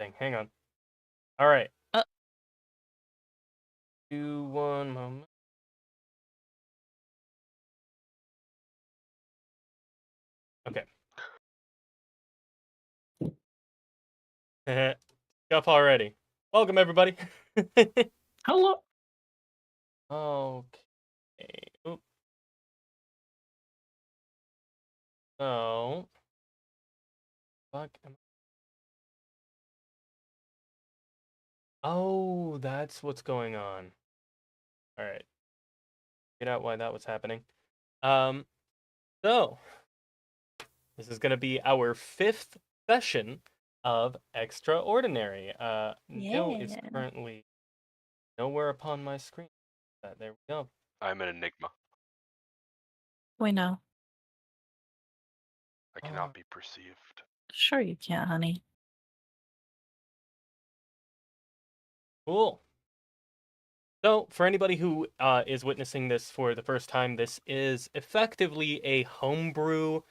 thing. Hang on. All right. Uh, Do one moment. Okay. Up already. Welcome everybody. Hello. Okay. Oop. So, fuck. Oh, that's what's going on. All right. Get out why that was happening. Um. So this is gonna be our fifth session of Extraordinary. Nil is Yeah. currently nowhere upon my screen. There we go. I'm an enigma. We know. I cannot be perceived. Sure you can, honey. Cool. So, for anybody who is witnessing this for the first time, this is effectively a homebrew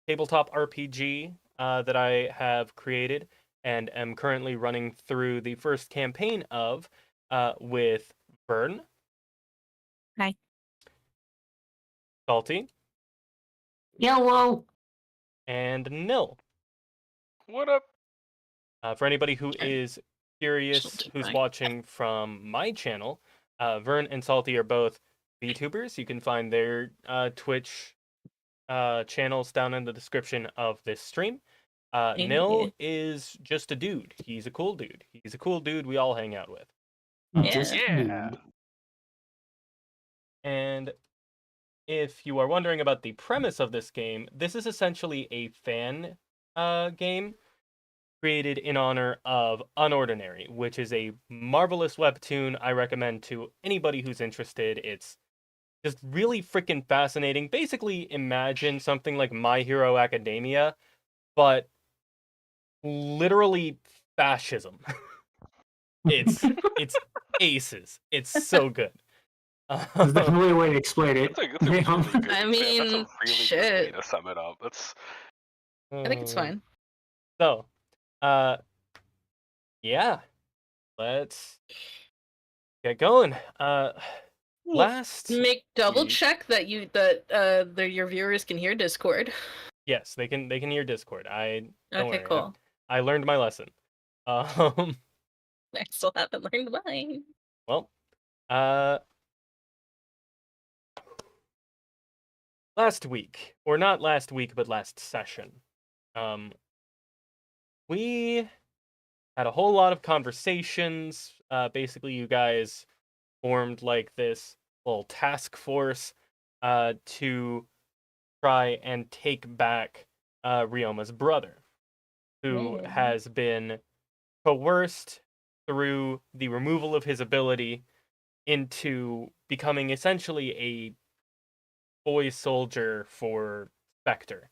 tabletop RPG that I have created and am currently running through the first campaign of with Vern, Hi. Salty, Yellow. and Nil. What up? For anybody who Sure. is curious, She'll do who's right. watching from my channel, Vern and Salty are both VTubers. You can find their Twitch channels down in the description of this stream. Nil Hey. is just a dude. He's a cool dude. He's a cool dude we all hang out with. Yeah. Yeah. And if you are wondering about the premise of this game, this is essentially a fan game created in honor of Unordinary, which is a marvelous webtoon I recommend to anybody who's interested. It's just really freaking fascinating. Basically, imagine something like My Hero Academia, but literally fascism. it's aces. It's so good. There's definitely a way to explain it. That's a really good I that's a mean, really good way shit. to sum it up. That's I think it's fine. So, uh, yeah, let's get going. Last Make double week- check that your viewers can hear Discord. Yes, they can hear Discord. Don't Okay, worry. cool. I learned my lesson. Um, I still haven't learned mine. well, last week, or not last week, but last session, we had a whole lot of conversations. Basically, you guys formed like this little task force to try and take back Ryoma's brother, who Yeah. has been coerced through the removal of his ability into becoming essentially a boy soldier for Spectre,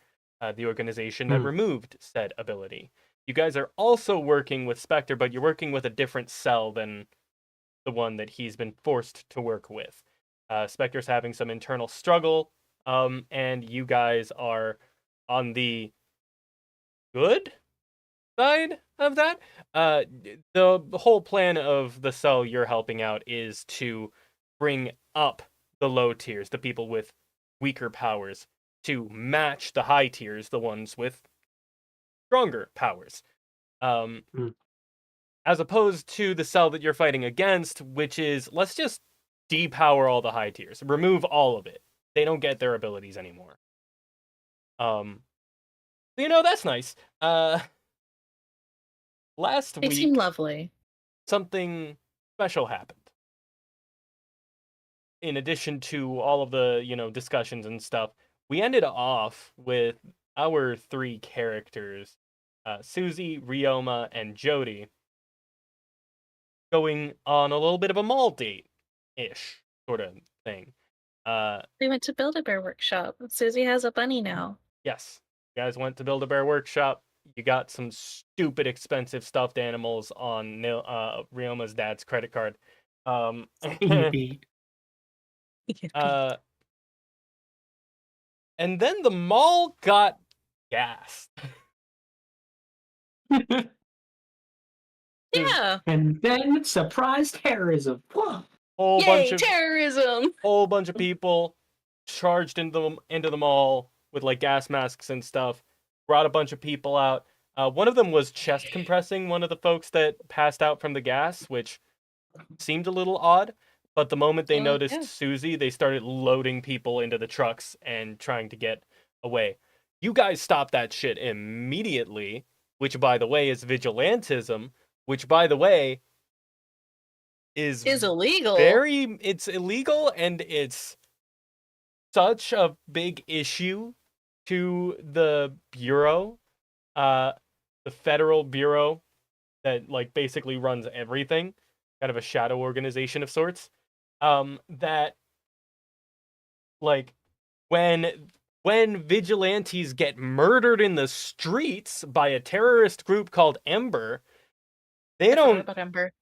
the organization that removed said ability. You guys are also working with Spectre, but you're working with a different cell than the one that he's been forced to work with. Spectre's having some internal struggle, and you guys are on the good side of that. The whole plan of the cell you're helping out is to bring up the low tiers, the people with weaker powers, to match the high tiers, the ones with stronger powers. As opposed to the cell that you're fighting against, which is let's just depower all the high tiers, remove all of it. They don't get their abilities anymore. That's nice. Last They week, seem lovely. something special happened. In addition to all of the, discussions and stuff, we ended off with our three characters, Susie, Ryoma, and Jody, going on a little bit of a mall date-ish sort of thing. We went to Build-A-Bear Workshop. Susie has a bunny now. Yes, you guys went to Build-A-Bear Workshop. You got some stupid expensive stuffed animals on Ryoma's dad's credit card. And then the mall got gassed. Yeah. And then surprise terrorism. Whoa. Whole bunch Yay, of terrorism. people charged into the mall with like gas masks and stuff. Brought a bunch of people out. One of them was chest compressing one of the folks that passed out from the gas, which seemed a little odd. But the moment they noticed Yeah. Susie, they started loading people into the trucks and trying to get away. You guys stopped that shit immediately, which, by the way, is vigilantism, which, by the way, is Illegal. it's illegal, and it's such a big issue to the bureau, the federal bureau that like basically runs everything, kind of a shadow organization of sorts. That like when vigilantes get murdered in the streets by a terrorist group called Ember, they I forgot don't about Ember.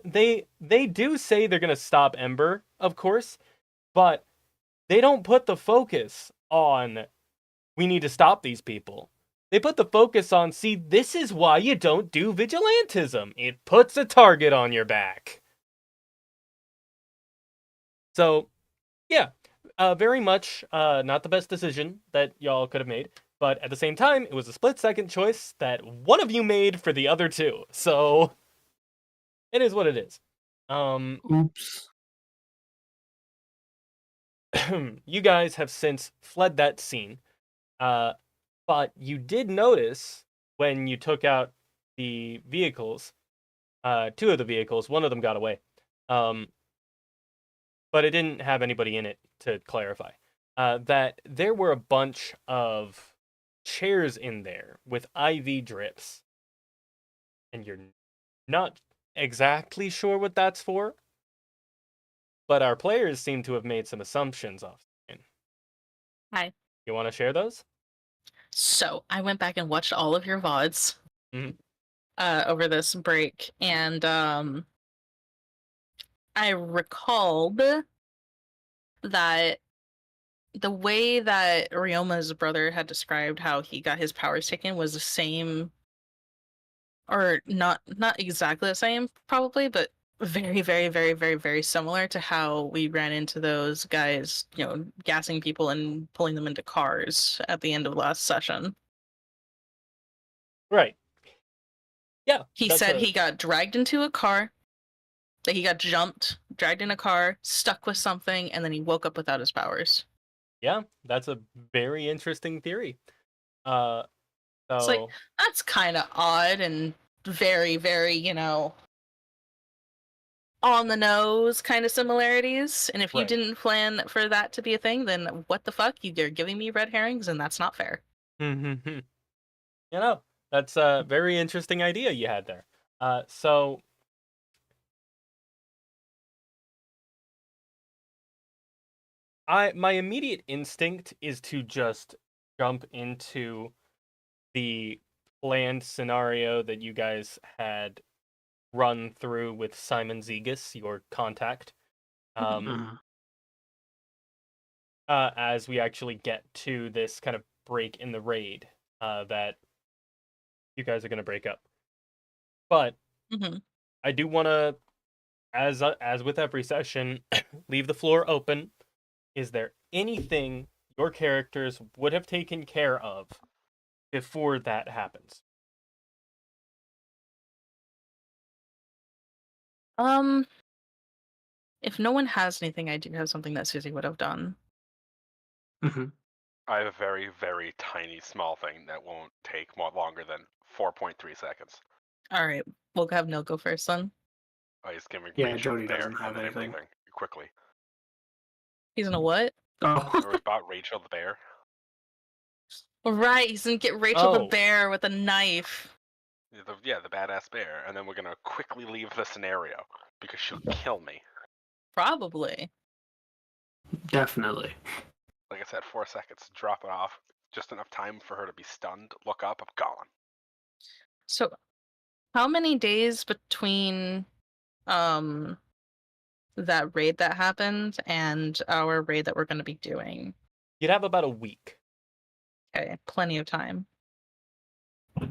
they do say they're gonna stop Ember, of course, but they don't put the focus on we need to stop these people. They put the focus on, see, this is why you don't do vigilantism. It puts a target on your back. So, yeah, very much not the best decision that y'all could have made. But at the same time, it was a split-second choice that one of you made for the other two. So, it is what it is. Oops. You guys have since fled that scene. But you did notice when you took out the vehicles, two of the vehicles, one of them got away. But it didn't have anybody in it, to clarify. That there were a bunch of chairs in there with IV drips. And you're not exactly sure what that's for. But our players seem to have made some assumptions off the screen. Hi. You want to share those? So I went back and watched all of your VODs Mhm. over this break, and I recalled that the way that Ryoma's brother had described how he got his powers taken was the same, or not exactly the same, probably, but very, very, very, very, very similar to how we ran into those guys, gassing people and pulling them into cars at the end of last session. Right. Yeah. He said he got dragged into a car, that he got jumped, dragged in a car, stuck with something, and then he woke up without his powers. Yeah, that's a very interesting theory. It's like, So that's kind of odd and very, very, on the nose kind of similarities. And if you Right. didn't plan for that to be a thing, then what the fuck? You're giving me red herrings, and that's not fair. That's a very interesting idea you had there. So my immediate instinct is to just jump into the planned scenario that you guys had run through with Simon Zegas, your contact. As we actually get to this kind of break in the raid that you guys are going to break up. But I do want to, as with every session, leave the floor open. Is there anything your characters would have taken care of before that happens? If no one has anything, I do have something that Susie would have done. I have a very, very tiny, small thing that won't take more longer than 4.3 seconds. All right, we'll have Neil go first then. Oh, he's giving Yeah, Rachel Jody the bear, doesn't have and then I'm anything. leaving quickly. He's gonna what? Oh. Remember we bought Rachel the bear? Right, he's gonna get Rachel the Oh. bear with a knife. The badass bear, and then we're gonna quickly leave the scenario because she'll kill me. Probably. Definitely. Like I said, 4 seconds, drop it off, just enough time for her to be stunned, look up, I'm gone. So, how many days between that raid that happened and our raid that we're going to be doing? You'd have about a week. Okay, plenty of time. I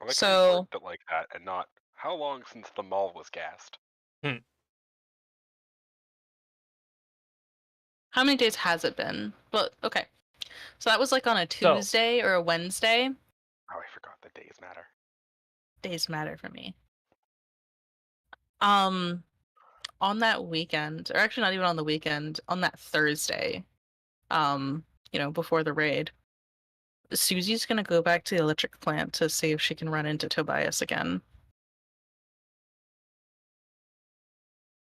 like So- how you worded it like that and not How long since the mall was gassed? How many days has it been? Well, okay. So that was like on a So- Tuesday or a Wednesday. Oh, I forgot the days matter. Days matter for me. On that weekend, or actually not even on the weekend, on that Thursday, before the raid, Susie's gonna go back to the electric plant to see if she can run into Tobias again.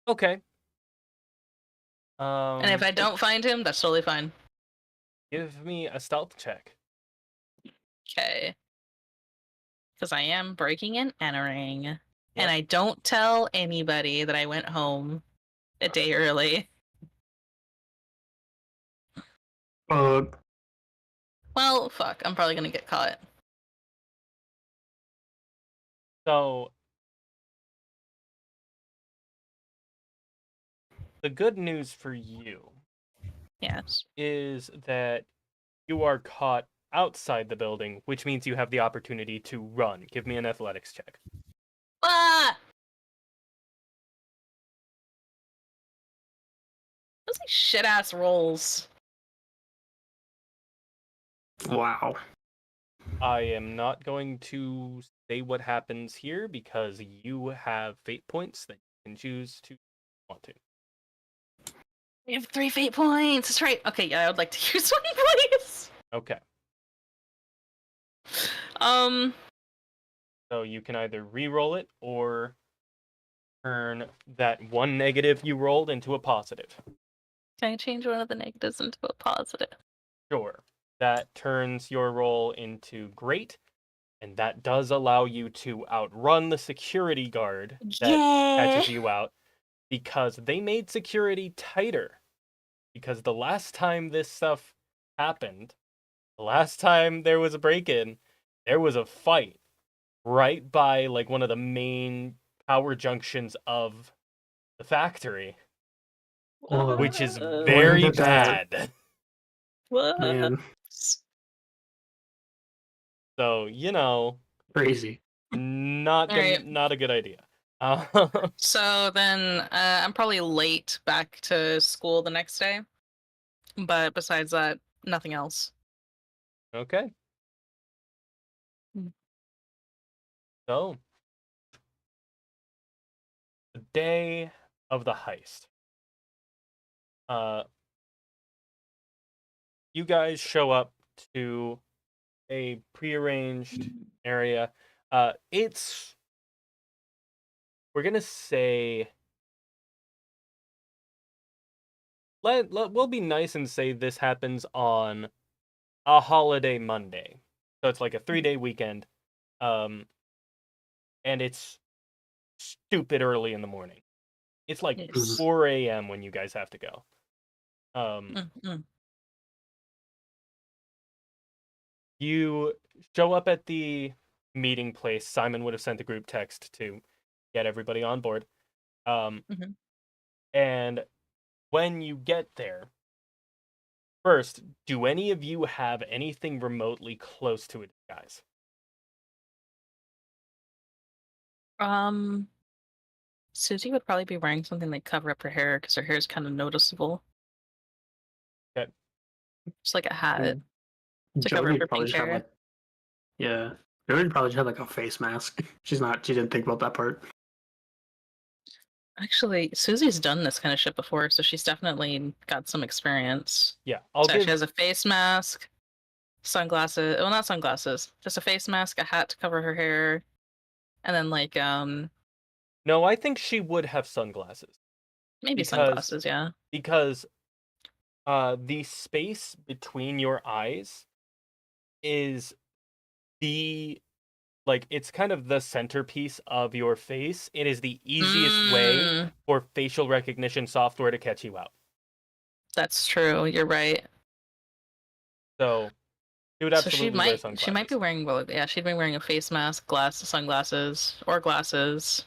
Okay. And if I don't find him, that's totally fine. Give me a stealth check. Okay. Because I am breaking and entering. Yep. And I don't tell anybody that I went home a day early. Well, fuck. I'm probably gonna get caught. So, the good news for you Yes. is that you are caught outside the building, which means you have the opportunity to run. Give me an athletics check. Ah! Those like shit ass rolls. Wow. I am not going to say what happens here because you have fate points that you can choose to want to. We have 3 fate points. That's right. Okay, yeah, I would like to use one, please. Okay. So you can either re-roll it or turn that one negative you rolled into a positive. Can I change one of the negatives into a positive? Sure. That turns your roll into great, and that does allow you to outrun the security guard that catches you out because they made security tighter. Because the last time this stuff happened, the last time there was a break-in, there was a fight right by like one of the main power junctions of the factory, which is very Look at bad. What? Man, So, crazy. not Alright. not a good idea. So then I'm probably late back to school the next day. But besides that, nothing else. Okay. So, the day of the heist. You guys show up to a prearranged area. We're gonna say, we'll be nice and say this happens on a holiday Monday. So it's like a 3-day weekend. And it's stupid early in the morning. It's like Yes. 4 a.m. when you guys have to go. You show up at the meeting place. Simon would have sent a group text to get everybody on board. And when you get there, first, do any of you have anything remotely close to a disguise? Susie would probably be wearing something like cover up her hair because her hair is kind of noticeable. Okay. Just like a hat. To cover Jody up her probably pink just have hair. like, yeah. Jody probably just had like a face mask. She didn't think about that part. Actually, Susie's done this kind of shit before, so she's definitely got some experience. Yeah, She has a face mask, sunglasses. Well, not sunglasses. Just a face mask, a hat to cover her hair, and then like No, I think she would have sunglasses. maybe Because- sunglasses. Yeah. Because the space between your eyes is it's kind of the centerpiece of your face. It is the easiest way for facial recognition software to catch you out. That's true. You're right. So she would So absolutely wear sunglasses. she might be wearing she'd be wearing a face mask, sunglasses, or glasses,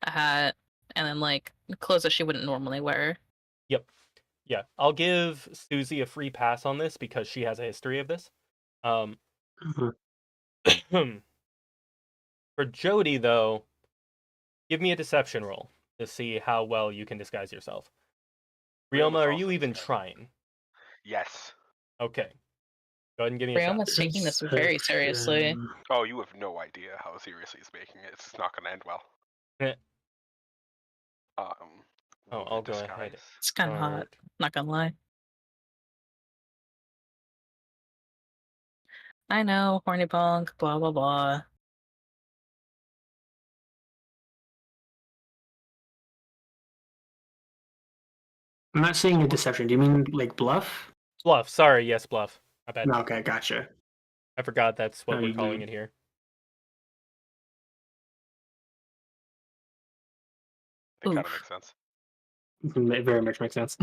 a hat, and then like clothes that she wouldn't normally wear. Yep. Yeah. I'll give Susie a free pass on this because she has a history of this. For Jody, though, give me a deception roll to see how well you can disguise yourself. Ryoma, are you also even disguised. trying? Yes. Okay. Go ahead and give me a shot. Ryoma's taking this very seriously. Oh, you have no idea how seriously he's making it. It's not going to end well. Eh. Um, Oh, wounded I'll go ahead. disguise. It's kind of hot. Not gonna lie. I know, horny punk, blah blah blah. I'm not seeing a deception. Do you mean like bluff? Bluff. Sorry, yes, bluff. I bet. No, okay, gotcha. I forgot that's what No, we're you calling good. it here. It kind of Oof. makes sense. It very much makes sense.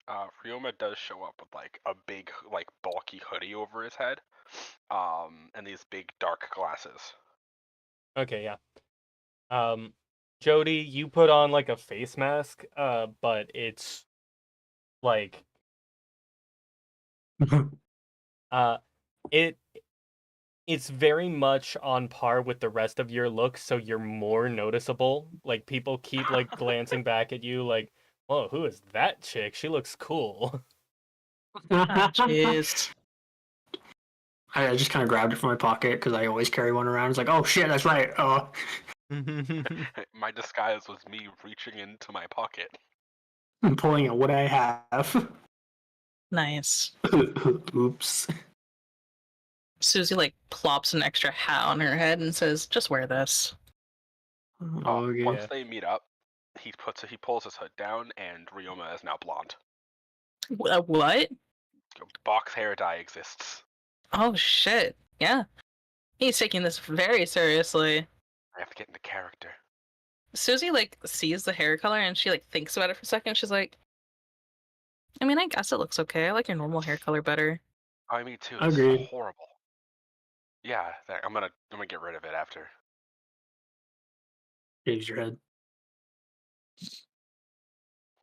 Ryoma does show up with like a big, like bulky hoodie over his head, and these big dark glasses. Okay, yeah. Jody, you put on like a face mask, but it's like it it's very much on par with the rest of your look, so you're more noticeable. Like people keep like glancing back at you like, "Whoa, who is that chick? She looks cool." Ah, jeez. I just kind of grabbed it from my pocket because I always carry one around. It's like, oh shit, that's right. Oh, My disguise was me reaching into my pocket. I'm pulling out what I have. Nice. Oops. Susie like plops an extra hat on her head and says, "Just wear this." Okay. Once Yeah. they meet up, he pulls his hood down, and Ryoma is now blonde. What? Box hair dye exists. Oh shit. Yeah. He's taking this very seriously. I have to get into character. Susie like sees the hair color and she like thinks about it for a second. She's like, I mean, I guess it looks okay. I like your normal hair color better. Oh, me too. This Agreed. is horrible. Yeah, I'm gonna get rid of it after. Shaves your head.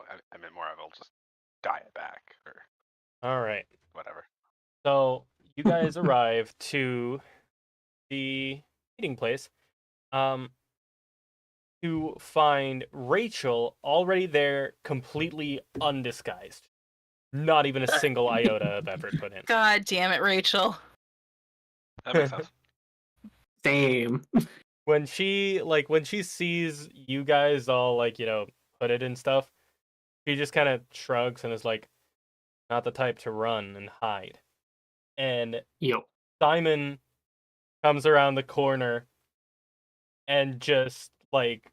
I meant more of I'll just dye it back or All right. whatever. So, you guys arrive to the meeting place to find Rachel already there, completely undisguised. Not even a single iota of effort put in. God damn it, Rachel. That makes sense. Same. When she sees you guys all like, hooded and stuff, she just kind of shrugs and is like, not the type to run and hide. And Yo. Simon comes around the corner and just like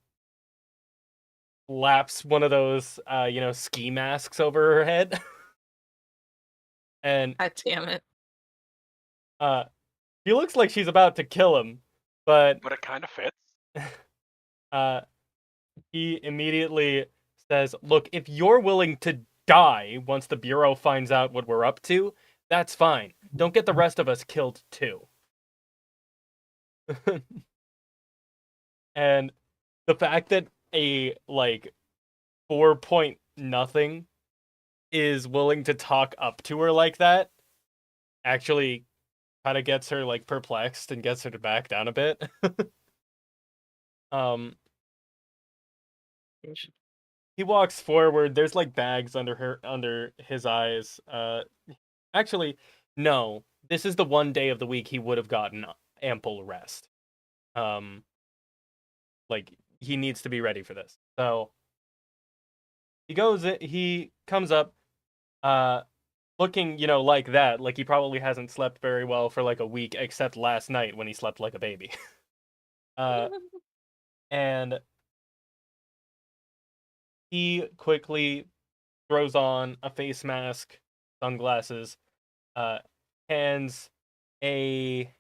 laps one of those ski masks over her head. And God damn it. she looks like she's about to kill him, but But it kind of fits. he immediately says, "Look, if you're willing to die once the Bureau finds out what we're up to, that's fine. Don't get the rest of us killed too." And the fact that a 4 point nothing is willing to talk up to her like that actually kind of gets her like perplexed and gets her to back down a bit. He walks forward. There's like bags under his eyes. Actually, no. This is the one day of the week he would have gotten ample rest. Like he needs to be ready for this. So he comes up, looking, like that. Like he probably hasn't slept very well for like a week, except last night when he slept like a baby. And he quickly throws on a face mask, sunglasses, hands a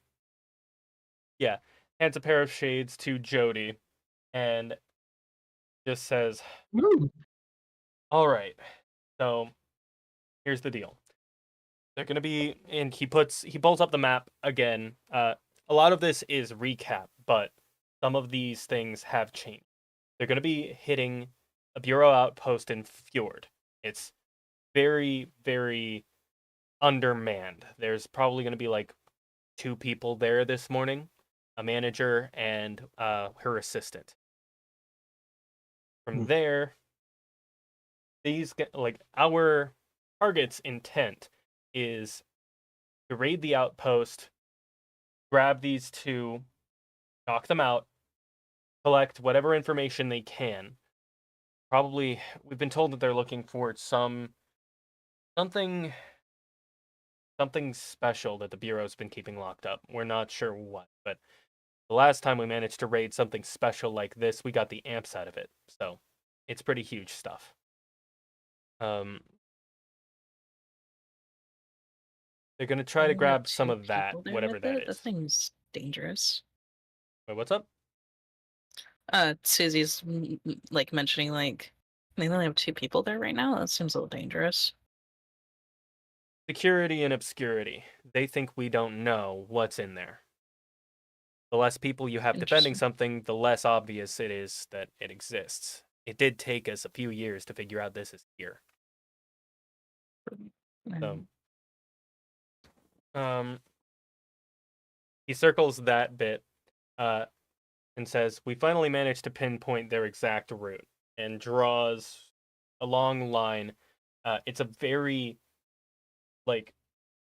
pair of shades to Jody, and just says, "All right, so here's the deal. They're gonna be," and he pulls up the map again. A lot of this is recap, but some of these things have changed. They're gonna be hitting a Bureau outpost in Fjord. It's very, very undermanned. There's probably gonna be like 2 people there this morning. a manager, and her assistant. From Hmm. there, our target's intent is to raid the outpost, grab these two, knock them out, collect whatever information they can. Probably, we've been told that they're looking for something special that the Bureau's been keeping locked up. We're not sure what, but the last time we managed to raid something special like this, we got the amps out of it. So, it's pretty huge stuff. They're gonna try to Only have grab some 2 of that, people there whatever with that it? That is. thing's dangerous. Wait, what's up? Susie's like mentioning like they only have 2 people there right now. That seems a little dangerous. Security and obscurity. They think we don't know what's in there. The less people you have defending Interesting. something, the less obvious it is that it exists. It did take us a few years to figure out this is here. So, he circles that bit, and says, "We finally managed to pinpoint their exact route," and draws a long line. It's a very, like,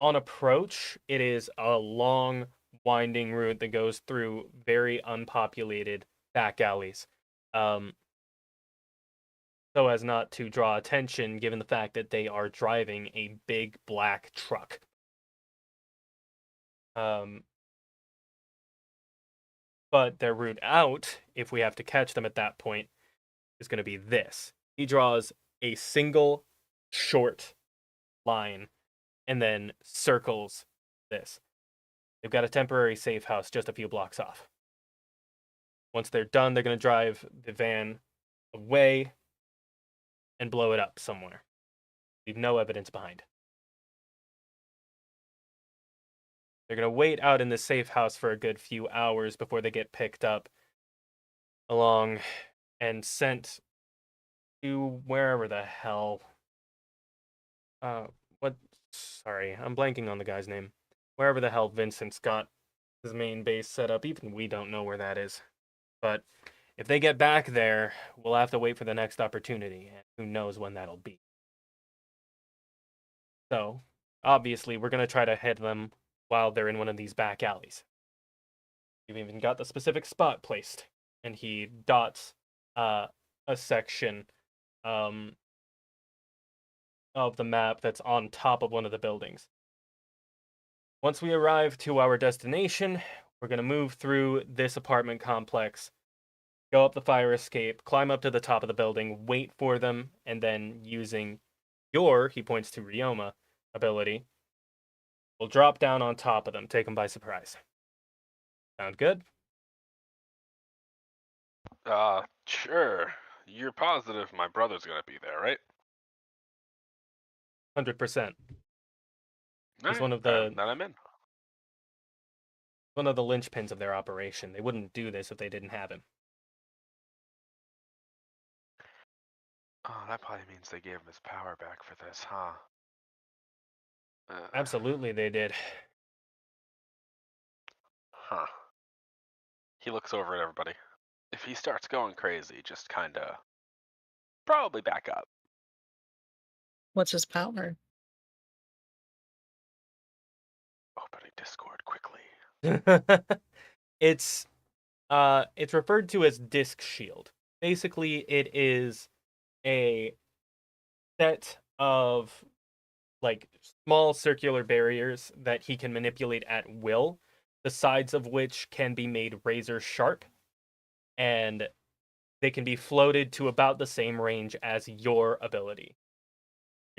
on approach, it is a long, winding route that goes through very unpopulated back alleys. So as not to draw attention, given the fact that they are driving a big black truck. But their route out, if we have to catch them at that point, is going to be this. He draws a single short line and then circles this. They've got a temporary safe house just a few blocks off. Once they're done, they're going to drive the van away and blow it up somewhere. Leave no evidence behind. They're going to wait out in the safe house for a good few hours before they get picked up along and sent to wherever the hell. What? Sorry, I'm blanking on the guy's name. Wherever the hell Vincent's got his main base set up, even we don't know where that is. But if they get back there, we'll have to wait for the next opportunity, and who knows when that'll be. So, obviously, we're going to try to hit them while they're in one of these back alleys. We've even got the specific spot placed, and he dots a section of the map that's on top of one of the buildings. Once we arrive to our destination, we're going to move through this apartment complex, go up the fire escape, climb up to the top of the building, wait for them, and then using he points to Ryoma, ability, we'll drop down on top of them, take them by surprise. Sound good? Sure. You're positive my brother's gonna be there, right? 100%. He's Alright, one of the then I'm in. linchpins of their operation. They wouldn't do this if they didn't have him. Oh, that probably means they gave him his power back for this, huh? Absolutely, they did. Huh. He looks over at everybody. If he starts going crazy, just kinda probably back up. What's his power? Opening Discord quickly. It's referred to as disc shield. Basically, it is a set of like small circular barriers that he can manipulate at will, the sides of which can be made razor sharp, and they can be floated to about the same range as your ability,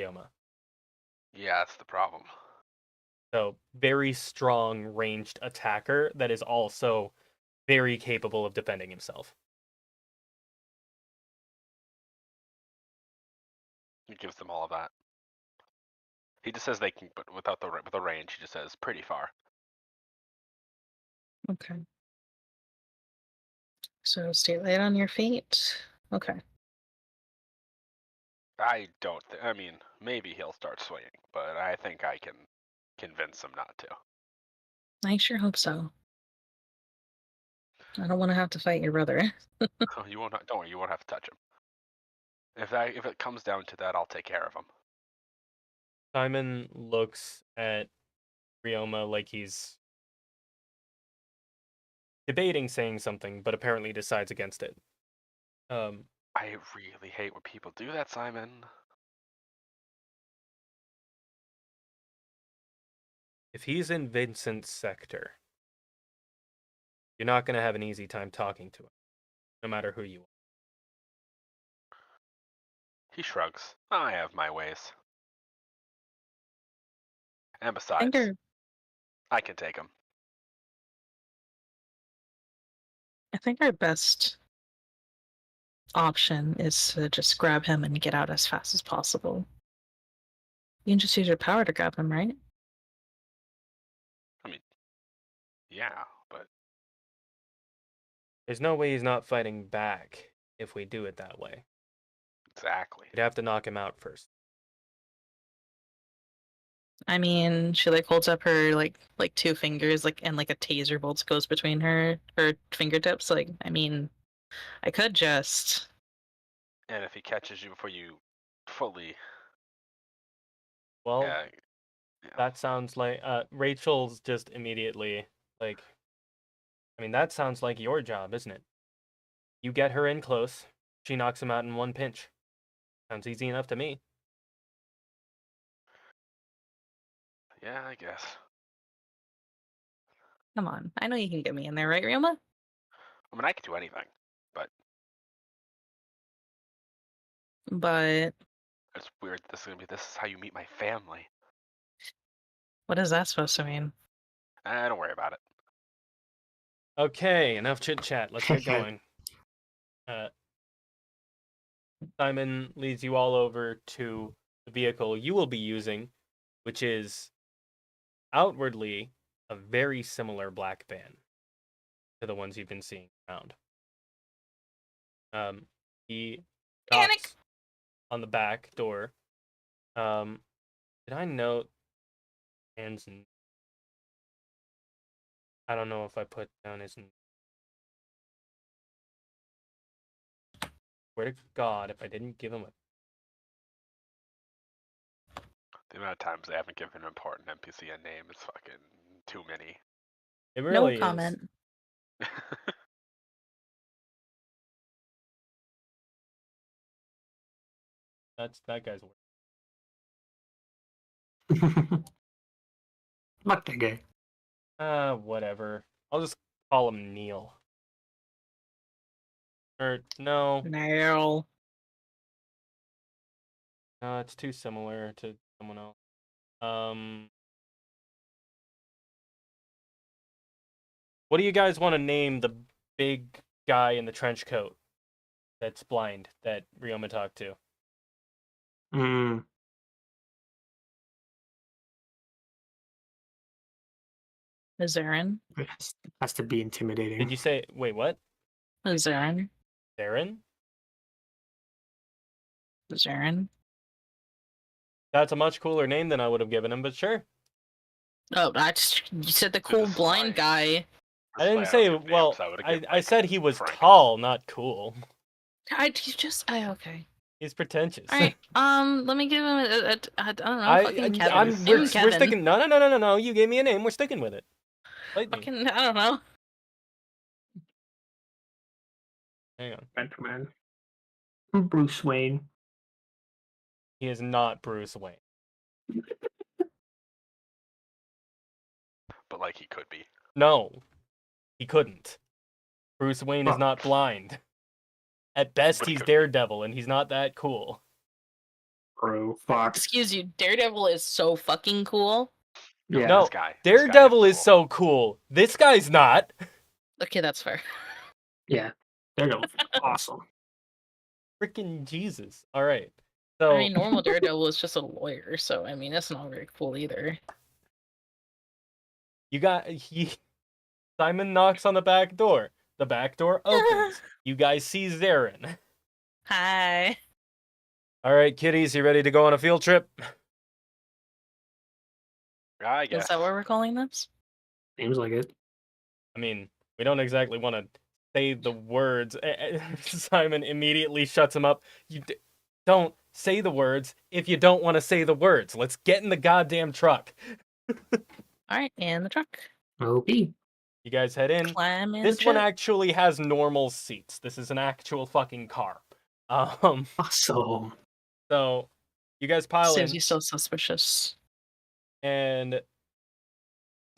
Yoma. Yeah, that's the problem. So, very strong ranged attacker that is also very capable of defending himself. He gives them all of that. He just says they can, but without with the range, he just says pretty far. Okay. So stay light on your feet. Okay. I don't. I mean, maybe he'll start swinging, but I think I can convince him not to. I sure hope so. I don't want to have to fight your brother. Oh, you won't. Don't worry, you won't have to touch him. If it comes down to that, I'll take care of him. Simon looks at Ryoma like he's debating saying something, but apparently decides against it. I really hate when people do that, Simon. If he's in Vincent's sector, you're not going to have an easy time talking to him, no matter who you are. He shrugs. I have my ways. And I besides, think our I can take him. I think our best option is to just grab him and get out as fast as possible. You can just use your power to grab him, right? I mean, yeah, but There's no way he's not fighting back if we do it that way. exactly. We'd have to knock him out first. I mean, she like holds up her like two fingers, like, and like a taser bolt goes between her fingertips. Like, I mean, I could just. And if he catches you before you fully, Well, yeah, that sounds like Rachel's just immediately like, I mean, that sounds like your job, isn't it? You get her in close, she knocks him out in one pinch. Sounds easy enough to me. yeah, I guess. Come on, I know you can get me in there, right, Ryoma? I mean, I can do anything, but But it's weird. This is how you meet my family. what is that supposed to mean? Don't worry about it. Okay, enough chit chat. Let's get going. Simon leads you all over to the vehicle you will be using, which is outwardly a very similar black van to the ones you've been seeing around. He Panic! knocks on the back door. Did I note Anne's? I don't know if I put down his. Swear to God, if I didn't give him a. The amount of times they haven't given an important NPC a name is fucking too many. It No really is. comment. That guy's work. Fuck that guy. Whatever. I'll just call him Neil. Or no, No. no, it's too similar to someone else. What do you guys want to name the big guy in the trench coat that's blind that Ryoma talked to? Mm. Zarin? Has to be intimidating. Did you say, wait, what? Zarin? Darren? Zarin? That's a much cooler name than I would have given him, but sure. Oh, you said the cool this is blind why- guy. I didn't This is say, why don't give well, names, I would've I given, like, said he was Frank. tall, not cool. Okay. He's pretentious. All right. Let me give him I don't know. Fucking Kevin. I'm, Give we're him Kevin. sticking. No. You gave me a name. We're sticking with it. Fight me. Fucking, I don't know. Hang on. Batman. Bruce Wayne. He is not Bruce Wayne. But like he could be. No, he couldn't. Bruce Wayne is Fuck. not blind. At best, But he he's could. Daredevil, and he's not that cool. Bro, fuck. Excuse you. Daredevil is so fucking cool. Yeah. No, This guy Daredevil is so cool. This guy's not. Okay, that's fair. Yeah. Daredevil's awesome. Freaking Jesus. All right. So I mean, normal Daredevil is just a lawyer, so I mean, that's not very cool either. you got Simon knocks on the back door. The back door opens. You guys see Zarin. Hi. All right, kiddies, you ready to go on a field trip? I guess. Is that what we're calling this? Seems like it. I mean, we don't exactly want to say the words. Simon immediately shuts him up. Don't say the words if you don't want to say the words. Let's get in the goddamn truck. All right, in the truck. Okay. You guys head in. Climb in This the one truck. actually has normal seats. This is an actual fucking car. Um, Awesome. so you guys pile in Susie's so suspicious. and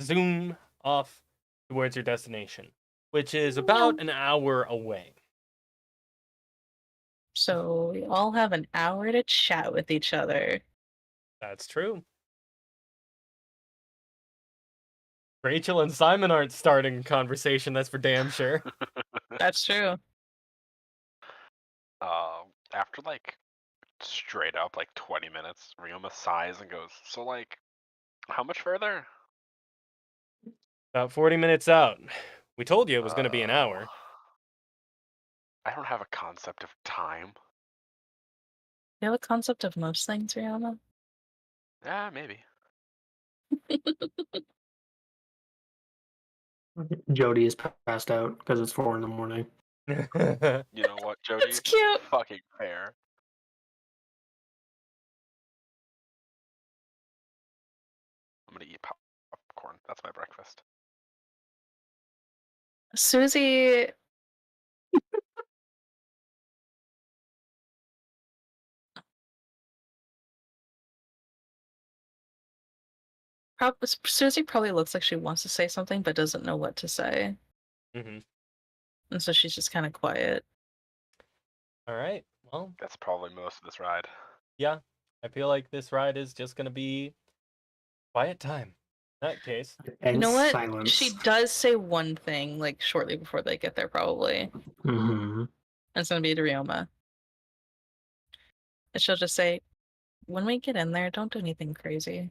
zoom off towards your destination, which is about an hour away. So we all have an hour to chat with each other. That's true. Rachel and Simon aren't starting a conversation, that's for damn sure. That's true. After like straight up like 20 minutes, Ryoma sighs and goes, "So like, how much further?" About 40 minutes out. We told you it was going to be an Oh, hour. I don't have a concept of time. You have a concept of most things, Rihanna? Yeah, maybe. Jody is passed out because it's 4 a.m. You know what, Jody? That's cute. Fucking fair. I'm gonna eat popcorn. That's my breakfast. Susie. Susie probably looks like she wants to say something but doesn't know what to say. Mhm. And so she's just kind of quiet. All right. Well, That's probably most of this ride. yeah. I feel like this ride is just going to be quiet time. In that case. And You know what? silence. She does say one thing, like, shortly before they get there, probably. Mm-hmm. And it's gonna be to Ryoma. And she'll just say, when we get in there, don't do anything crazy.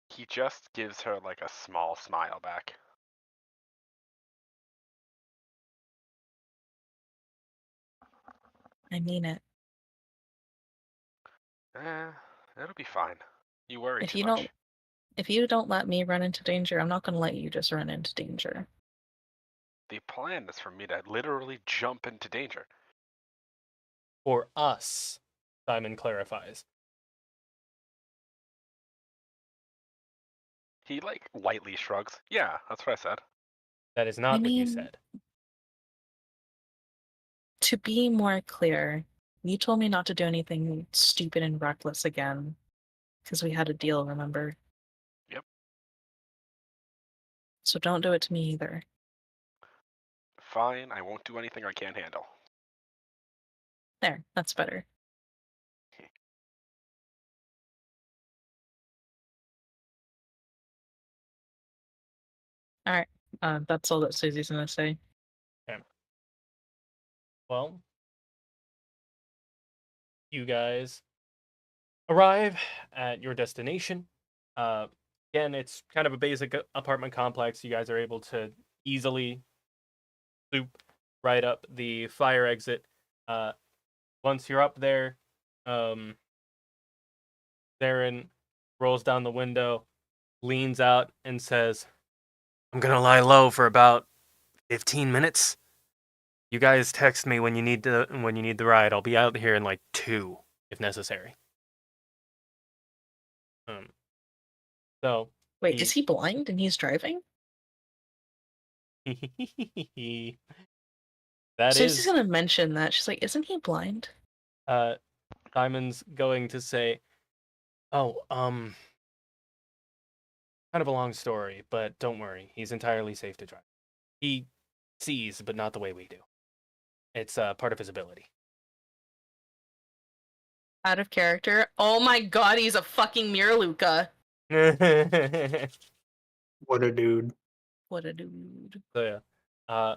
He just gives her like a small smile back. I mean it. It'll be fine. You worry If too you much. don't if you don't let me run into danger, I'm not gonna let you just run into danger. The plan is for me to literally jump into danger. For us, Simon clarifies. He like lightly shrugs. Yeah, that's what I said. That is I not what you mean, said. to be more clear, you told me not to do anything stupid and reckless again. Because we had a deal, remember? Yep. So don't do it to me either. Fine, I won't do anything I can't handle. There, that's better. Alright, that's all that Susie's gonna say. Okay. Well, you guys arrive at your destination. Again, it's kind of a basic apartment complex. You guys are able to easily loop right up the fire exit. Once you're up there, um, Theron rolls down the window, leans out, and says, "I'm gonna lie low for about 15 minutes. You guys text me when you need the ride. I'll be out here in like 2, if necessary." Um, so Wait, is he blind and he's driving? that Susie's is gonna mention that. She's like, isn't he blind? Simon's going to say, "Oh, kind of a long story, but don't worry. He's entirely safe to drive. He sees, but not the way we do. It's part of his ability." Out of character. Oh my god, he's a fucking Miraluka. What a dude. What a dude. So yeah,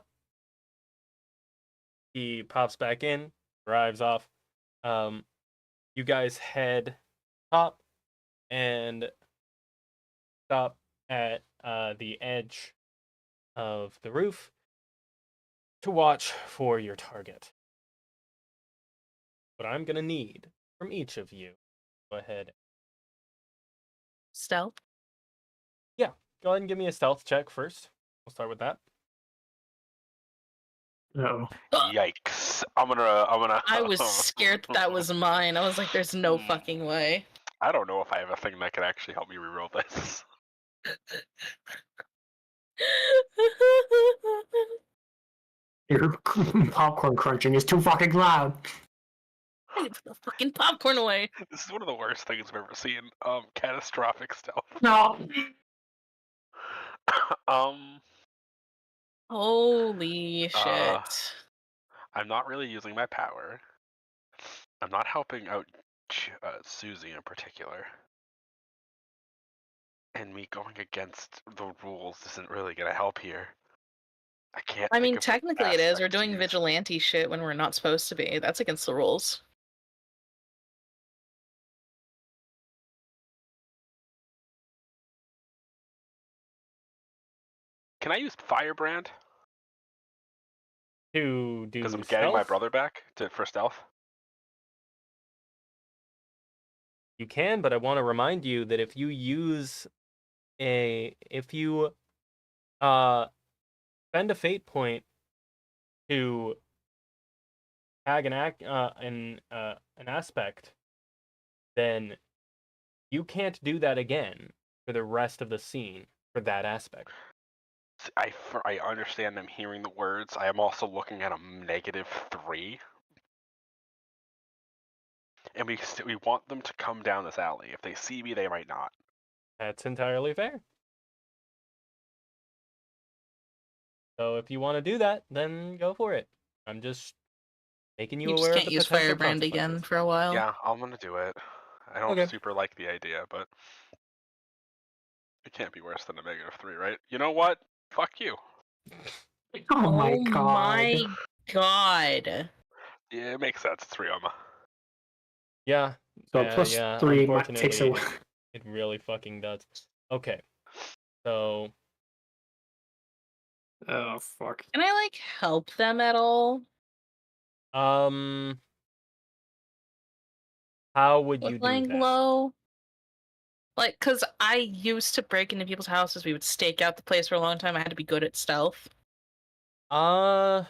he pops back in, drives off. You guys head top and stop at the edge of the roof to watch for your target. What I'm gonna need from each of you, go ahead. Stealth? Yeah, go ahead and give me a stealth check first. We'll start with that. No. Yikes! I'm gonna. I was scared that was mine. I was like, "There's no fucking way." I don't know if I have a thing that can actually help me reroll this. Your popcorn crunching is too fucking loud. I need to put the fucking popcorn away. This is one of the worst things I've ever seen. Catastrophic stealth. No. Holy shit! I'm not really using my power. I'm not helping out Susie in particular. And me going against the rules isn't really gonna help here. I can't. I think mean, of the technically it is. We're aspect to doing use. vigilante shit when we're not supposed to be. That's against the rules. Can I use Firebrand? To do Because I'm stealth, getting my brother back for stealth. you can, but I want to remind you that if you spend a fate point to tag an aspect, then you can't do that again for the rest of the scene for that aspect. I understand. I'm hearing the words. I am also looking at a -3. And we want them to come down this alley. If they see me, they might not. That's entirely fair. So if you want to do that, then go for it. I'm just making you You just aware of can't the use potential Firebrand again consequences. for a while. Yeah, I'm gonna do it. I don't Okay. super like the idea, but it can't be worse than a -3, right? You know what? Fuck you. Oh my god. My god. Yeah, it makes sense. It's Ryoma. Yeah. So plus yeah. 3 Unfortunately, takes away. it really fucking does. Okay. So Oh fuck. Can I like help them at all how would you with do laying that? low? Like, cause I used to break into people's houses. We would stake out the place for a long time. I had to be good at stealth. Still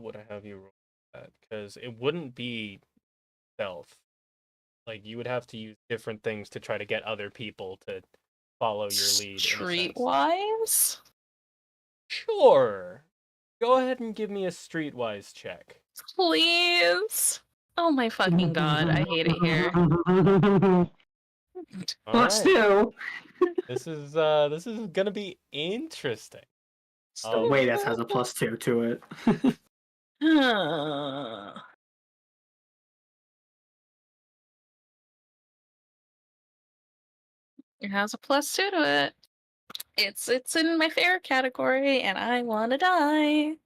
would I have you roll that? Because it wouldn't be stealth. Like you would have to use different things to try to get other people to follow your lead. Streetwise? Sure. Go ahead and give me a streetwise check. Please. Oh my fucking god, I hate it here. Let's Alright. do. This is gonna be interesting. So wait, that has a +2 to it. It has a +2 to it. It's in my fair category, and I wanna die.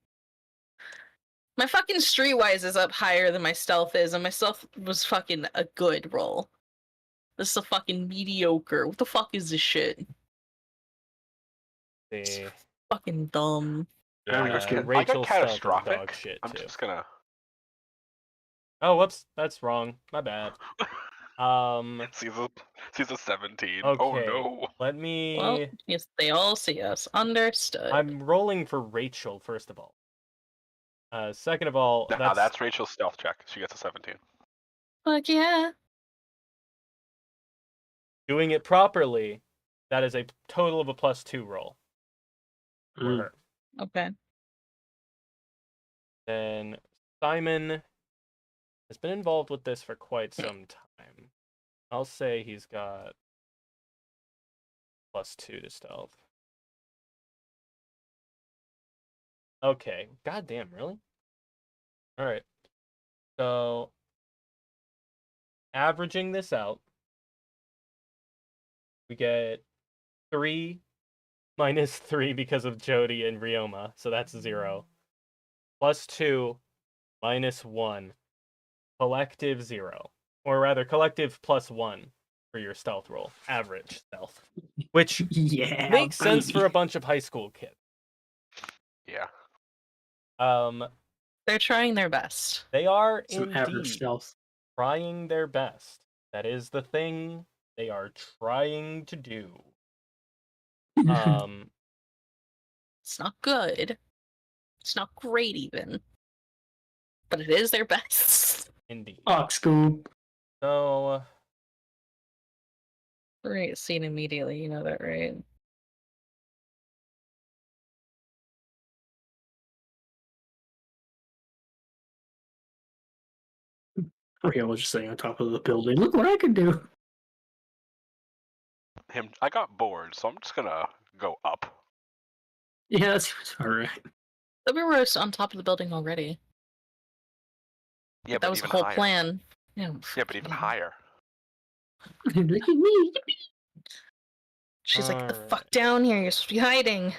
My fucking streetwise is up higher than my stealth is, and my stealth was fucking a good roll. This is a fucking mediocre. What the fuck is this shit? See. Fucking dumb. Yeah, I got Rachel's stealth is catastrophic. dog shit I'm too. just gonna. Oh, whoops, that's wrong. My bad. She's a 17. Okay. Oh no. Let me. Well, yes, they all see us. Understood. I'm rolling for Rachel first of all. Second of all, That's Rachel's stealth check. She gets a 17. Fuck yeah. doing it properly. That is a total of a +2 roll for her. Okay. Then Simon has been involved with this for quite some time. I'll say he's got +2 to stealth. Okay. Goddamn, really? Alright. So, averaging this out, we get 3 minus 3 because of Jody and Ryoma, so that's 0. +2 minus 1. Collective 0. Or rather, collective +1 for your stealth roll. Average stealth. Which Yeah, makes sense baby. for a bunch of high school kids. Yeah. They're trying their best. They are Some average indeed stealth. trying their best. That is the thing they are trying to do. It's not good. It's not great even. But it is their best. Indeed. Scoop. So, Great scene immediately, you know that, right? Rio was just sitting on top of the building. Look what I can do. I got bored, so I'm just gonna go up. Yeah, that's alright. But we were on top of the building already. Yeah, That but was the even whole higher. plan. Yeah, Yeah, but even higher. Look at me. She's like, "Get the Alright. fuck down here! You're supposed to be hiding."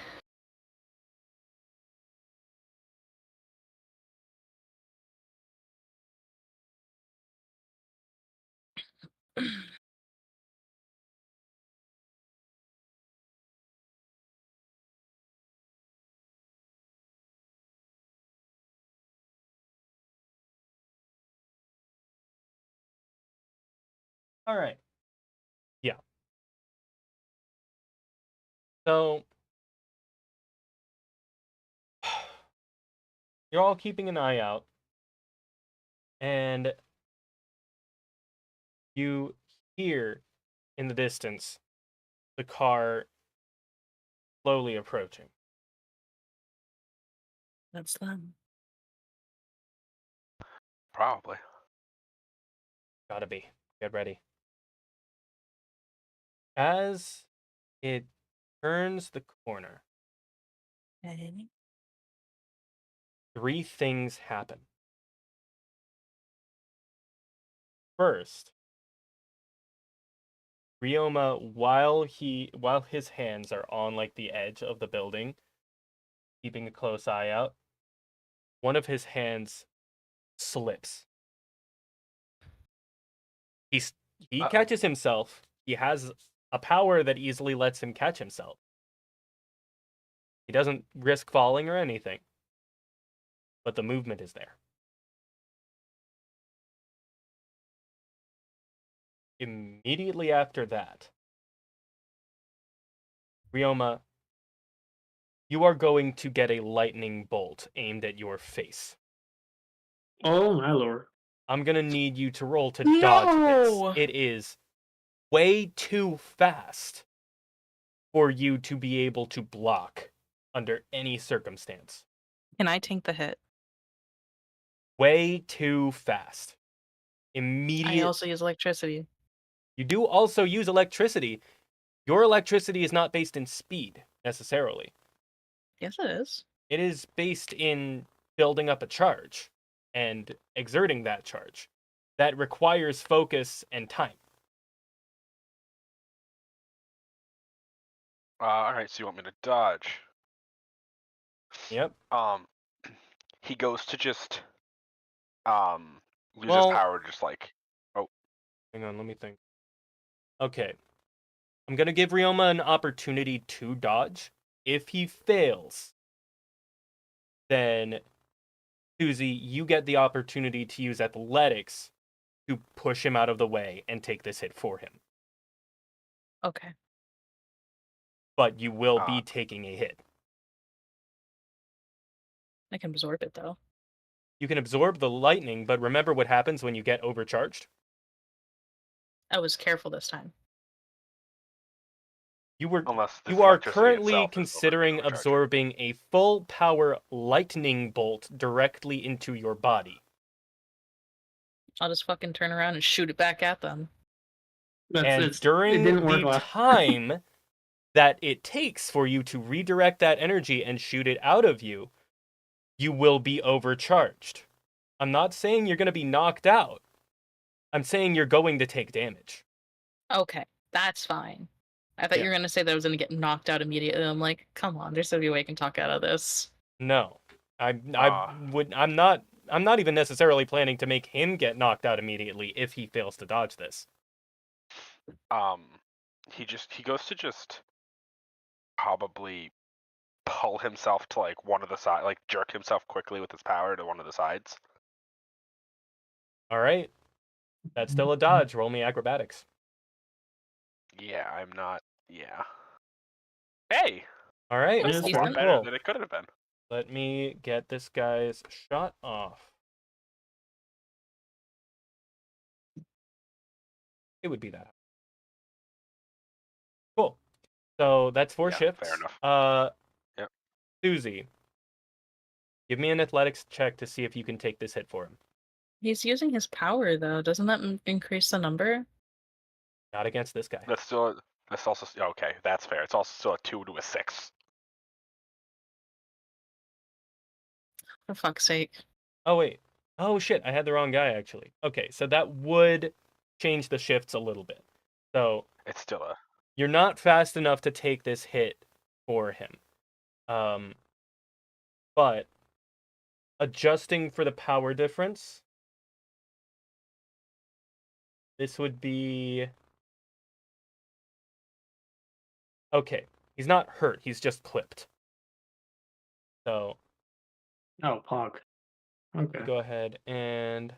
Alright. Yeah. So, you're all keeping an eye out, and you hear in the distance the car slowly approaching. That's them. Probably. Gotta be. Get ready. As it turns the corner, Okay. 3 things happen. First, Ryoma, while his hands are on like the edge of the building, keeping a close eye out, one of his hands slips. He Uh-oh. catches himself. He has a power that easily lets him catch himself. He doesn't risk falling or anything, but the movement is there. Immediately after that, Ryoma, you are going to get a lightning bolt aimed at your face. Oh my lord. I'm going to need you to roll to dodge No! this. It is way too fast for you to be able to block under any circumstance. Can I tank the hit? Way too fast. I also use electricity. You do also use electricity. Your electricity is not based in speed, necessarily. Yes, it is. It is based in building up a charge and exerting that charge. That requires focus and time. Alright, so you want me to dodge? Yep. He goes to just lose his Well- power, just like Hang on, let me think. Okay. I'm going to give Ryoma an opportunity to dodge. If he fails, then Susie, you get the opportunity to use athletics to push him out of the way and take this hit for him. Okay. But you will be taking a hit. I can absorb it though. You can absorb the lightning, but remember what happens when you get overcharged? I was careful this time. unless this You are electricity currently itself is considering overcharging. absorbing a full power lightning bolt directly into your body. I'll just fucking turn around and shoot it back at them. And it during didn't work the last time that it takes for you to redirect that energy and shoot it out of you, you will be overcharged. I'm not saying you're going to be knocked out. I'm saying you're going to take damage. Okay, that's fine. I thought you were gonna say that I was gonna get knocked out immediately. I'm like, come on, there's no way I can talk out of this. No. I'm not even necessarily planning to make him get knocked out immediately if he fails to dodge this. He goes to just probably pull himself to like one of the side, like jerk himself quickly with his power to one of the sides. All right. That's still a dodge. Roll me acrobatics. Yeah, I'm not. Yeah. Hey, All right. That's Yeah, that's a lot decent. better Cool. than it could have been. Let me get this guy's shot off. It would be that. Cool. So that's 4 Yeah, shifts. fair enough. Yep. Susie, give me an athletics check to see if you can take this hit for him. He's using his power though. Doesn't that increase the number? Not against this guy. That's still. That's also okay. That's fair. It's also still a 2 to a 6. For fuck's sake. Oh, wait. Oh, shit. I had the wrong guy, actually. Okay, so that would change the shifts a little bit. So It's still a. you're not fast enough to take this hit for him. But adjusting for the power difference, this would be... Okay, he's not hurt. He's just clipped. So Oh, pog. Okay. go ahead and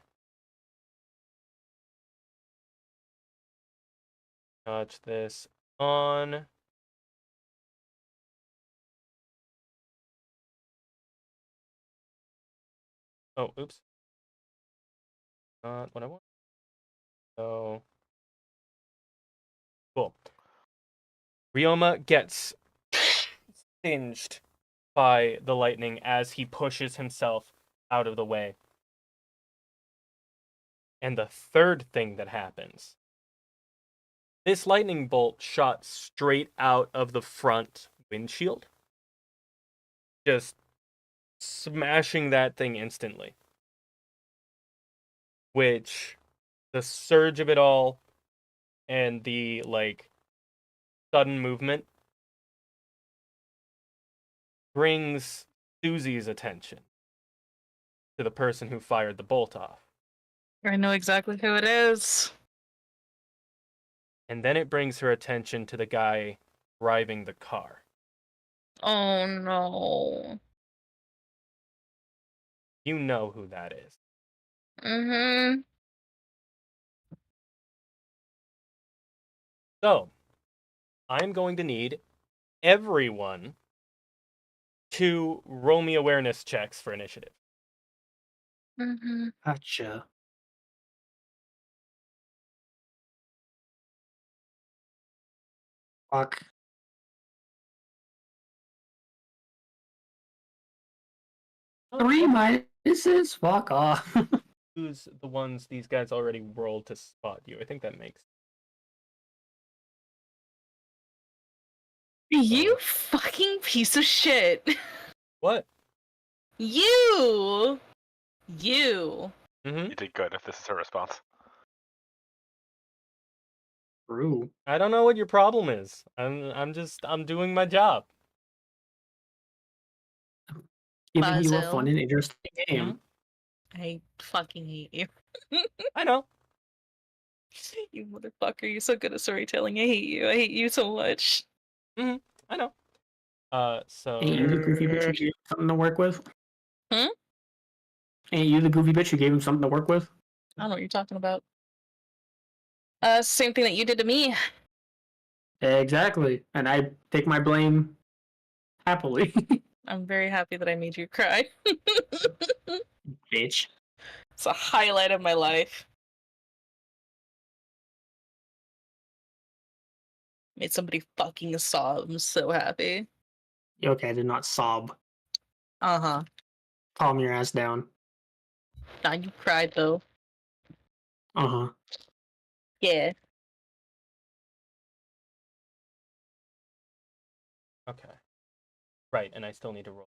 notch this on. Oh, oops. Not what I want. So cool. Ryoma gets singed by the lightning as he pushes himself out of the way. And the third thing that happens, this lightning bolt shot straight out of the front windshield, just smashing that thing instantly. Which, the surge of it all and the sudden movement brings Susie's attention to the person who fired the bolt off. I know exactly who it is. And then it brings her attention to the guy driving the car. Oh no. You know who that is. Mm-hmm. So, I'm going to need everyone to roll me awareness checks for initiative. Mm-hmm. Gotcha. Fuck. 3 minuses? Fuck off. Who's the ones these guys already rolled to spot you? I think that makes... You fucking piece of shit. What? You. Mm-hmm. You did good if this is her response. True. I don't know what your problem is. I'm doing my job. Giving you a Basil. fun and interesting game. I fucking hate you. I know. You motherfucker, you're so good at storytelling. I hate you. I hate you so much. I know. So Ain't you the goofy bitch you gave him something to work with? Hmm? Ain't you the goofy bitch you gave him something to work with? I don't know what you're talking about. Same thing that you did to me. Exactly. And I take my blame happily. I'm very happy that I made you cry. Bitch. It's a highlight of my life. Made somebody fucking sob. I'm so happy. Okay, I did not sob. Uh-huh. Calm your ass down. Nah, you cried though. Uh-huh. Yeah. okay. Right, and I still need to roll.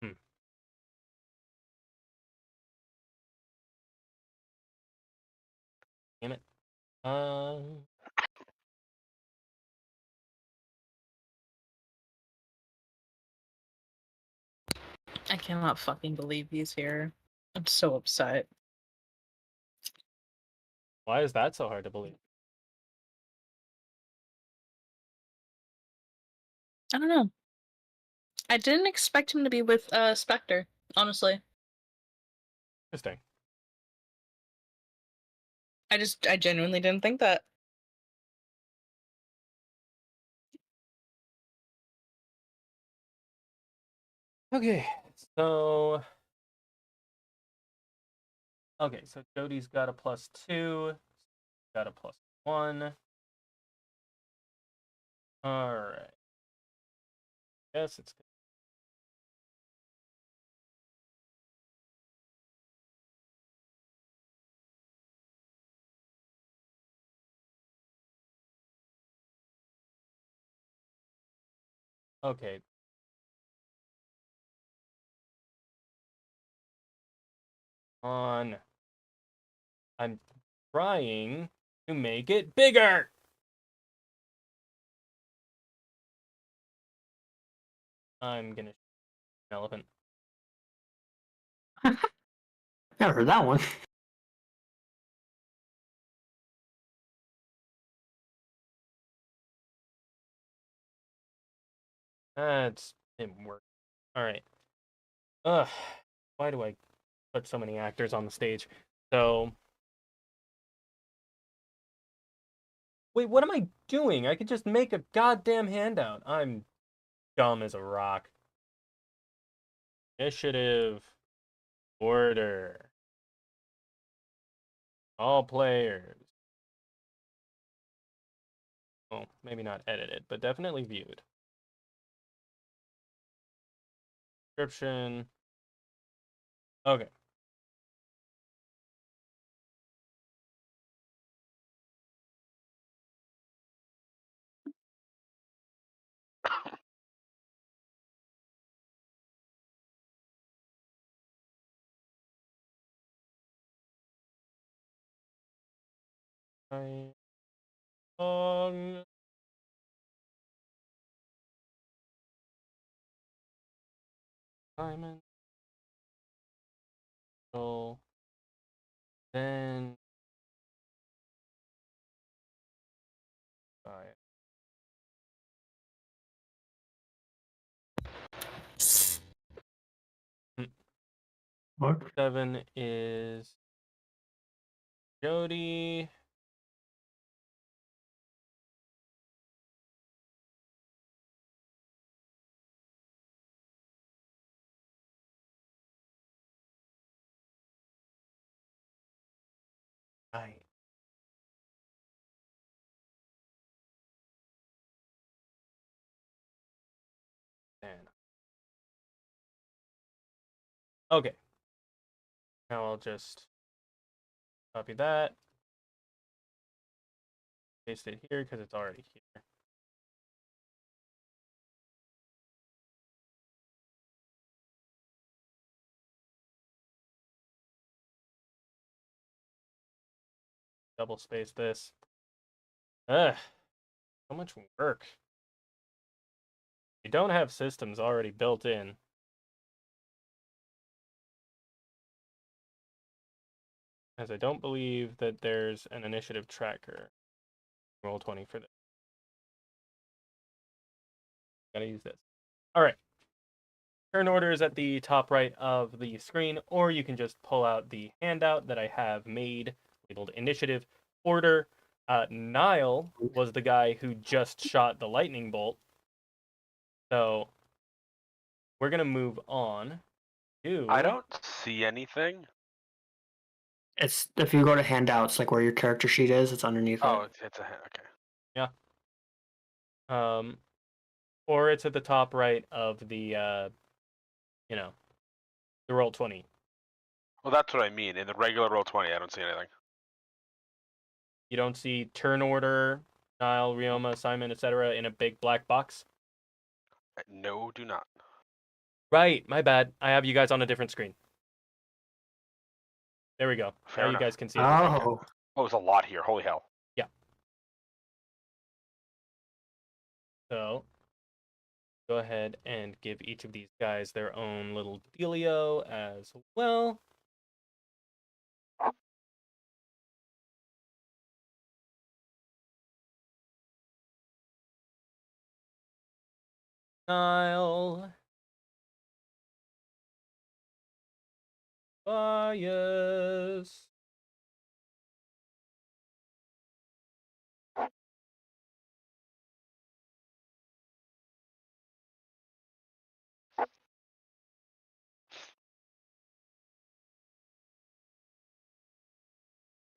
Hmm. Damn it. I cannot fucking believe he's here. I'm so upset. Why is that so hard to believe? I don't know. I didn't expect him to be with Spectre, honestly. Interesting. I genuinely didn't think that. Okay, so Jody's got a +2, got a +1. All right. Yes, it's good. Okay. On. I'm trying to make it bigger. I'm gonna shoot an elephant. Never heard that one. That's didn't work. All right. Ugh. Why do I put so many actors on the stage? So wait, what am I doing? I could just make a goddamn handout. I'm dumb as a rock. Initiative. Order. All players. Well, maybe not edited, but definitely viewed. Description. Okay. Long. Simon. So then. Bye. What? 7 is Jody. Right. Then. Okay. Now I'll just copy that. Paste it here because it's already here. Double space this. Ugh. So much work. You don't have systems already built in. As I don't believe that there's an initiative tracker. Roll20 for this. Gotta use this. All right. Turn order is at the top right of the screen, or you can just pull out the handout that I have made labeled Initiative Order. Niall was the guy who just shot the lightning bolt. So we're going to move on to. I don't see anything. It's if you go to handouts, like where your character sheet is, it's underneath Oh, it. it's a okay. Yeah. Or it's at the top right of the, the Roll20. Well, that's what I mean. In the regular Roll20, I don't see anything. You don't see turn order, Niall, Rioma, Simon, etc. in a big black box? No, do not. Right, my bad. I have you guys on a different screen. There we go. Fair now enough. You guys can see everything. Oh, Oh, there's a lot here. Holy hell. Yeah. So go ahead and give each of these guys their own little dealio as well. Niall. Bias.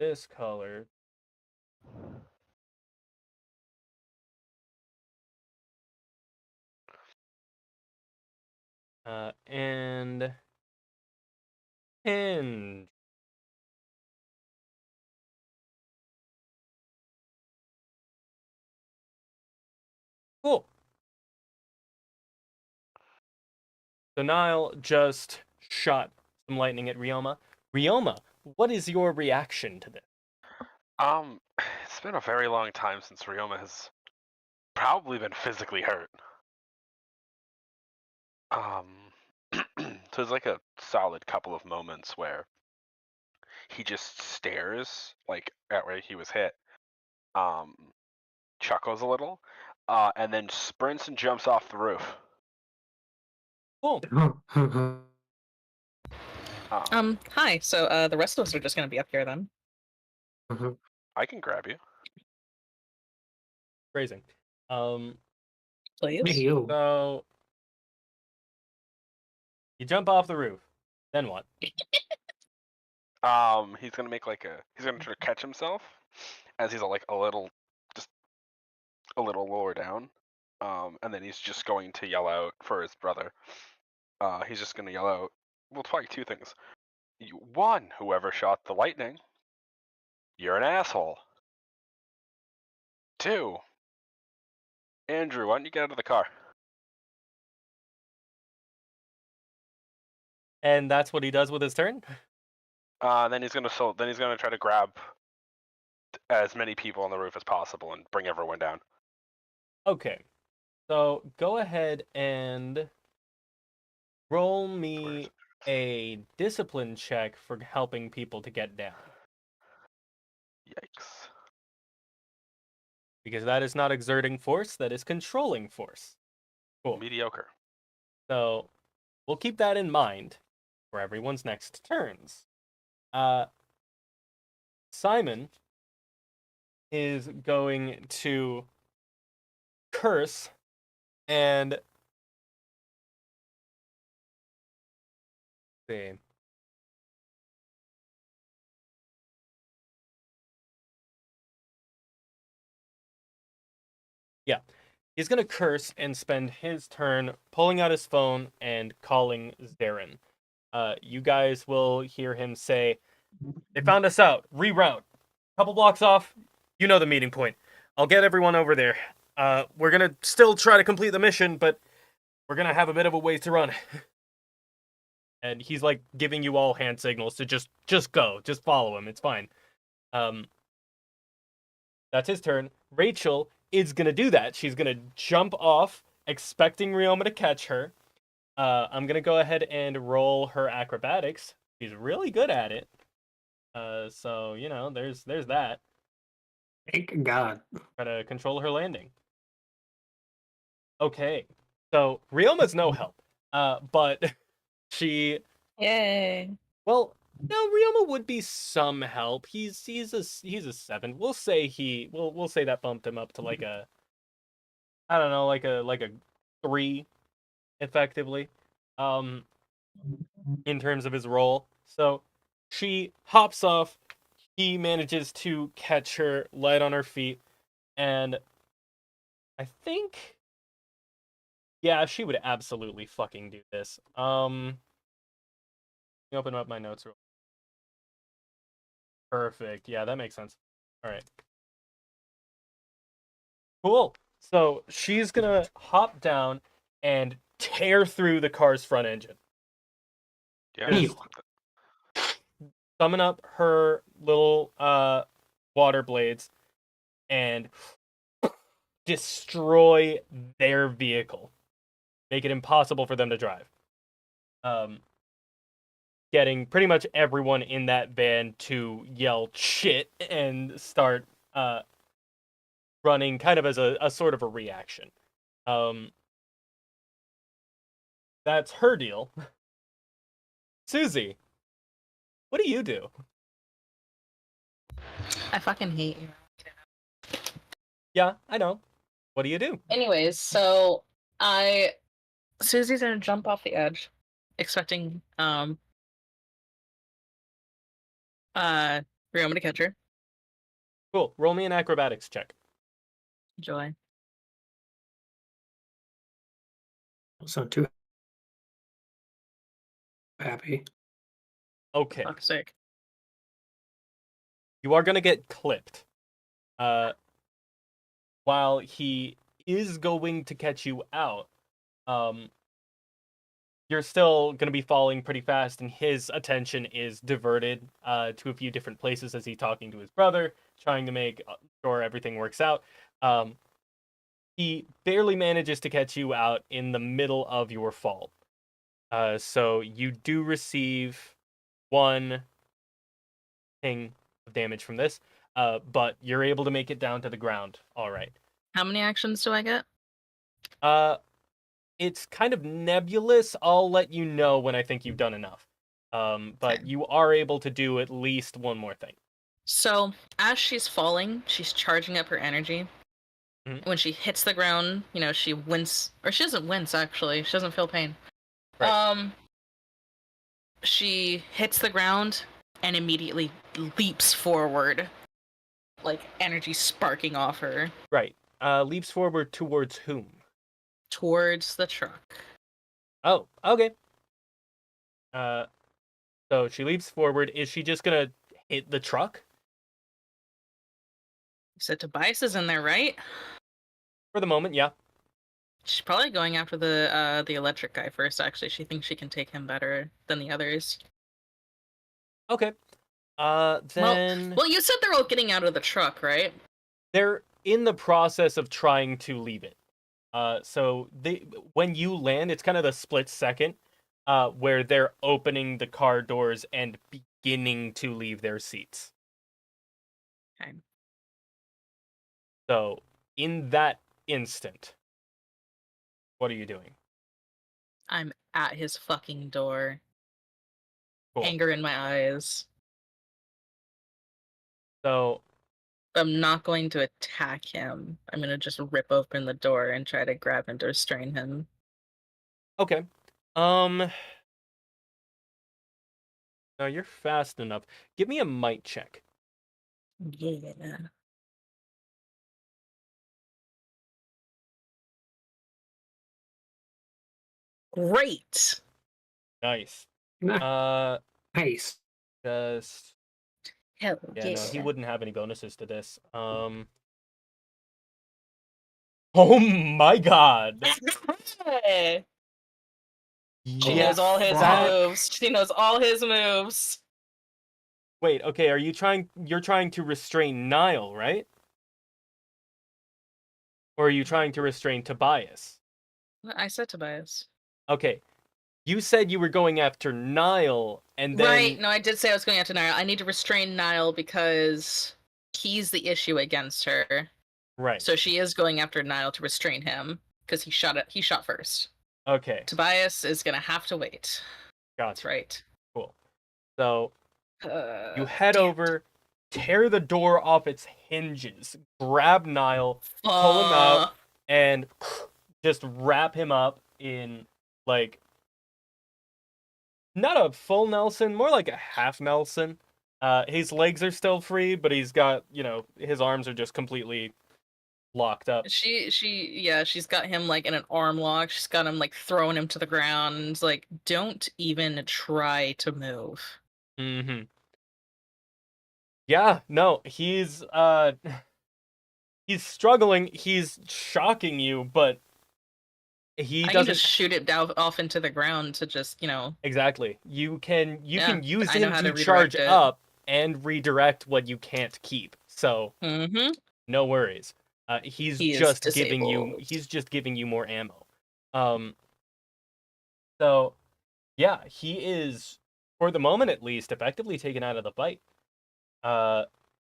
This color. And hinge. Cool. So Nile just shot some lightning at Ryoma. Ryoma, what is your reaction to this? It's been a very long time since Ryoma has probably been physically hurt. So there's like a solid couple of moments where he just stares like at where he was hit, um, chuckles a little, and then sprints and jumps off the roof. Cool. Hi. So, the rest of us are just gonna be up here then. I can grab you. Phrasing. Please. You. So you jump off the roof. Then what? He's gonna make he's gonna try to catch himself as he's like a little lower down. And then he's just going to yell out for his brother. He's just gonna yell out, well, probably two things. One, whoever shot the lightning, you're an asshole. Two, Andrew, why don't you get out of the car? And that's what he does with his turn? Then he's gonna try to grab as many people on the roof as possible and bring everyone down. Okay. So go ahead and roll me a discipline check for helping people to get down. Yikes. Because that is not exerting force, that is controlling force. Cool. Mediocre. So we'll keep that in mind for everyone's next turns. Simon is going to curse and see. Yeah. He's going to curse and spend his turn pulling out his phone and calling Zarin. You guys will hear him say, "They found us out. Reroute. Couple blocks off. You know the meeting point. I'll get everyone over there. We're going to still try to complete the mission, but we're going to have a bit of a ways to run." And he's like giving you all hand signals to just go. Just follow him. It's fine. That's his turn. Rachel is going to do that. She's going to jump off, expecting Ryoma to catch her. I'm going to go ahead and roll her acrobatics. She's really good at it. So, you know, there's that. Thank God. Try to control her landing. Okay. So, Ryoma's no help. But she... Yay. Well, no, Ryoma would be some help. He's a 7. We'll say we'll say that bumped him up to like a, I don't know, like a 3 effectively. In terms of his role. So she hops off, he manages to catch her light on her feet, and I think, yeah, she would absolutely fucking do this. Let me open up my notes real. Perfect. Yeah, that makes sense. All right. Cool. So she's gonna hop down and tear through the car's front engine. Yeah. Just summon up her little water blades and destroy their vehicle. Make it impossible for them to drive. Getting pretty much everyone in that van to yell shit and start running kind of as a sort of a reaction. That's her deal. Susie, What do you do? I fucking hate you. Yeah, I know. What do you do? Anyways, Susie's gonna jump off the edge, expecting Ryoma to catch her. Cool. Roll me an acrobatics check. Joy. So too happy. Okay. Fuck's sake. You are gonna get clipped. While he is going to catch you out, you're still going to be falling pretty fast, and his attention is diverted to a few different places as he's talking to his brother, trying to make sure everything works out. He barely manages to catch you out in the middle of your fall. So you do receive 1 ping of damage from this, but you're able to make it down to the ground. All right. How many actions do I get? It's kind of nebulous. I'll let you know when I think you've done enough. But Okay. you are able to do at least one more thing. So, as she's falling, she's charging up her energy. Mhm. When she hits the ground, she wince, or she doesn't wince actually. She doesn't feel pain. Right. She hits the ground and immediately leaps forward, like energy sparking off her Right. Leaps forward towards whom? towards the truck. Oh, okay. So she leaps forward. Is she just gonna hit the truck? You said Tobias is in there, right? For the moment, yeah. She's probably going after the electric guy first. Actually, she thinks she can take him better than the others. Okay. Then Well, you said they're all getting out of the truck, right? they're in the process of trying to leave it. So when you land, it's kind of the split second, where they're opening the car doors and beginning to leave their seats. Okay. So in that instant, what are you doing? I'm at his fucking door. Cool. Anger in my eyes. So I'm not going to attack him. I'm gonna just rip open the door and try to grab him to restrain him. okay. No, you're fast enough. Give me a might check. Yeah. Great. Nice. Nice. Just Hell yeah, no, he yeah. wouldn't have any bonuses to this. Oh my god. Hey. She Yeah, knows all his that- moves. She knows all his moves. Wait, okay, you're trying to restrain Niall, right? Or are you trying to restrain Tobias? I said Tobias. Okay. You said you were going after Niall, and then Right, no, I did say I was going after Niall. I need to restrain Niall because he's the issue against her. right. So she is going after Niall to restrain him because he shot first. Okay, Tobias is gonna have to wait. That's gotcha. right. Cool. So you head damn it. over, tear the door off its hinges, grab Niall, pull him out, and just wrap him up in like not a full Nelson, more like a half Nelson. His legs are still free, but he's got, his arms are just completely locked up. She's got him like in an arm lock. She's got him like throwing him to the ground. Like, don't even try to move. Mm-hmm. Yeah, no, he's he's struggling. He's shocking you, but he I can doesn't just shoot it down off into the ground to just, exactly. You can use I know him how to to charge redirect it. up and redirect what you can't keep. So Mm-hmm. no worries. He's He is just giving you disabled. he's just giving you more ammo. So yeah, he is, for the moment at least, effectively taken out of the fight.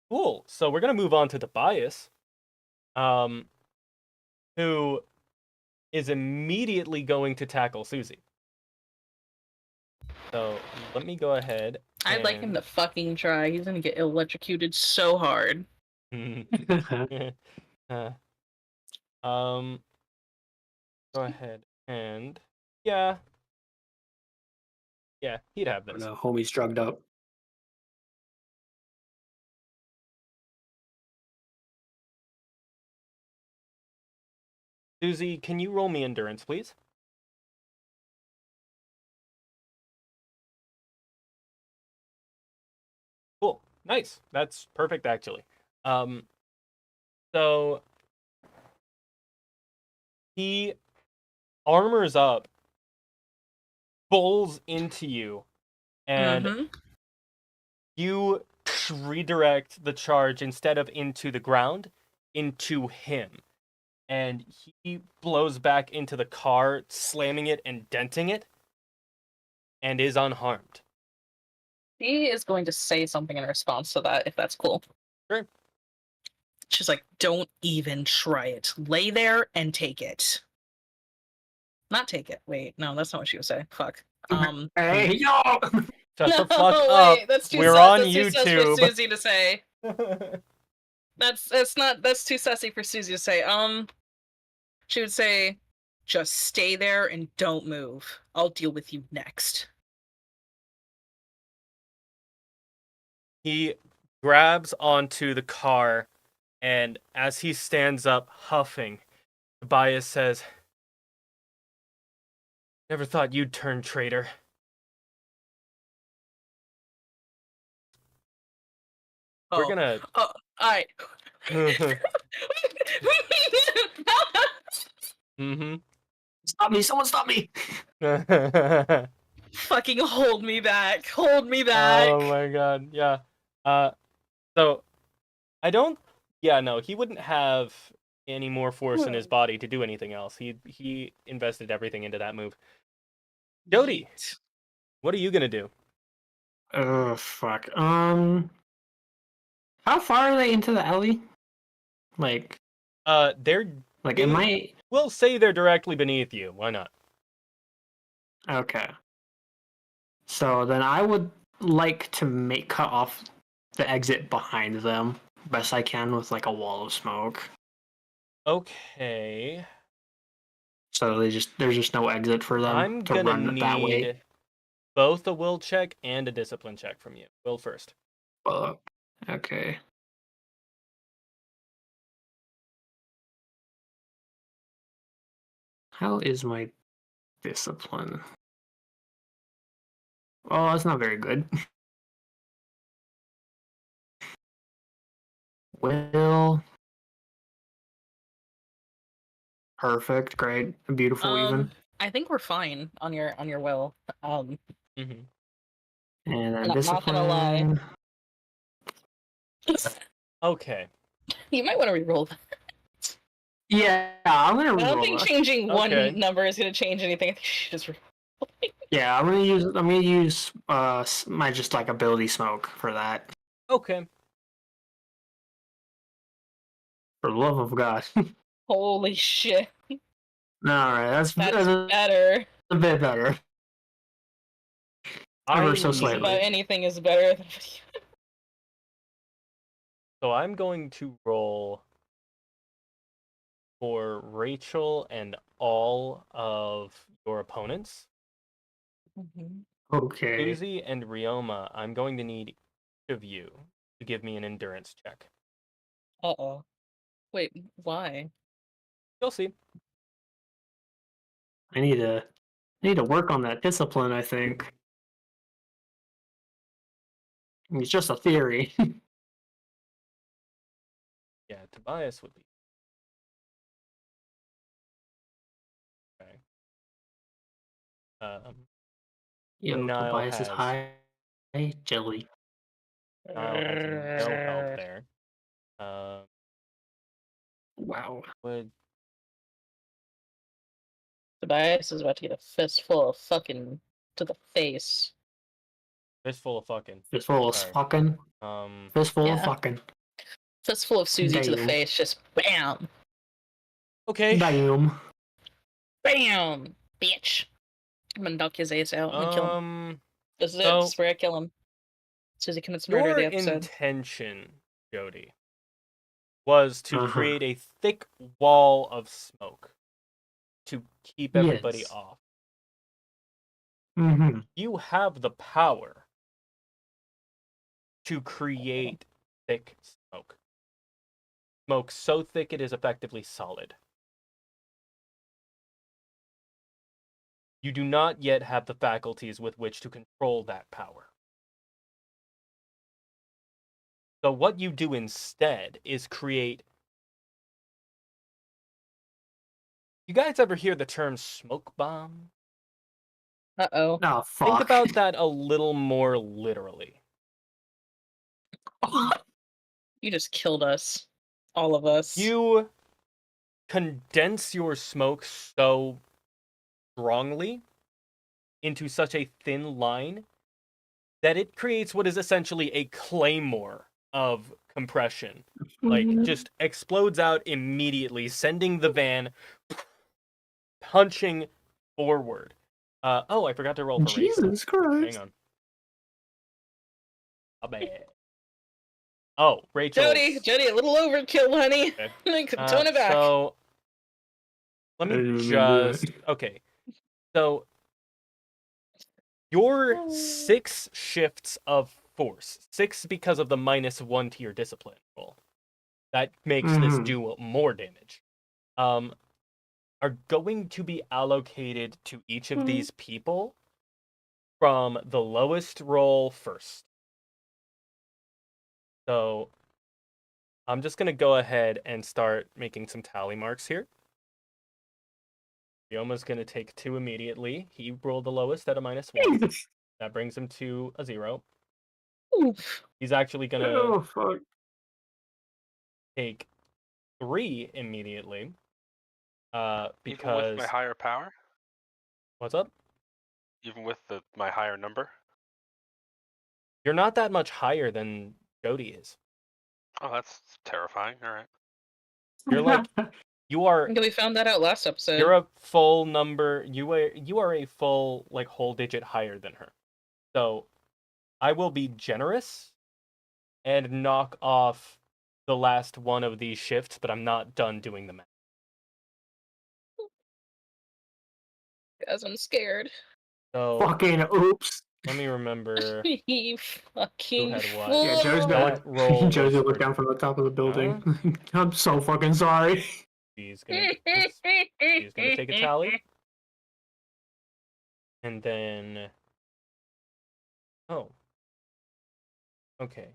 Cool. So we're gonna move on to Tobias, who is immediately going to tackle Susie. So let me go ahead I'd like him And to fucking try. He's gonna get electrocuted so hard. uh, um, go ahead and yeah, he'd have this. No, homie's drugged up. Susie, can you roll me endurance, please? Cool. Nice. That's perfect, actually. So he armors up, bowls into you, and Mm-hmm. you redirect the charge instead of into the ground, into him. And he blows back into the car, slamming it and denting it, and is unharmed. He is going to say something in response to that, if that's cool. Sure. She's like, don't even try it. Lay there and take it. Not take it. Wait, no, that's not what she would say. Fuck. Hey, yo! Shut No, the fuck up. wait, that's too We're sus. on That's too sus for YouTube. Susie to say. That's too sussy for Susie to say. She would say, just stay there and don't move. I'll deal with you next. He grabs onto the car, and as he stands up, huffing, Tobias says, "Never thought you'd turn traitor." We're gonna. Oh, alright. Mm-hmm. Stop me! Someone stop me! Fucking hold me back. Hold me back. Oh my god, yeah. So I don't. Yeah, no, he wouldn't have any more force in his body to do anything else. He invested everything into that move. Jody, what are you gonna do? Oh, fuck. How far are they into the alley? Like, They're. am I... We'll say they're directly beneath you. Why not? Okay. So then I would like to cut off the exit behind them best I can with like a wall of smoke. Okay. So there's just no exit for them I'm to gonna run that way. need both a will check and a discipline check from you. Will first. Fuck. Okay. How is my discipline? Oh, that's not very good. Will. Perfect. Great. Beautiful. Even. I think we're fine on your will. Mm-hmm. And then I'm not discipline. gonna lie. Okay. You might want to reroll that. Yeah, I'm gonna I don't reroll think that. changing Okay. one number is gonna change anything. I think she just Yeah, I'm gonna use my just like ability smoke for that. Okay. For the love of God. Holy shit. Alright, that's Better. a bit better. Ever so I Just about slightly. anything is better than So I'm going to roll for Rachel and all of your opponents. Okay. Susie and Ryoma, I'm going to need each of you to give me an endurance check. Uh-oh. Wait, why? You'll see. I need to work on that discipline, I think. It's just a theory. Yeah, Tobias would be. Okay. Yo, Niall Tobias is has high jelly. Niall has no help there. Wow. Would Tobias is about to get a fistful of fucking to the face. fistful of fucking. Fistful of Sorry. fucking. Fistful of Yeah. fucking. Fistful of Susie to the Damn. face, just BAM! Okay. Damn. BAM! Bitch! I'm gonna knock his ass out and kill him. This is it, this is where I kill him. So he commits murder Your the episode. intention, Jody, was to Uh-huh. create a thick wall of smoke to keep everybody Yes. off. Mm-hmm. You have the power to create thick smoke. Smoke so thick it is effectively solid. You do not yet have the faculties with which to control that power. So what you do instead is create... You guys ever hear the term smoke bomb? Uh-oh. Oh, fuck. Think about that a little more literally. You just killed us. All of us. You condense your smoke so strongly into such a thin line that it creates what is essentially a claymore of compression. Like, just explodes out immediately, sending the van punching forward. Oh, I forgot to roll for Rachel. Jesus Christ. Hang on. My bad. Oh, Rachel. Jody, a little overkill, honey. Okay. Tone it back. So, let I didn't me even do it. just... Okay. So, your 6 shifts of force, 6 because of the -1 to your discipline roll, that makes this Mhm. do more damage, are going to be allocated to each of these people from the lowest roll first. So I'm just going to go ahead and start making some tally marks here. Ryoma's going to take 2 immediately. He rolled the lowest at a -1. That brings him to a 0. Oof. He's actually going to Oh, fuck. take 3 immediately. Even Because... with my higher power? What's up? Even with my higher number? You're not that much higher than Jody is. Oh, that's terrifying. All right. You're like... You are... We found that out last episode. You're a full number. You are a full, like, whole digit higher than her. So I will be generous and knock off the last one of these shifts, but I'm not done doing the math. Guys, I'm scared. So Fucking oops. let me remember You fucking had what. fool. Yeah, Joe's that gonna roll Joe's was gonna look for... down from the top of the building. I'm so fucking sorry. He's gonna... Oops. He's gonna take a tally. And then... Oh. Okay.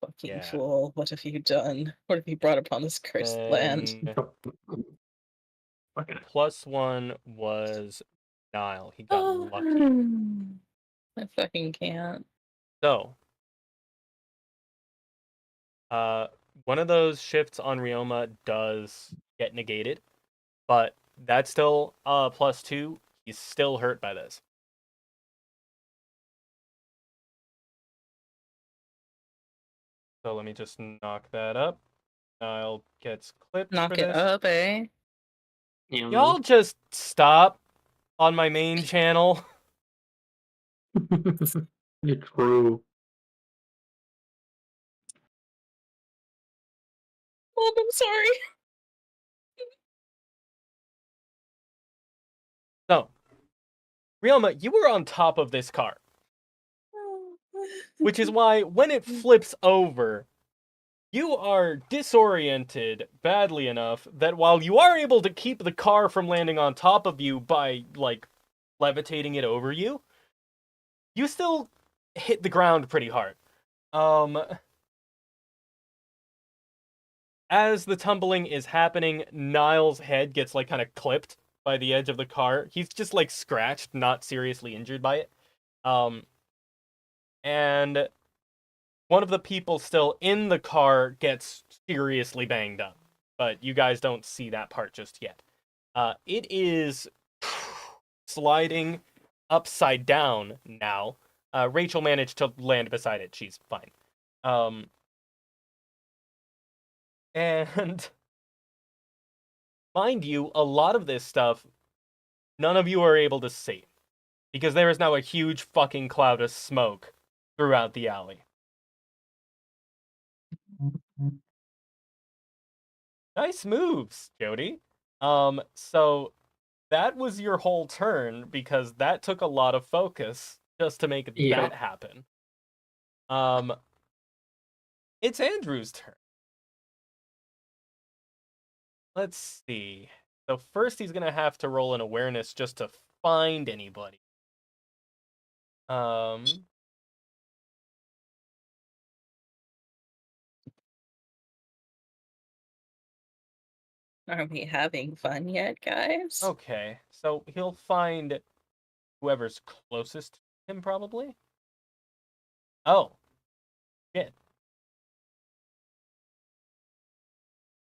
Fucking Yeah. fool. What have you done? What have you brought upon this cursed land? Then Fucking +1 was Nile. He got lucky. I fucking can't. So, one of those shifts on Ryoma does get negated, but that's still +2. He's still hurt by this. So let me just knock that up. Nile gets clipped Knock for it this. up, eh? Y'all just stop on my main channel. It's true. Mom, I'm sorry. So, Ryoma, you were on top of this car, which is why when it flips over, you are disoriented badly enough that while you are able to keep the car from landing on top of you by, like, levitating it over you, you still hit the ground pretty hard. As the tumbling is happening, Niall's head gets, like, kind of clipped by the edge of the car. He's just, like, scratched, not seriously injured by it. And one of the people still in the car gets seriously banged up, but you guys don't see that part just yet. It is sliding upside down now. Rachel managed to land beside it. She's fine. And mind you, a lot of this stuff none of you are able to see, because there is now a huge fucking cloud of smoke throughout the alley. Nice moves, Jody. So that was your whole turn, because that took a lot of focus just to make Yeah. that happen. It's Andrew's turn. Let's see. So first he's gonna have to roll an awareness just to find anybody. Are we having fun yet, guys? Okay, so he'll find whoever's closest to him, probably. Oh, shit.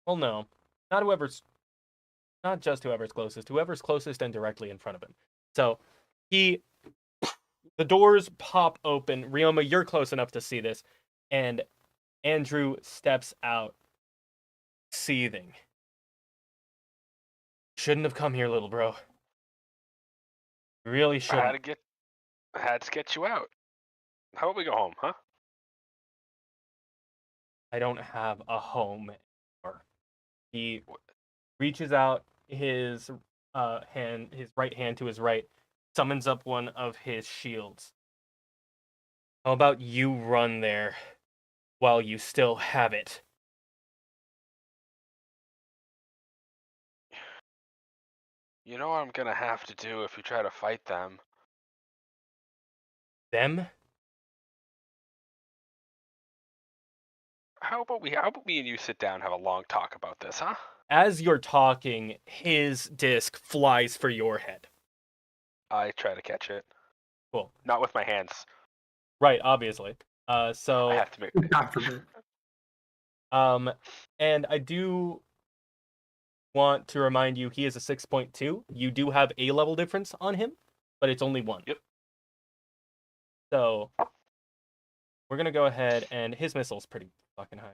Well, no, not just whoever's closest and directly in front of him. So the doors pop open. Ryoma, you're close enough to see this, and Andrew steps out, seething. Shouldn't have come here, little bro. Really I shouldn't. had to get you out. How about we go home, huh? I don't have a home anymore. He reaches out his right hand to his right, summons up one of his shields. How about you run there while you still have it? You know what I'm gonna have to do if you try to fight them. Them? How about me and you sit down and have a long talk about this, huh? As you're talking, his disc flies for your head. I try to catch it. Cool. Not with my hands. Right, obviously. So I have to make. God forbid. and I do want to remind you, he is a 6.2. You do have a level difference on him, but it's only 1. Yep. So we're gonna go ahead, and his missile's pretty fucking high.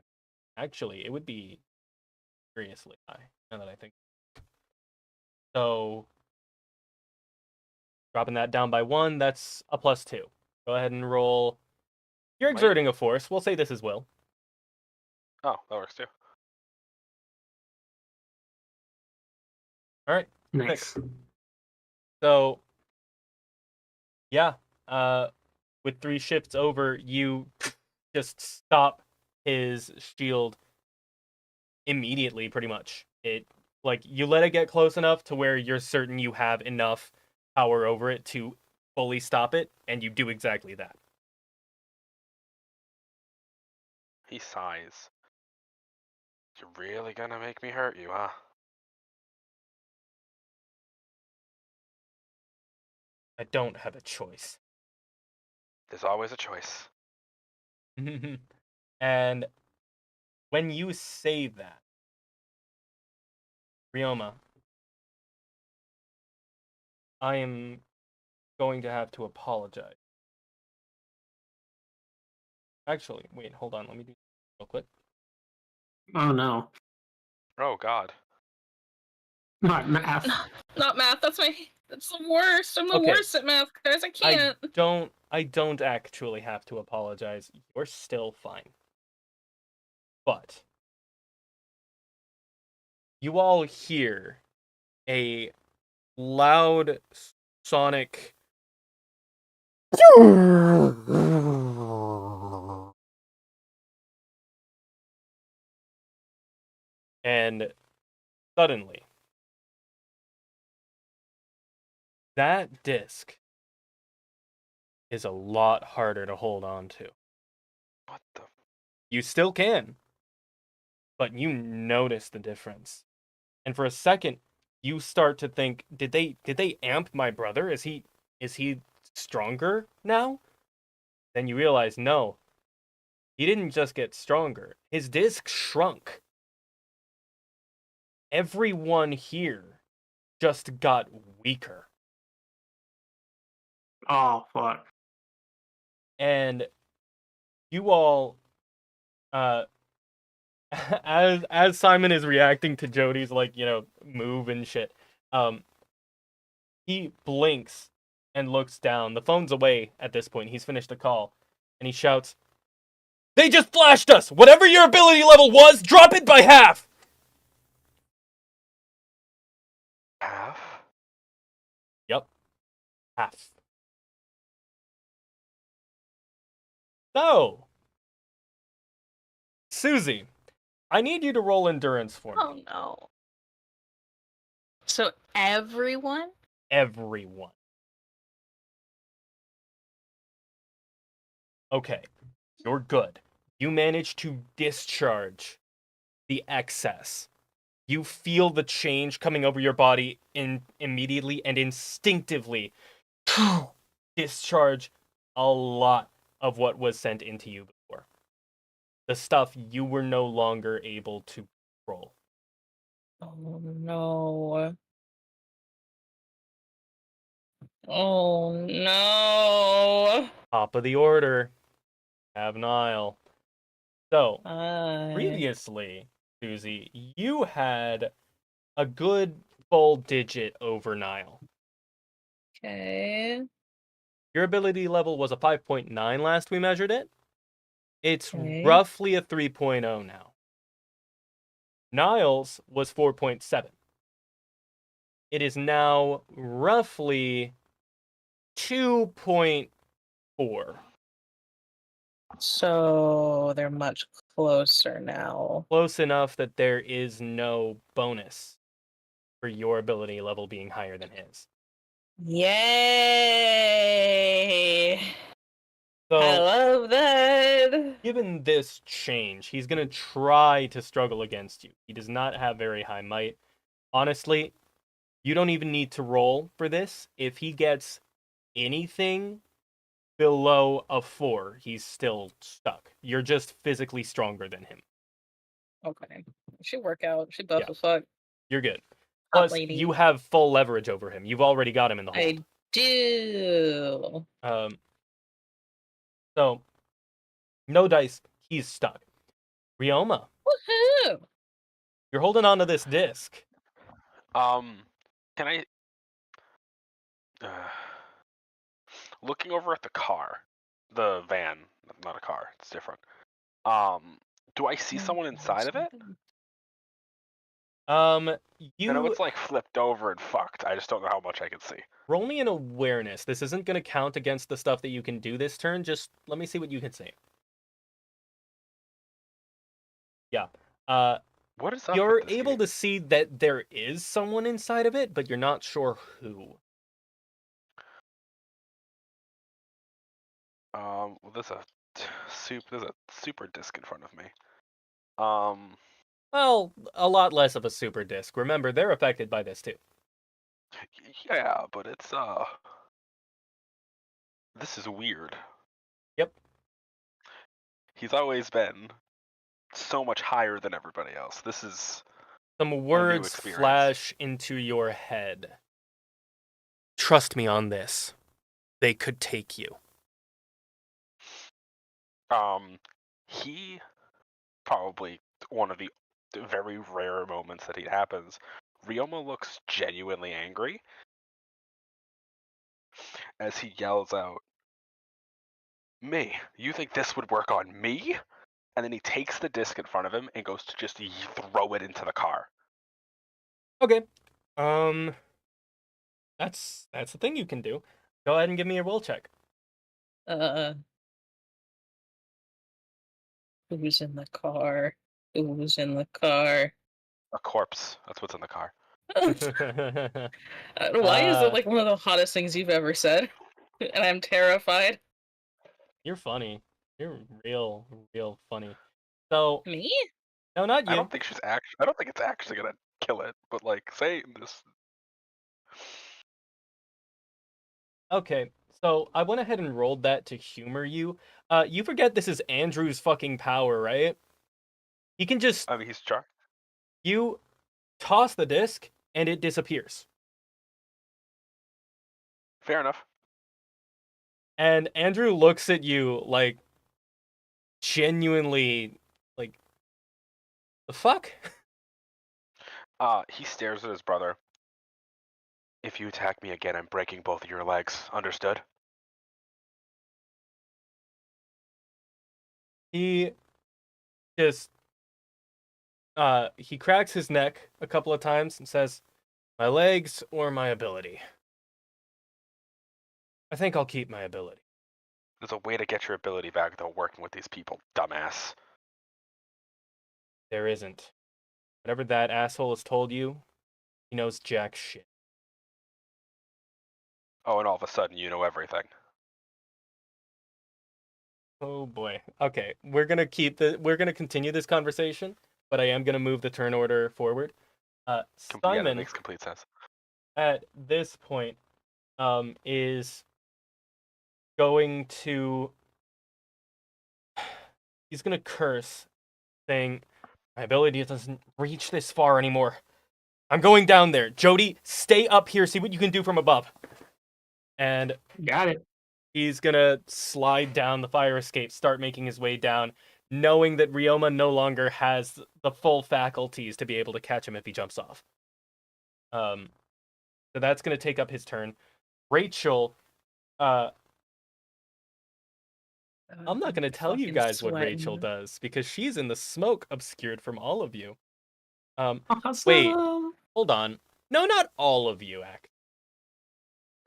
Actually, it would be seriously high, now that I think. So dropping that down by 1, that's a +2. Go ahead and roll. You're exerting a force. We'll say this is will. Oh, that works too. All right. Nice. So, yeah, with 3 shifts over, you just stop his shield immediately, pretty much. You let it get close enough to where you're certain you have enough power over it to fully stop it, and you do exactly that. He sighs. You're really gonna make me hurt you, huh? I don't have a choice. There's always a choice. And when you say that, Ryoma, I am going to have to apologize. Actually, wait, hold on. Let me do real quick. Oh no. Oh God. Not math. Not math. That's the worst. I'm the Okay. worst at math, guys. I can't. I don't actually have to apologize. You're still fine. But you all hear a loud sonic and suddenly that disc is a lot harder to hold on to. What the? You still can, but you notice the difference. And for a second, you start to think, did they amp my brother? Is he stronger now? Then you realize, no. He didn't just get stronger. His disc shrunk. Everyone here just got weaker. Oh fuck. And you all as Simon is reacting to Jody's move and shit, He blinks and looks down. The phone's away at this point. He's finished the call. And he shouts, "They just flashed us! Whatever your ability level was, drop it by half!" Half? Yep. Half. So, Susie, I need you to roll endurance for me. Oh no. So everyone? Everyone. Okay, you're good. You manage to discharge the excess. You feel the change coming over your body immediately and instinctively discharge a lot of what was sent into you before. The stuff you were no longer able to control. Oh no. Oh no. Top of the order. Have Nile. So, I... previously, Susie, you had a good full digit over Nile. Okay. Your ability level was a 5.9 last we measured it. It's Okay. roughly a 3.0 now. Niles was 4.7. It is now roughly 2.4. So they're much closer now. Close enough that there is no bonus for your ability level being higher than his. Yay! I So, love that. given this change, he's going to try to struggle against you. He does not have very high might. Honestly, you don't even need to roll for this. If he gets anything below a 4, he's still stuck. You're just physically stronger than him. Okay. She work out. She buff Yeah. as fuck. You're good. Hot Plus, lady. you have full leverage over him. You've already got him in the hold. I do. So, no dice. He's stuck. Ryoma, Woohoo! you're holding on to this disc. Can I? Looking over at the car, the van, not a car. It's different. Do I see someone inside of it? I know You it's like flipped over and fucked. I just don't know how much I can see. roll me an awareness. This isn't going to count against the stuff that you can do this turn. Just let me see what you can see. Yeah. What is up? You're with this able game? to see that there is someone inside of it, but you're not sure who. Well, there's a super disc in front of me. Well, a lot less of a super disc. Remember, they're affected by this too. Yeah, but it's this is weird. Yep. He's always been so much higher than everybody else. This is Some words experience. flash into your head. Trust me on this. They could take you. He probably one of the very rare moments that it happens. Ryoma looks genuinely angry as he yells out, "Me, you think this would work on me?" And then he takes the disc in front of him and goes to just throw it into the car. Okay. That's the thing you can do. Go ahead and give me a will check. Who's in the car? Who's in the car? A corpse. That's what's in the car. Why is it like one of the hottest things you've ever said? And I'm terrified. You're funny. You're real funny. So Me? no, not you. I don't think it's actually gonna kill it, but like say this. Okay, so I went ahead and rolled that to humor you. You forget this is Andrew's fucking power, right? He can just I mean, he's trying. you toss the disc and it disappears. Fair enough. And Andrew looks at you like genuinely like the fuck? He stares at his brother. If you attack me again, I'm breaking both of your legs. Understood? He just he cracks his neck a couple of times and says, "My legs or my ability? I think I'll keep my ability." There's a way to get your ability back, though, working with these people, dumbass. There isn't. Whatever that asshole has told you, he knows jack shit. Oh, and all of a sudden, you know everything. Oh boy. Okay, we're gonna continue this conversation, but I am gonna move the turn order forward. Yeah, that Simon, makes complete sense. at this point, is going to he's gonna curse, saying, "My ability doesn't reach this far anymore. I'm going down there. Jody, stay up here. See what you can do from above." And Got it. he's gonna slide down the fire escape, start making his way down, knowing that Ryoma no longer has the full faculties to be able to catch him if he jumps off. So that's gonna take up his turn. Rachel, I'm not gonna tell you Fucking guys what Rachel sweating. does because she's in the smoke, obscured from all of you. Awesome. Wait, hold on. No, not all of you, act.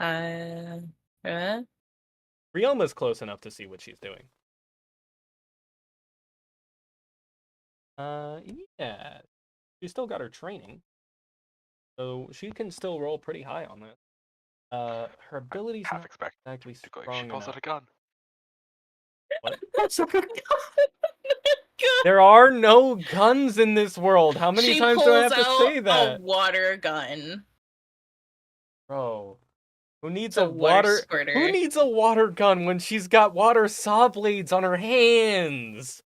Uh, Ryoma's close enough to see what she's doing. Yeah. She's still got her training. So she can still roll pretty high on that. Her ability's Half not expect exactly to go like, strong she pulls enough. out a gun. What? That's a good There are no guns in this world. How many she times do I pulls have to out say a that? water gun. Bro, who needs The a water Who squirter. needs a water gun when she's got water saw blades on her hands?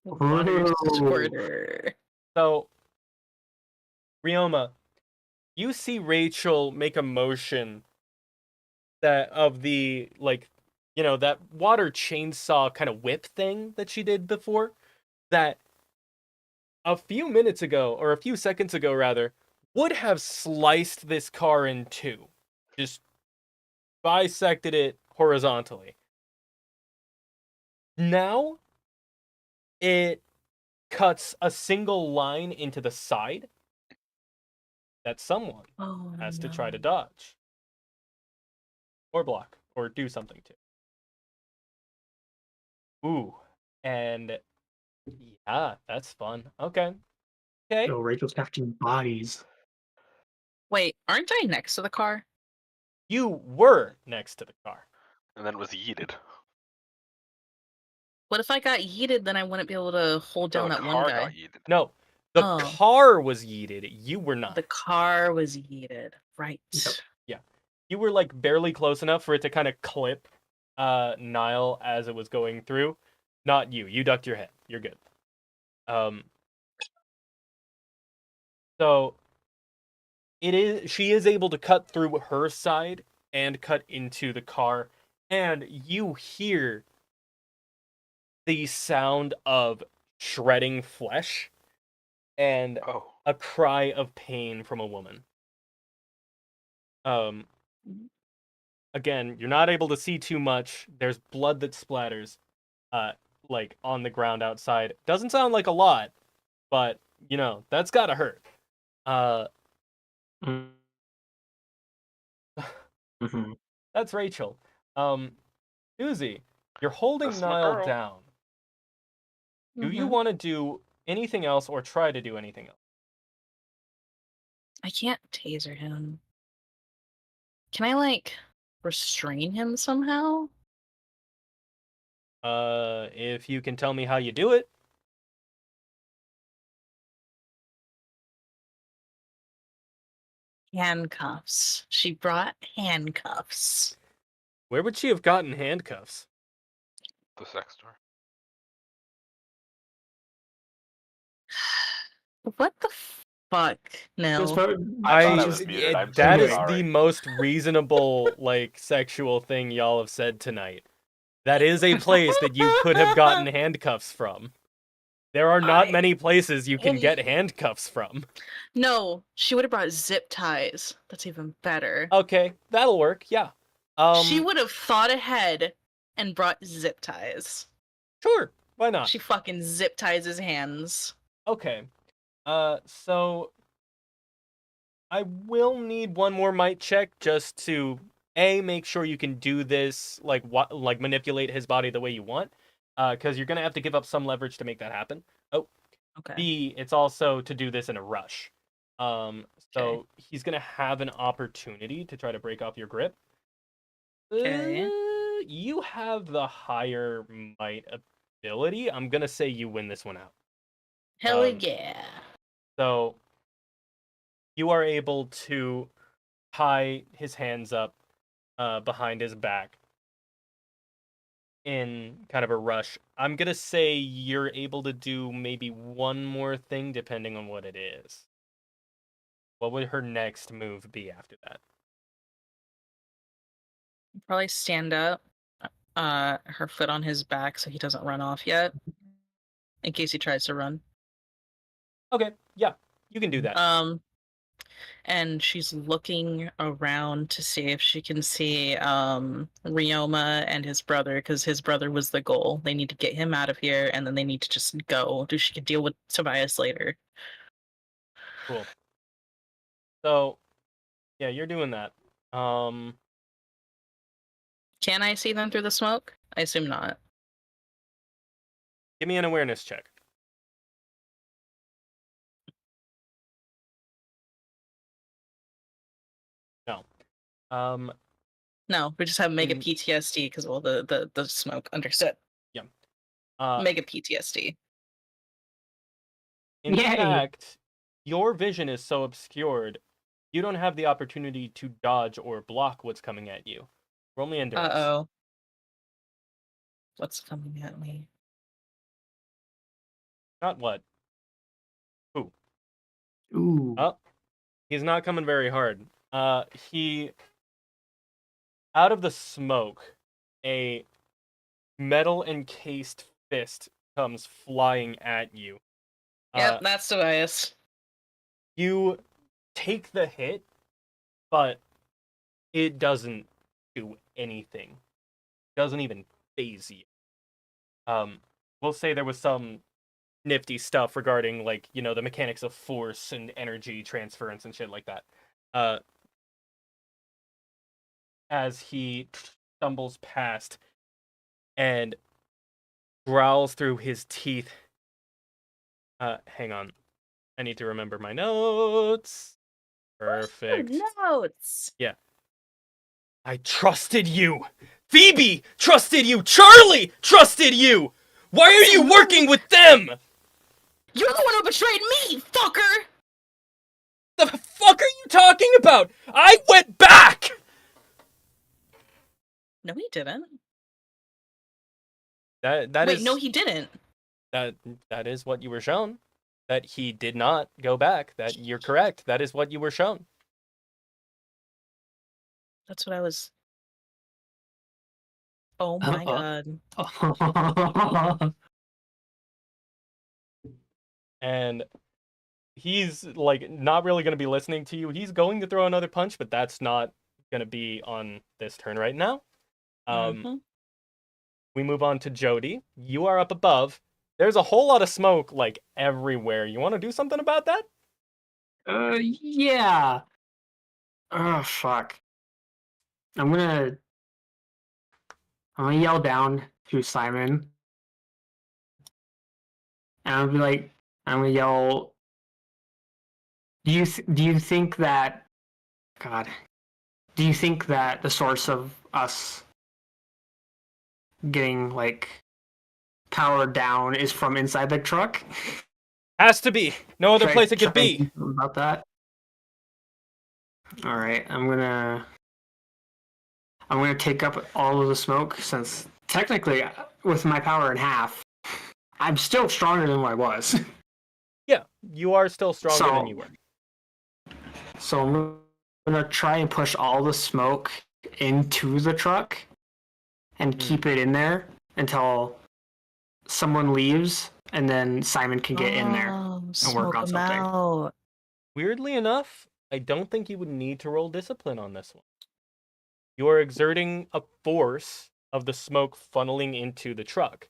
Water Ooh. squirter. So, Ryoma, you see Rachel make a motion that of the that water chainsaw kind of whip thing that she did before, that a few minutes ago, or a few seconds ago rather, would have sliced this car in two. Just bisected it horizontally. Now it cuts a single line into the side that someone Oh, has to no. try to dodge or block or do something to. Ooh, and yeah, that's fun. Okay. Yo, Rachel's catching bodies. Wait, aren't I next to the car? You were next to the car. And then it was yeeted. What if I got yeeted, then I wouldn't be able to hold No, down the that one car guy? got yeeted. No, the Oh. car was yeeted. You were not. The car was yeeted. Right. Yep. Yeah. You were like barely close enough for it to kind of clip Niall as it was going through. Not you. You ducked your head. You're good. So she is able to cut through her side and cut into the car, and you hear the sound of shredding flesh and Oh. a cry of pain from a woman. Again, you're not able to see too much. There's blood that splatters like on the ground outside. Doesn't sound like a lot, but you know, that's gotta hurt. Mm-hmm. That's Rachel. Susie, you're holding That's my Niall girl. down. Do you Mhm. want to do anything else or try to do anything else? I can't taser him. Can I, restrain him somehow? If you can tell me how you do it. Handcuffs. She brought handcuffs. Where would she have gotten handcuffs? The sex store. What the fuck? No. I thought I was muted. I'm so that is sorry. the most reasonable, sexual thing y'all have said tonight. That is a place that you could have gotten handcuffs from. There are not I- many places you can get handcuffs from. No, she would have brought zip ties. That's even better. Okay, that'll work. Yeah. She would have thought ahead and brought zip ties. Sure. Why not? She fucking zip ties his hands. Okay. So I will need one more might check just to make sure you can do this, like manipulate his body the way you want, because you're gonna have to give up some leverage to make that happen. Oh, Okay. B, it's also to do this in a rush. So Okay. he's gonna have an opportunity to try to break off your grip. Okay. You have the higher might ability. I'm gonna say you win this one out. Hell Um, yeah. So you are able to tie his hands up behind his back in kind of a rush. I'm gonna say you're able to do maybe one more thing depending on what it is. What would her next move be after that? Probably stand up, her foot on his back so he doesn't run off yet. In case he tries to run. Okay, yeah, you can do that. And she's looking around to see if she can see Ryoma and his brother, because his brother was the goal. They need to get him out of here, and then they need to just go. She can deal with Tobias later. Cool. So, yeah, you're doing that. Can I see them through the smoke? I assume not. Give me an awareness check. No. No, we just have mega In- PTSD because of all the smoke. Understood. Yeah. Mega PTSD. In Yay. fact, your vision is so obscured, you don't have the opportunity to dodge or block what's coming at you. Roll me endurance. Uh-oh. What's coming at me? Not what. Who? Ooh. Oh, he's not coming very hard. He out of the smoke, a metal encased fist comes flying at you. Yep, that's Tobias. You take the hit, but it doesn't do anything. Doesn't even phase you. We'll say there was some nifty stuff regarding, like, you know, the mechanics of force and energy transference and shit like that. As he stumbles past and growls through his teeth. Hang on. I need to remember my notes. Perfect. Notes. Yeah. I trusted you. Phoebe trusted you. Charlie trusted you. Why are you working with them? You're the one who betrayed me, fucker! The fuck are you talking about? I went back. No, he didn't. Wait, no, he didn't. that is what you were shown. That he did not go back. That you're correct. That is what you were shown. That's what I was. Oh my god. And he's like not really going to be listening to you. He's going to throw another punch, but that's not going to be on this turn right now. We move on to Jody. You are up above. There's a whole lot of smoke like everywhere. You want to do something about that? Yeah. Oh, fuck. I'm gonna yell down to Simon. And I'm gonna yell, do you think that, God, do you think that the source of us getting, like, powered down is from inside the truck? Has to be. No other place it could Should I be. think about that? Alright, I'm gonna take up all of the smoke, since technically, with my power in half, I'm still stronger than what I was. Yeah, you are still stronger than you were. So I'm gonna try and push all the smoke into the truck and keep it in there until someone leaves, and then Simon can get in there Oh, and work smoke on 'em something. out. Weirdly enough, I don't think you would need to roll discipline on this one. You're exerting a force of the smoke funneling into the truck.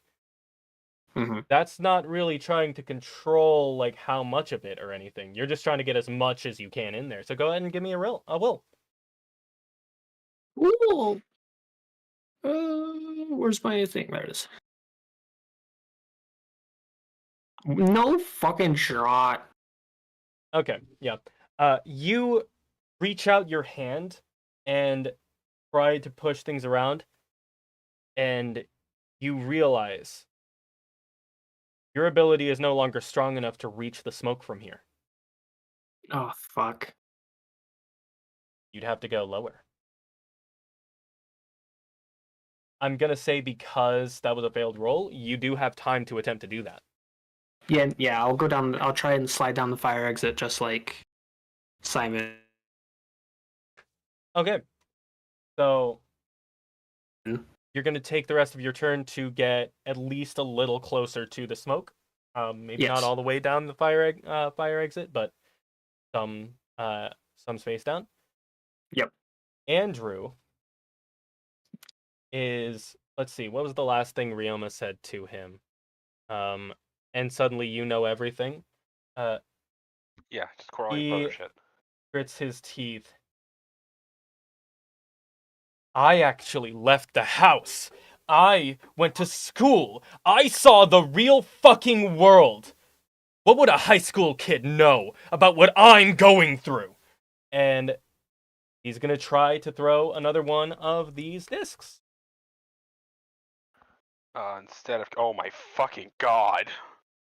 Mm-hmm. That's not really trying to control like how much of it or anything. You're just trying to get as much as you can in there. So go ahead and give me a will. Ooh. Where's my thing? There it is. No fucking shot. Okay, yeah. You reach out your hand and try to push things around, and you realize your ability is no longer strong enough to reach the smoke from here. Oh fuck. You'd have to go lower. I'm gonna say because that was a failed roll, you do have time to attempt to do that. Yeah. I'll go down. I'll try and slide down the fire exit, just like Simon. Okay. So Mm. you're gonna take the rest of your turn to get at least a little closer to the smoke. Maybe not Yes. all the way down the fire exit, but some space down. Yep. Andrew is, let's see, what was the last thing Ryoma said to him? And suddenly you know everything. Yeah, just crawling He brother shit. grits his teeth. I actually left the house. I went to school. I saw the real fucking world. What would a high school kid know about what I'm going through? And he's gonna try to throw another one of these discs. Instead of oh my fucking god.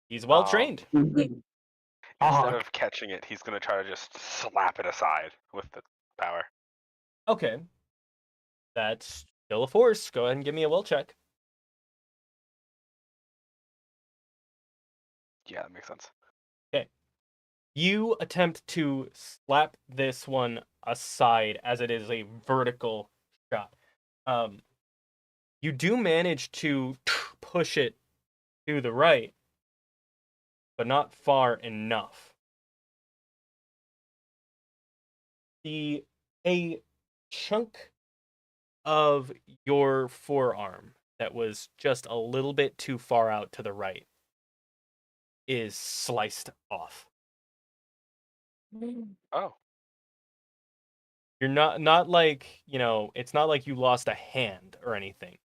He's well trained. Instead Fuck. of catching it, he's gonna try to just slap it aside with the power. Okay. That's still a force. Go ahead and give me a will check. Yeah, that makes sense. Okay. You attempt to slap this one aside as it is a vertical shot. You do manage to push it to the right, but not far enough. A chunk of your forearm that was just a little bit too far out to the right is sliced off. Oh. You're not like, it's not like you lost a hand or anything.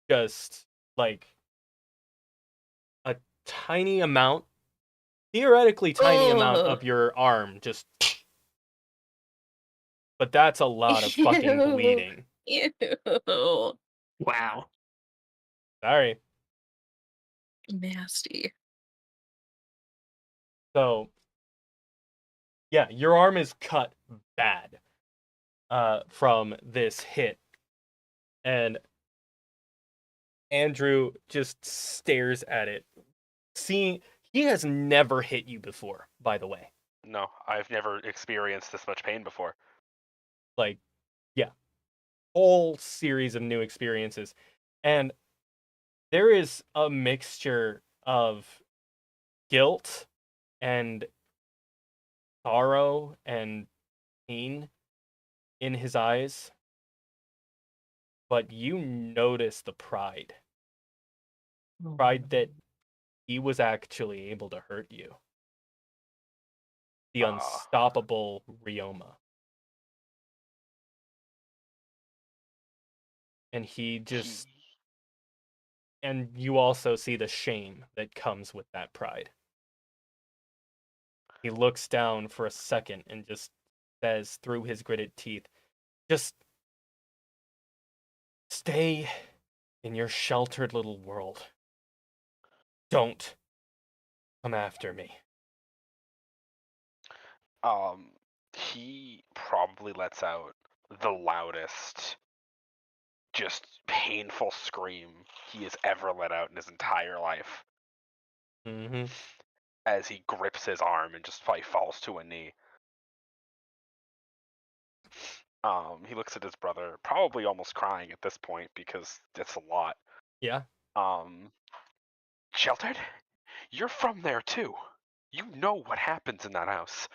Just like a tiny amount, theoretically tiny amount Ugh. of your arm just, but that's a lot of fucking Ew. bleeding. Ew. Wow. Sorry. Nasty. So, yeah, your arm is cut bad from this hit. And Andrew just stares at it. Seeing, he has never hit you before, by the way. No, I've never experienced this much pain before. Like, yeah, whole series of new experiences. And there is a mixture of guilt and sorrow and pain in his eyes, but you notice the pride that he was actually able to hurt you. The unstoppable Ryoma. And he just, and you also see the shame that comes with that pride. He looks down for a second and just says through his gritted teeth, just stay in your sheltered little world. Don't come after me. He probably lets out the loudest, just painful scream he has ever let out in his entire life Mm-hmm. as he grips his arm and just falls to a knee. He looks at his brother, probably almost crying at this point because it's a lot. Yeah. Sheltered? You're from there too. You know what happens in that house.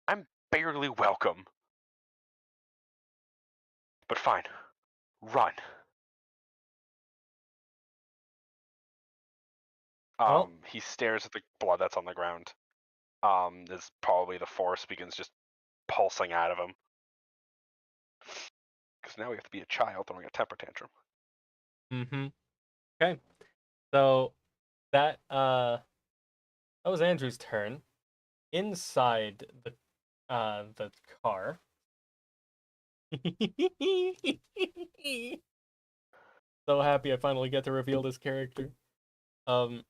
I'm barely welcome. But fine. Run. Well- He stares at the blood that's on the ground. As probably the force begins just pulsing out of him. Because now we have to be a child throwing a temper tantrum. Mm-hmm. Okay. So that was Andrew's turn. Inside the car. So happy I finally get to reveal this character. Ryoma,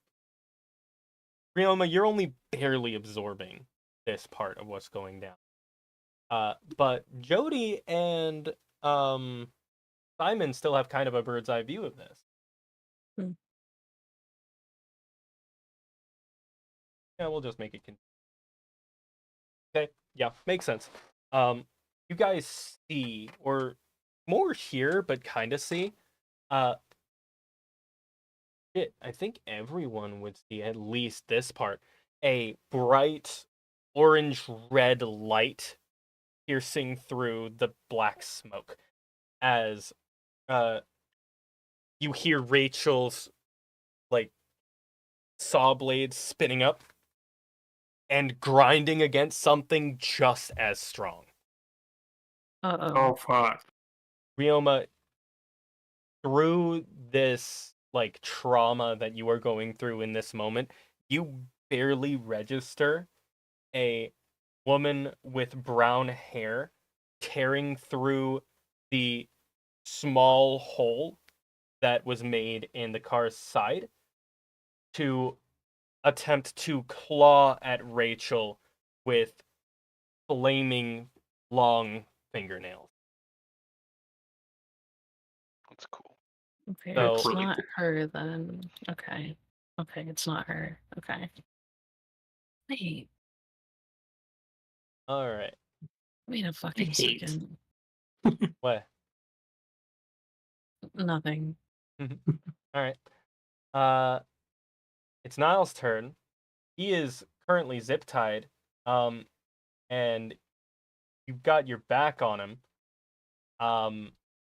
you're only barely absorbing this part of what's going down. But Jody and Simon still have kind of a bird's eye view of this. Hmm. Yeah, we'll just make it okay. Yeah, makes sense. You guys see, or more hear, but kind of see. I think everyone would see at least this part. A bright orange-red light piercing through the black smoke as you hear Rachel's like saw blades spinning up and grinding against something just as strong. Uh-oh. Oh fuck. Ryoma, through this like trauma that you are going through in this moment, you barely register a woman with brown hair tearing through the small hole that was made in the car's side to attempt to claw at Rachel with flaming long fingernails. That's cool. Okay, So- it's Really not cool. her then. Okay. Okay, it's not her. Okay. Wait, All right. wait a fucking hate. second. What? Nothing. All right. Uh, it's Niall's turn. He is currently zip tied. And you've got your back on him.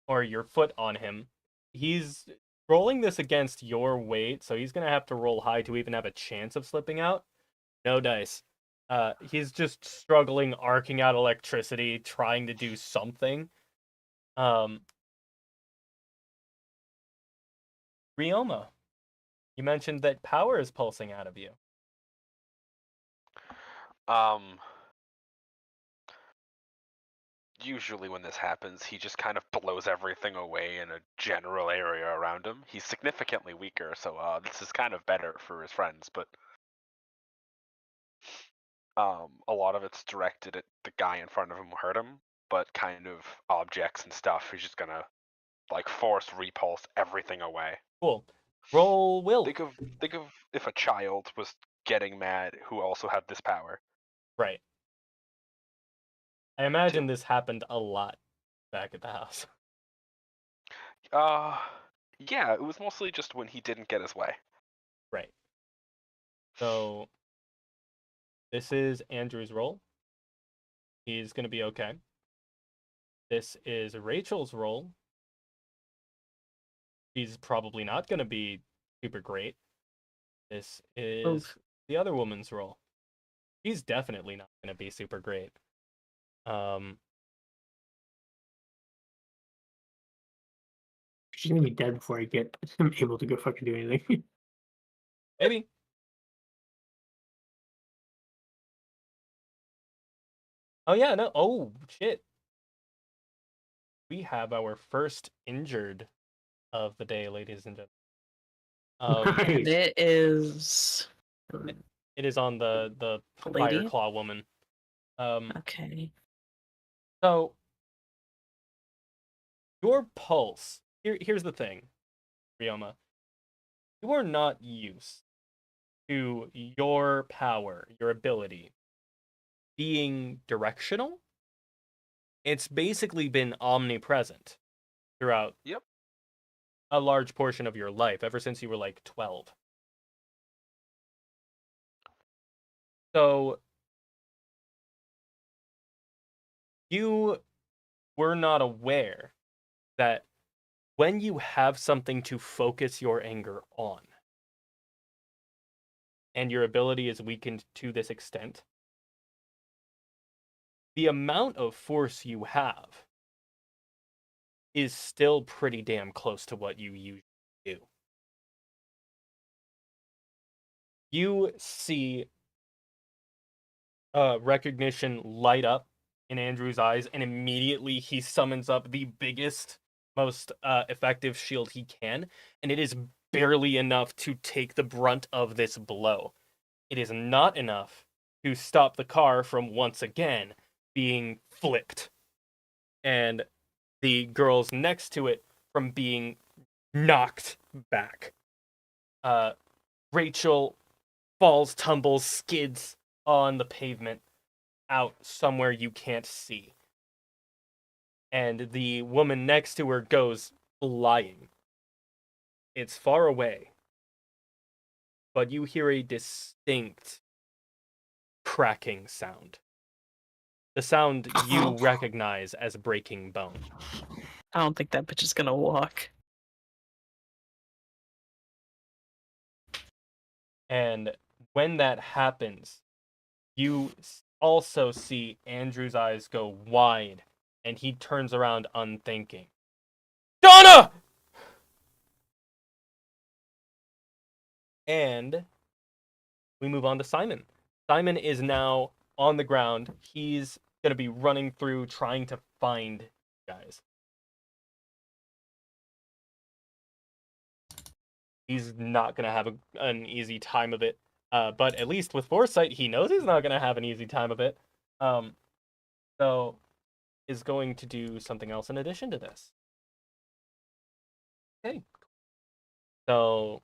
Or your foot on him. He's rolling this against your weight, so he's gonna have to roll high to even have a chance of slipping out. No dice. He's just struggling, arcing out electricity, trying to do something. Ryoma, you mentioned that power is pulsing out of you. Usually when this happens, he just kind of blows everything away in a general area around him. He's significantly weaker, so this is kind of better for his friends, but a lot of it's directed at the guy in front of him who hurt him, but kind of objects and stuff, he's just gonna like force repulse everything away. Cool. Roll will. Think of if a child was getting mad who also had this power. Right. I imagine this happened a lot back at the house. Yeah, it was mostly just when he didn't get his way. Right. So this is Andrew's roll. He's gonna be okay. This is Rachel's roll. She's probably not gonna be super great. This is Oof. the other woman's roll. She's definitely not gonna be super great. She's gonna be dead before I get able to go fucking do anything. Maybe. Oh yeah, no. Oh shit. We have our first injured of the day, ladies and gentlemen. And Nice. it is It is on the Lady? fire claw woman. okay. So your pulse. Here's the thing, Ryoma. You are not used to your power, your ability being directional. It's basically been omnipresent throughout Yep. a large portion of your life, ever since you were like 12. So you were not aware that when you have something to focus your anger on, and your ability is weakened to this extent, the amount of force you have is still pretty damn close to what you usually do. You see recognition light up in Andrew's eyes, and immediately he summons up the biggest, most effective shield he can, and it is barely enough to take the brunt of this blow. It is not enough to stop the car from once again being flipped, and the girls next to it from being knocked back. Rachel falls, tumbles, skids on the pavement out somewhere you can't see. And the woman next to her goes flying. It's far away, but you hear a distinct cracking sound. The sound you recognize as breaking bone. I don't think that bitch is gonna walk. And when that happens, you also see Andrew's eyes go wide, and he turns around unthinking. Donna! And we move on to Simon. Simon is now on the ground. He's going to be running through trying to find guys. He's not going to have an easy time of it. But at least with foresight, he knows he's not going to have an easy time of it. So is going to do something else in addition to this. Okay. So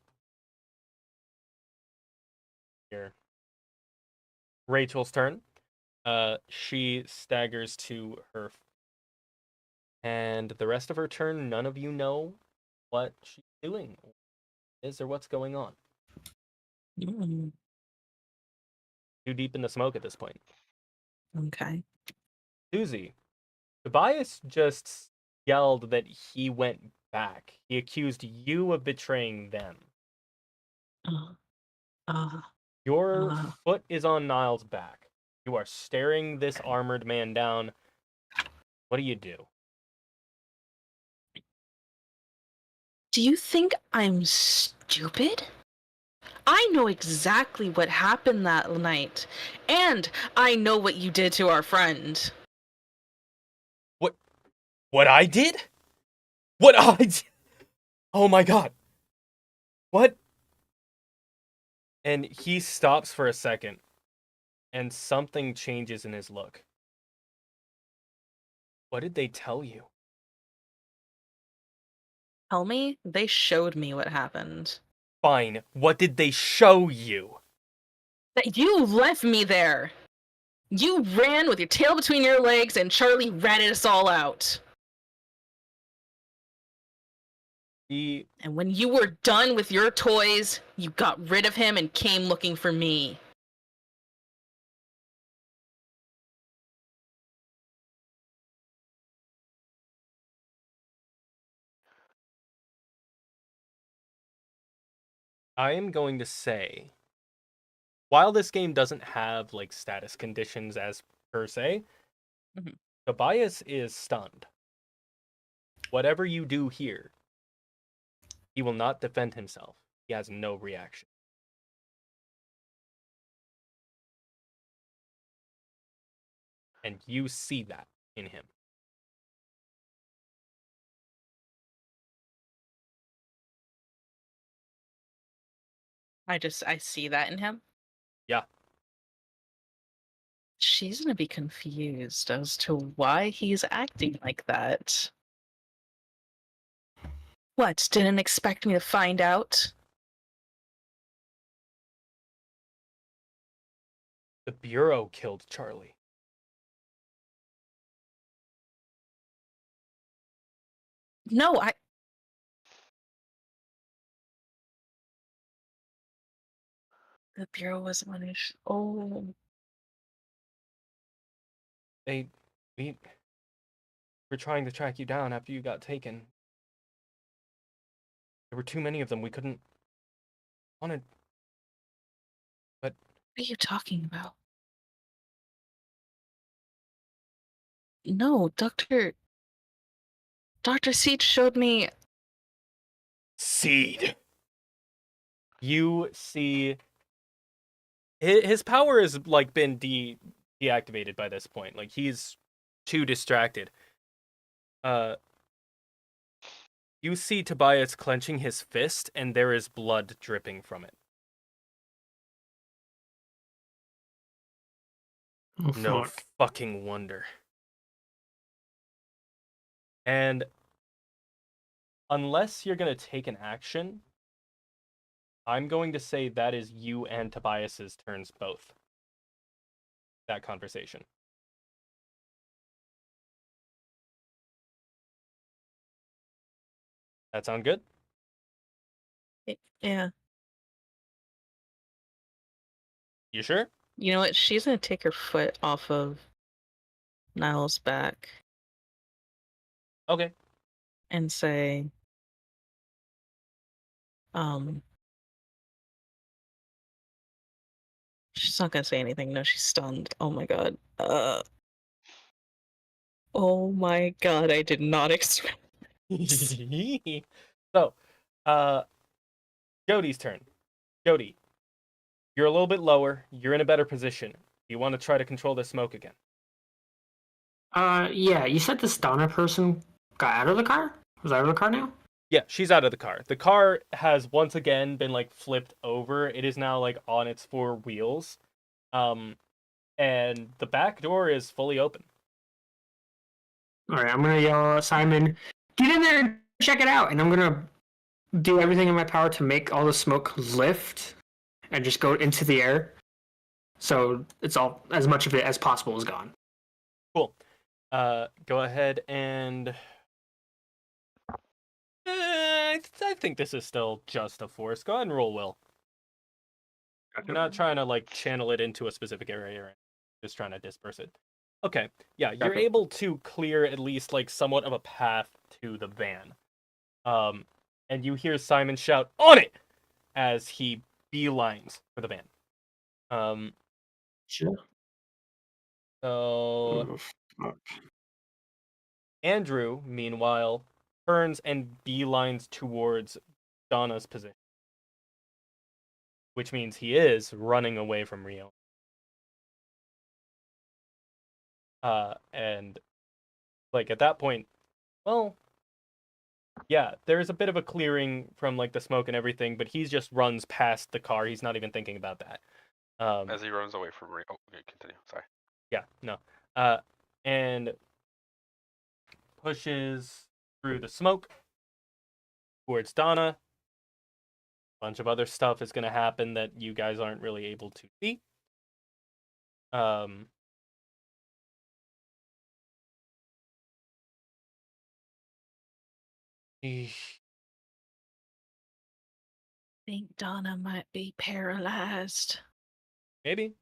here. Rachel's turn. She staggers to her, and the rest of her turn, none of you know what she's doing, is or what's going on. Mm, Too deep in the smoke at this point. okay. Susie, Tobias just yelled that he went back. He accused you of betraying them. Uh, uh, Your uh. foot is on Niall's back. You are staring this armored man down. What do you do? Do you think I'm stupid? I know exactly what happened that night, and I know what you did to our friend. What I did? What I did? Oh my god. What? And he stops for a second, and something changes in his look. What did they tell you? Tell me, they showed me what happened. Fine. What did they show you? That you left me there. You ran with your tail between your legs, and Charlie ratted us all out. He And when you were done with your toys, you got rid of him and came looking for me. I am going to say, while this game doesn't have like status conditions as per se, Mhm. Tobias is stunned. Whatever you do here, he will not defend himself. He has no reaction. And you see that in him. I see that in him. Yeah. She's gonna be confused as to why he's acting like that. What, didn't expect me to find out? The Bureau killed Charlie. No, The bureau was punished. Oh, We were trying to track you down after you got taken. There were too many of them. We couldn't. Wanted. what are you talking about? No, Dr. Seed showed me. Seed. You see, his power has like been deactivated by this point. Like he's too distracted. You see Tobias clenching his fist, and there is blood dripping from it. Oh, No fuck. fucking wonder. And unless you're gonna take an action, I'm going to say that is you and Tobias's turns both. That conversation. That sound good? Yeah. You sure? You know what? She's gonna take her foot off of Niall's back Okay. and say, um, she's not gonna say anything. No, she's stunned. Oh my god. Oh my god, I did not expect. So, Jody's turn. Jody, you're a little bit lower. You're in a better position. You want to try to control the smoke again? Yeah, you said this Donna person got out of the car? Was out of the car now? Yeah, she's out of the car. The car has once again been like flipped over. It is now like on its four wheels. And the back door is fully open. Alright, I'm gonna yell at Simon, get in there and check it out! And I'm gonna do everything in my power to make all the smoke lift and just go into the air. So it's all, as much of it as possible is gone. Cool. Go ahead and I think this is still just a force. Go ahead and roll will. You're not trying to like channel it into a specific area, or anything. Just trying to disperse it. Okay, yeah, you're Okay. able to clear at least like somewhat of a path to the van. And you hear Simon shout, "On it!" as he beelines for the van. Sure. So Oh, fuck. Andrew, meanwhile, turns and beelines towards Donna's position, which means he is running away from Rio. And like at that point, well, yeah, there's a bit of a clearing from like the smoke and everything, but he just runs past the car. He's not even thinking about that. As he runs away from oh, okay, continue. Sorry. Yeah, no. And pushes through the smoke towards Donna. A bunch of other stuff is going to happen that you guys aren't really able to see. Eesh. I think Donna might be paralyzed. Maybe.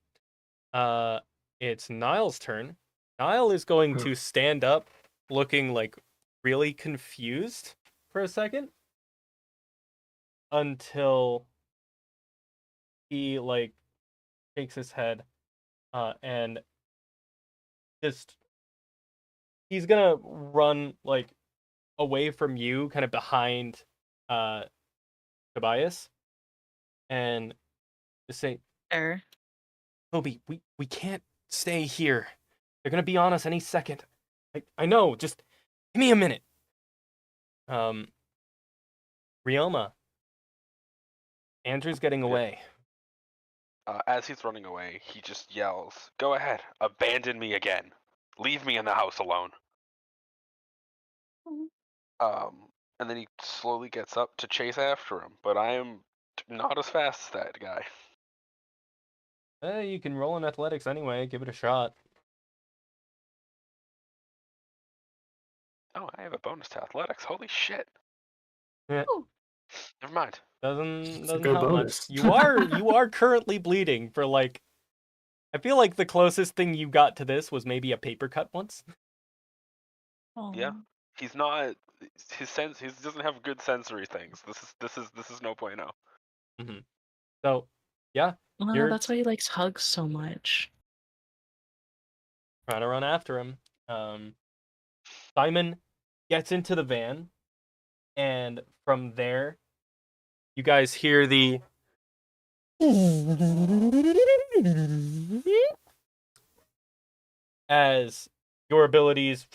It's Niall's turn. Niall is going to stand up, looking like really confused for a second, until he like shakes his head, and just he's gonna run like away from you, kind of behind Tobias, and just say, Toby, we can't stay here. They're gonna be on us any second. I know, just give me a minute. Rioma, Andrew's getting away. As he's running away, he just yells, "Go ahead, abandon me again. Leave me in the house alone." And then he slowly gets up to chase after him, but I am not as fast as that guy. You can roll in athletics anyway. Give it a shot. Oh, I have a bonus to athletics. Holy shit. Yeah. Never mind. Doesn't a good help bonus. much. You are currently bleeding for like. I feel like the closest thing you got to this was maybe a paper cut once. Yeah. He's not. His sense. He doesn't have good sensory things. This is no point. Mm-hmm. So, yeah, Well, you're that's why he likes hugs so much. trying to run after him. Simon gets into the van, and from there, you guys hear the as your abilities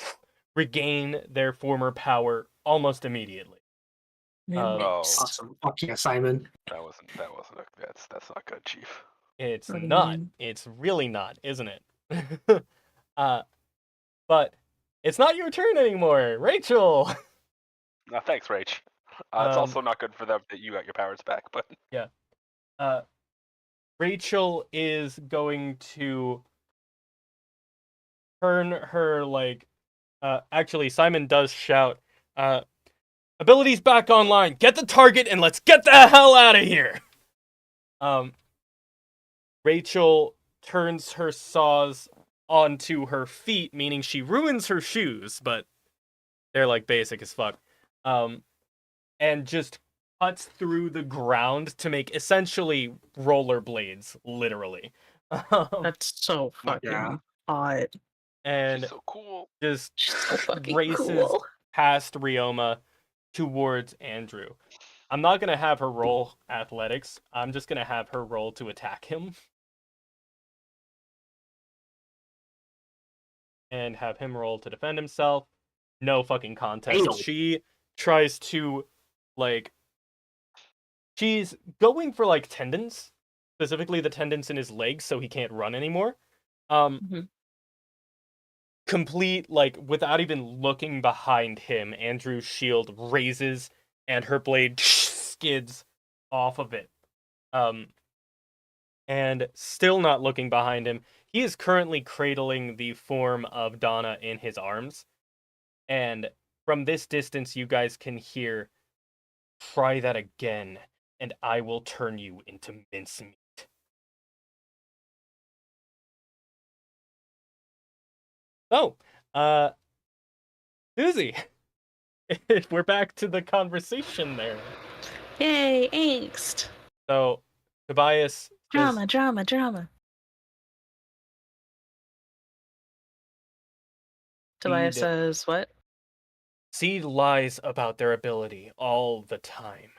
regain their former power almost immediately. Oh. Awesome. Fuck yeah, Simon. That wasn't. That's not good, Chief. It's What do you not. mean? It's really not, isn't it? But it's not your turn anymore, Rachel. Thanks, Rach. It's Um, also not good for them that you got your powers back, but Yeah. Rachel is going to turn her like. Actually, Simon does shout, "Abilities back online! Get the target and let's get the hell out of here!" Rachel turns her saws onto her feet, meaning she ruins her shoes, but they're like basic as fuck. And just cuts through the ground to make essentially rollerblades, literally. That's so fucking Yeah. hot. And she's so cool. just She's so fucking races cool. past Ryoma towards Andrew. I'm not gonna have her roll athletics. I'm just gonna have her roll to attack him. And have him roll to defend himself. No fucking contest. Fatal. She tries to, like, she's going for, like, tendons. Specifically the tendons in his legs so he can't run anymore. Mhm. Complete, like, without even looking behind him, Andrew's shield raises and her blade skids off of it. And still not looking behind him, he is currently cradling the form of Donna in his arms. And from this distance, you guys can hear, "Try that again, and I will turn you into mincemeat." So, Susie, we're back to the conversation there. Yay, angst. So, Tobias Drama, just drama, drama. Tobias Seed- says what? Seed lies about their ability all the time.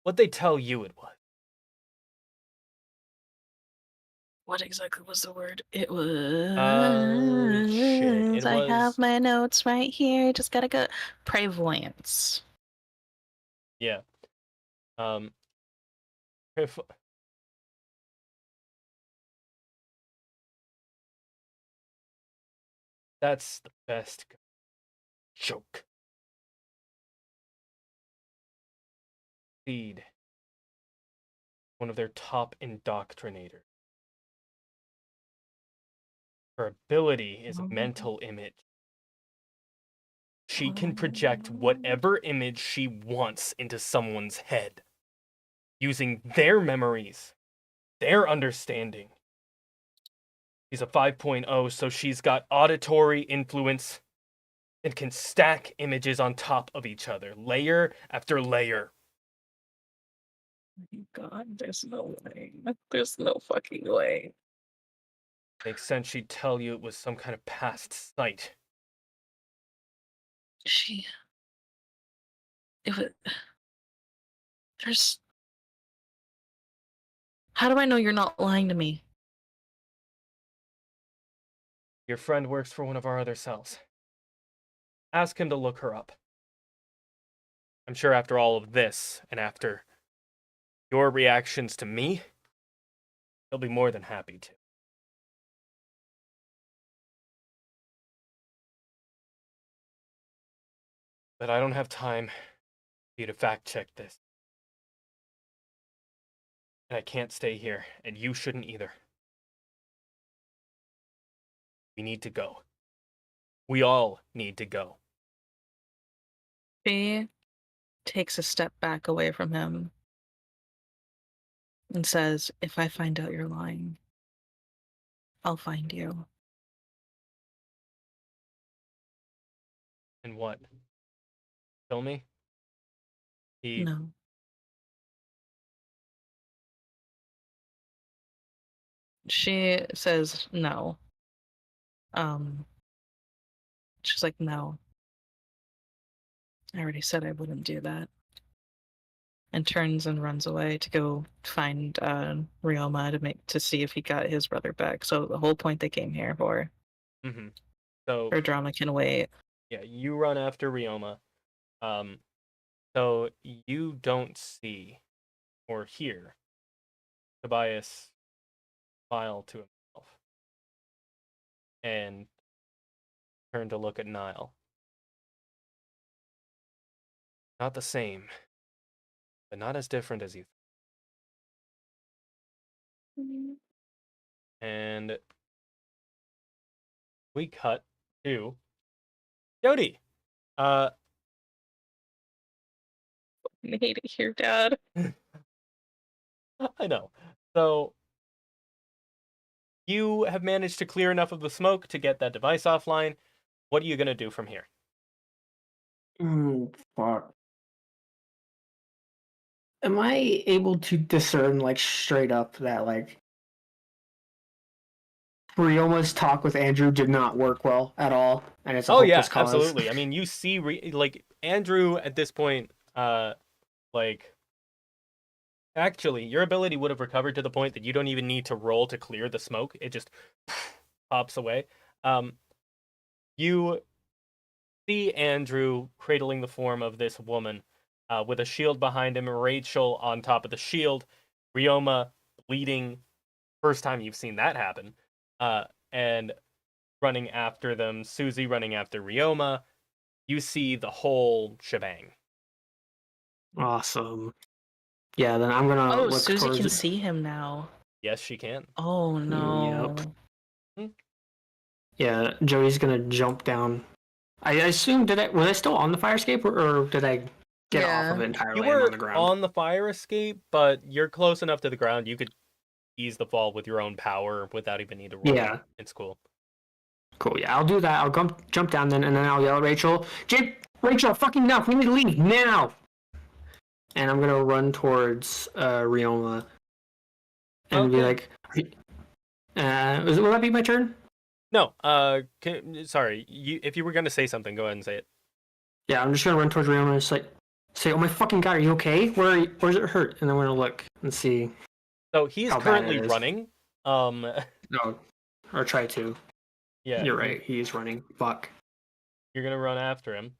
What'd they tell you it was? What exactly was the word? It was. Shit. It I have was. my notes right here. Just gotta go. Prevalence. Yeah. If that's the best joke. Seed, one of their top indoctrinators. Her ability is a mental image. She can project whatever image she wants into someone's head, using their memories, their understanding. She's a 5.0, so she's got auditory influence and can stack images on top of each other, layer after layer. God, there's no way. There's no fucking way. Makes sense she'd tell you it was some kind of past sight. It was. There's. How do I know you're not lying to me? Your friend works for one of our other cells. Ask him to look her up. I'm sure after all of this, and after your reactions to me, he'll be more than happy to. But I don't have time for you to fact check this. And I can't stay here, and you shouldn't either. We need to go. We all need to go. She takes a step back away from him and says, "If I find out you're lying, I'll find you." And what? Kill me? He No. She says no. She's like, "No. I already said I wouldn't do that." And turns and runs away to go find Ryoma to see if he got his brother back. So the whole point they came here for. Mm-hmm. So Or drama can wait. yeah, you run after Ryoma. So you don't see or hear Tobias smile to himself and turn to look at Nile. Not the same, but not as different as you. And we cut to Jody. I hate it here, Dad. I know. So you have managed to clear enough of the smoke to get that device offline. What are you gonna do from here? Fuck. Am I able to discern, like, straight up that, like, Ryoma's talk with Andrew did not work well at all, and it's a Oh yeah, hopeless cause? absolutely. I mean, you see, like Andrew at this point, like actually, your ability would have recovered to the point that you don't even need to roll to clear the smoke. It just pops away. You see Andrew cradling the form of this woman with a shield behind him, Rachel on top of the shield, Ryoma bleeding. First time you've seen that happen. And running after them, Susie running after Ryoma. You see the whole shebang. Awesome. Yeah, then I'm gonna Oh, look Susie towards can it. see him now. Yes, she can. Oh no. Yeah, Joey's gonna jump down. I assume was I still on the fire escape, or did I get off of Yeah. it entirely? You I'm were on the ground. on the fire escape, but you're close enough to the ground. You could ease the fall with your own power without even need to roll. Yeah. It's cool. Cool. Yeah, I'll do that. I'll jump down then, and then I'll yell at Rachel. Rachel, fucking enough. We need to leave now. And I'm gonna run towards Ryoma and be Okay. like, will that be my turn? No, sorry. If you were gonna say something, go ahead and say it. Yeah, I'm just gonna run towards Ryoma and just like say, "Oh my fucking god, are you okay? Where's it hurt?" And then we're gonna look and see. So he's How bad currently it is. running. No, or try to. Yeah, You're right. He's running. Fuck. You're gonna run after him.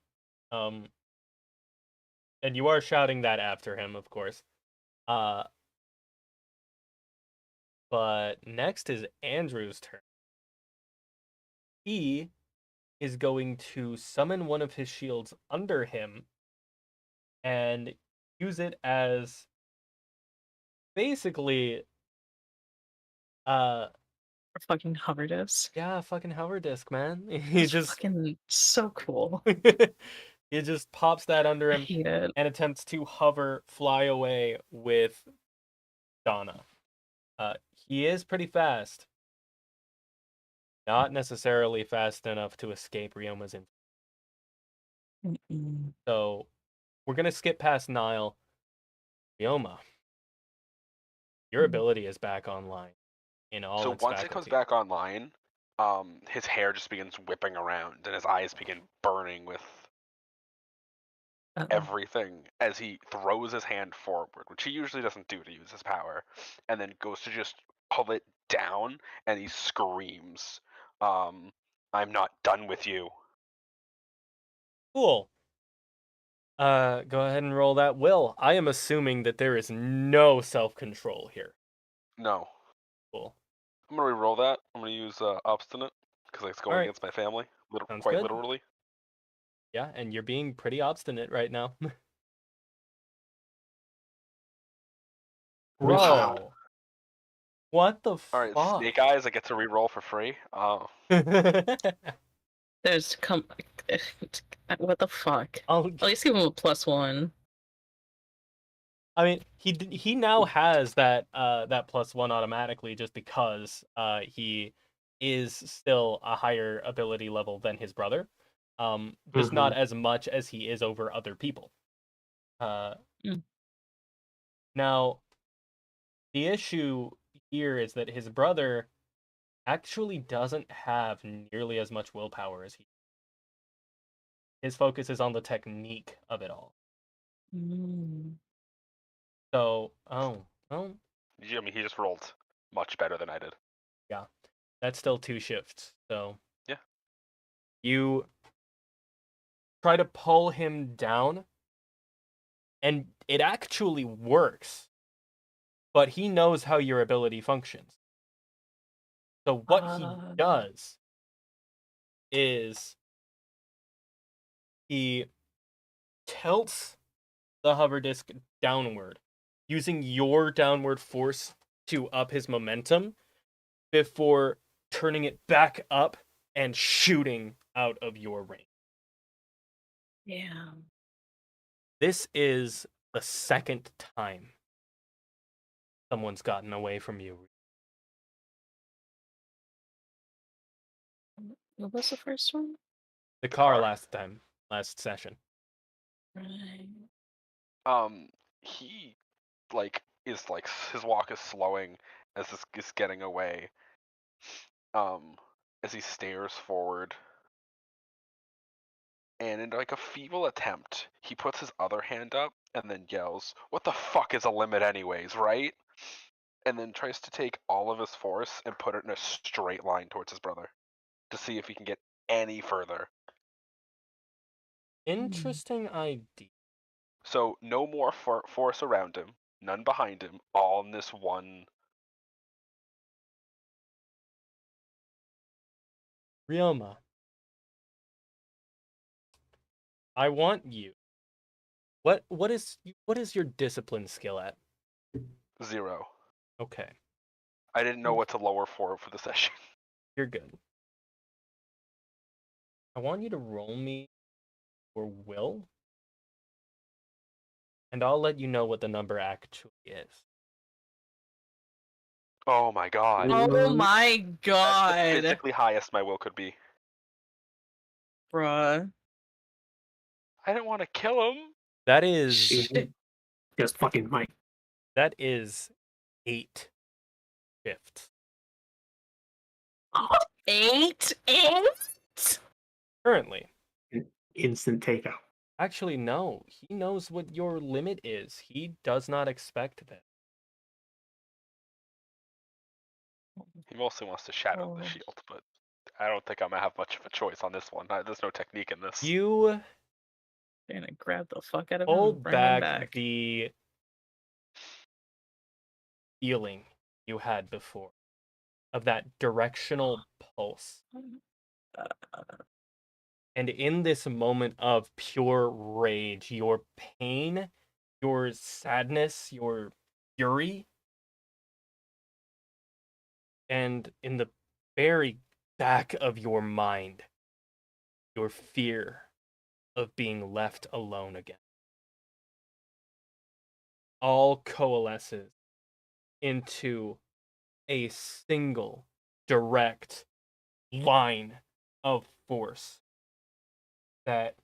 And you are shouting that after him, of course. But next is Andrew's turn. He is going to summon one of his shields under him and use it as basically A fucking hover disc. yeah, fucking hover disc, man. He It's just fucking so cool. he just pops that under I him hate it. and attempts to fly away with Donna. He is pretty fast. Not necessarily fast enough to escape Ryoma's influence. Mm-mm. So we're gonna skip past Nile. Ryoma, your ability is back online in all So its once it comes faculty. back online, his hair just begins whipping around, and his eyes begin burning with Uh-oh. everything as he throws his hand forward, which he usually doesn't do to use his power, and then goes to just pull it down, and he screams, "I'm not done with you." Cool. Go ahead and roll that will. I am assuming that there is no self-control here. No. Cool. I'm gonna re-roll that. I'm gonna use obstinate because it's going Alright. against my family, Sounds quite good. literally. Yeah, and you're being pretty obstinate right now. Wow. Bro. What the All right, fuck? Snake Eyes. I get to re-roll for free. Oh, There's what the fuck? I'll At least give him a +1. I mean, he now has that that +1 automatically just because he is still a higher ability level than his brother, just not as much as he is over other people. Mm. Now, the issue here is that his brother actually doesn't have nearly as much willpower as he. His focus is on the technique of it all. Mm. So, oh, well, I mean, he just rolled much better than I did. yeah, that's still 2 shifts. So, Yeah. you try to pull him down, and it actually works. But he knows how your ability functions. So what he does is he tilts the hover disc downward, using your downward force to up his momentum before turning it back up and shooting out of your range. Yeah. This is the second time someone's gotten away from you. What was the first one? The car Car. last session. Right. He is like his walk is slowing as this is getting away. As he stares forward, and in like a feeble attempt, he puts his other hand up and then yells, "What the fuck is a limit, anyways, right?" And then tries to take all of his force and put it in a straight line towards his brother to see if he can get any further. Interesting idea. So no more force around him, none behind him, all in this one. Ryoma, I want you. What is your discipline skill at? 0. Okay, I didn't know what to lower for the session. you're good. I want you to roll me your will, and I'll let you know what the number actually is. Oh my god. Oh my That's the god. physically highest my will could be. Bruh. I didn't want to kill him. That is Shit. Just fucking Mike. 8 shifts. 8? 8? Currently. Instant takeout. Actually, no. He knows what your limit is. He does not expect that. He mostly wants to shadow the shield, but I don't think I'm gonna have much of a choice on this one. There's no technique in this. You They're gonna grab the fuck out of him hold and bring him back back. the feeling you had before of that directional pulse. And in this moment of pure rage, your pain, your sadness, your fury, and in the very back of your mind, your fear of being left alone again, all coalesces into a single direct line of force that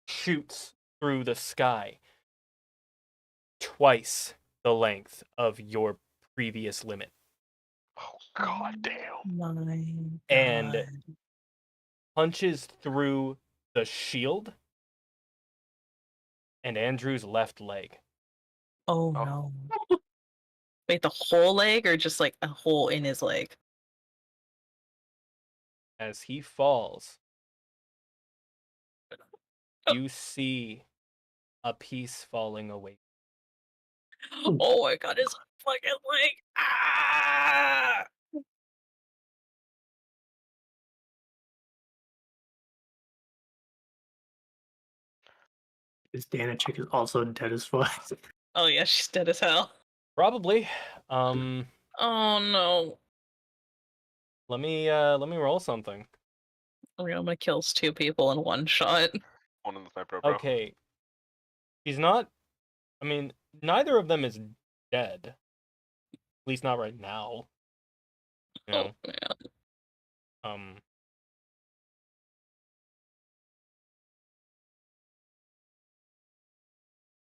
shoots through the sky twice the length of your previous limit. Oh god damn. My god. And punches through the shield and Andrew's left leg. Oh Oh. no. Wait, the whole leg or just like a hole in his leg? As he falls, you see a piece falling away. Oh my god, his fucking leg. Ah! This Dana chick is also dead as fuck. Oh yeah, she's dead as hell. Probably. Oh no. Let me roll something. Ryoma kills 2 people in one shot. One of them's my bro. Okay. She's not I mean, neither of them is dead. At least not right now. You know? Oh, man.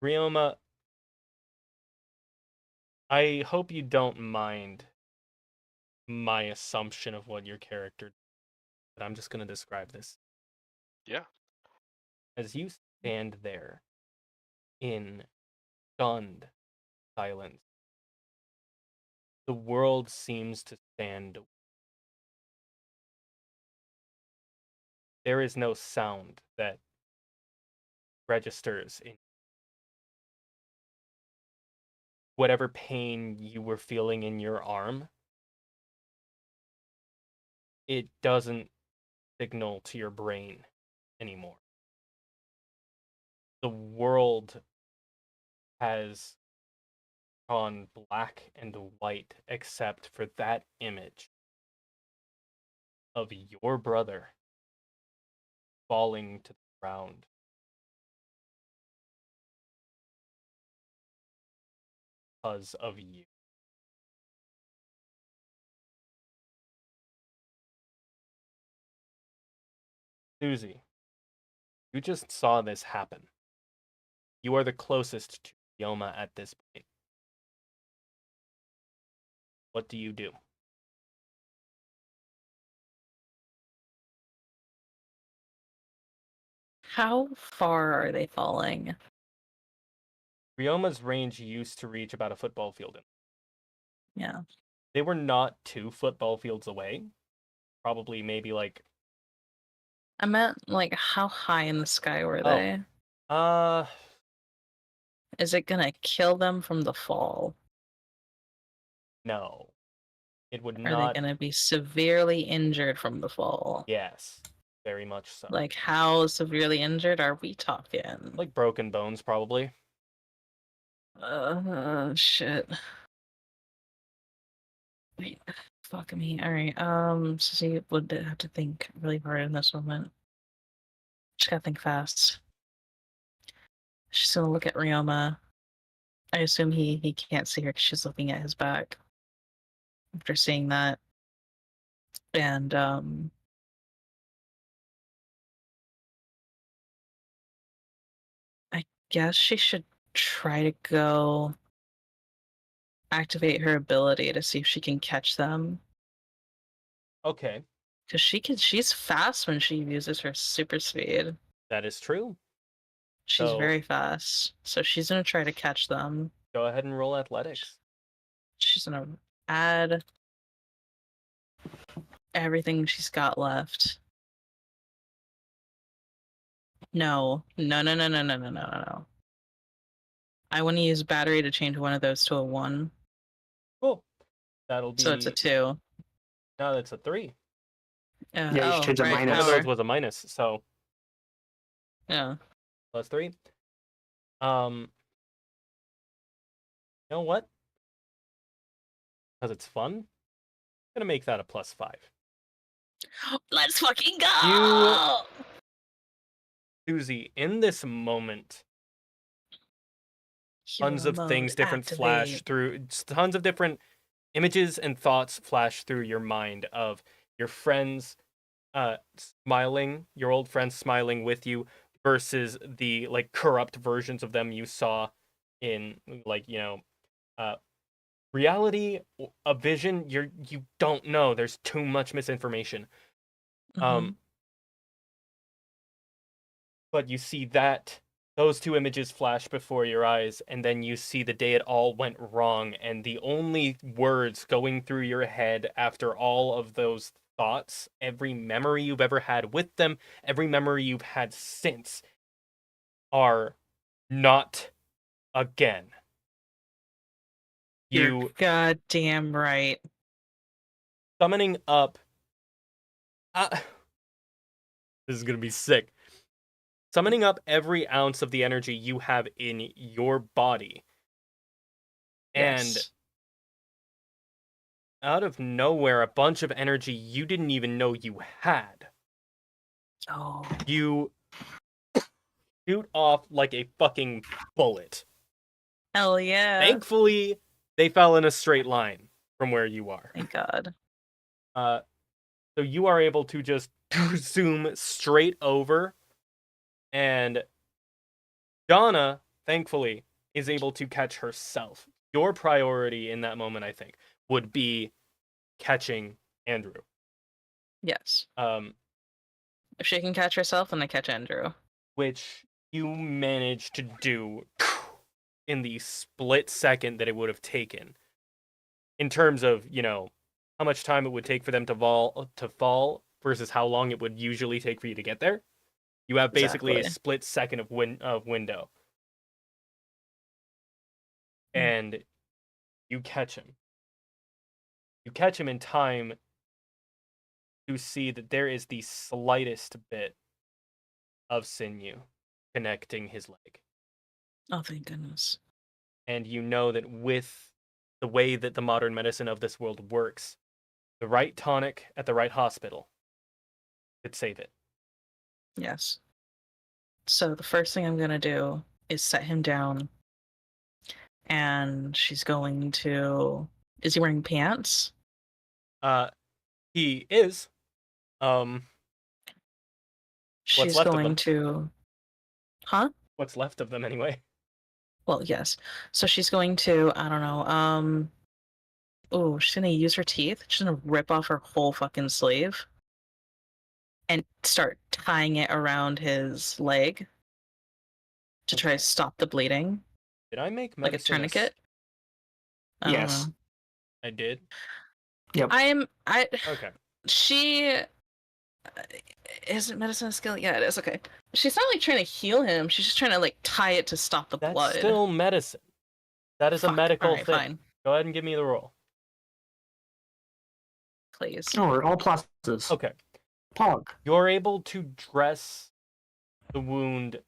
Ryoma, I hope you don't mind my assumption of what your character, but I'm just going to describe this. Yeah. As you stand there in stunned silence, the world seems to stand. There is no sound that registers in whatever pain you were feeling in your arm. It doesn't signal to your brain anymore. The world has gone black and white except for that image of your brother falling to the ground. Because of you. Susie, you just saw this happen. You are the closest to Yoma at this point. What do you do? How far are they falling? Ryoma's range used to reach about a football field. Yeah. They were not 2 football fields away. Probably maybe like... I meant, like, how high in the sky were Oh. they? Is it gonna kill them from the fall? No. It would Are they not... gonna be severely injured from the fall? Yes. Very much so. Like, how severely injured are we talking? Like broken bones, probably. Shit. Wait, fuck me. Alright, Susie would have to think really hard in this moment. Just gotta think fast. She's gonna look at Ryoma. I assume he can't see her because she's looking at his back. After seeing that. And, I guess she should try to go activate her ability to see if she can catch them. Okay. Because she's fast when she uses her super speed. That is true. She's So- very fast. So she's gonna try to catch them. Go ahead and roll athletics. She's gonna add everything she's got left. No. No. I want to use battery to change one of those to a 1. Cool. That'll be... So it's a 2. No, that's a 3. Yeah, you should change a right, minus. One of power. those was a minus, so Yeah. plus 3. You know what? Because it's fun, I'm gonna make that a plus 5. Let's fucking go! Susie, in this moment, tons of Hero things mode different flash activate. through, tons of different images and thoughts flash through your mind of your friends smiling, your old friends smiling with you, versus the like corrupt versions of them you saw in like, you know, reality, a vision. You don't know, there's too much misinformation. Mhm. But you see that those 2 images flash before your eyes, and then you see the day it all went wrong, and the only words going through your head after all of those thoughts, every memory you've ever had with them, every memory you've had since, are not again. You're goddamn right. Summoning up... this is gonna be sick. Summoning up every ounce of the energy you have in your body. And Yes. out of nowhere, a bunch of energy you didn't even know you had. Oh. You shoot off like a fucking bullet. Hell yeah. Thankfully, they fell in a straight line from where you are. Thank God. So you are able to just zoom straight over, and Donna, thankfully, is able to catch herself. Your priority in that moment, I think, would be catching Andrew. Yes. Um, If she can catch herself, then I catch Andrew. which you managed to do in the split second that it would have taken. In terms of, how much time it would take for them to fall versus how long it would usually take for you to get there. You have basically a Exactly. split second of window. Mm. And you catch him. You catch him in time to see that there is the slightest bit of sinew connecting his leg. Oh, thank goodness. And you know that with the way that the modern medicine of this world works, the right tonic at the right hospital could save it. Yes. So the first thing I'm going to do is set him down. And she's going to. Is he wearing pants? He is. What's She's left of them? going to. Huh? What's left of them, anyway? Well, yes. So she's going to. I don't know. Oh, she's going to use her teeth. She's going to rip off her whole fucking sleeve and start tying it around his leg to try to Okay. stop the bleeding. Did I make Like a medicine tourniquet? I don't Yes. know. I did? Yep. Okay. She isn't medicine a skill? Yeah, it is. Okay. She's not like trying to heal him. She's just trying to like tie it to stop the That's blood. still medicine. That is a Fuck. medical Alright, thing. fine. Go ahead and give me the roll. Please. Oh, we're all pluses. Okay. Pog. You're able to dress the wound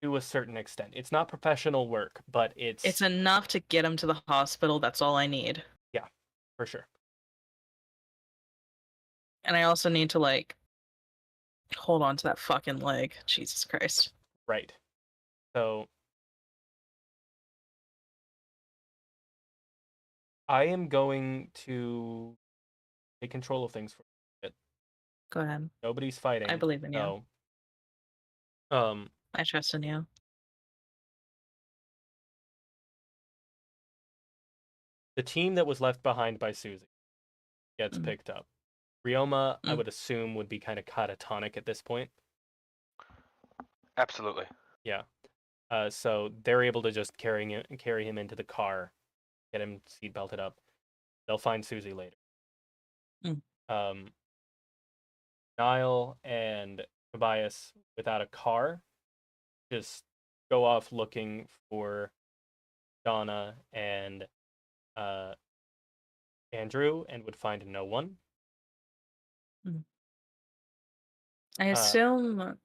to a certain extent. It's not professional work, but It's enough to get him to the hospital. That's all I need. Yeah, for sure. And I also need to like hold on to that fucking leg. Jesus Christ. Right. So I am going to take control of things for a bit. Go ahead. Nobody's fighting. I believe in you. So, I trust in you. the team that was left behind by Susie gets Mm. picked up. Ryoma, I Mm. would assume, would be kind of catatonic at this point. Absolutely. Yeah. So they're able to just carry him into the car, get him seatbelted up. They'll find Susie later. Mm. Niall and Tobias, without a car, just go off looking for Donna and Andrew and would find no one. I assume.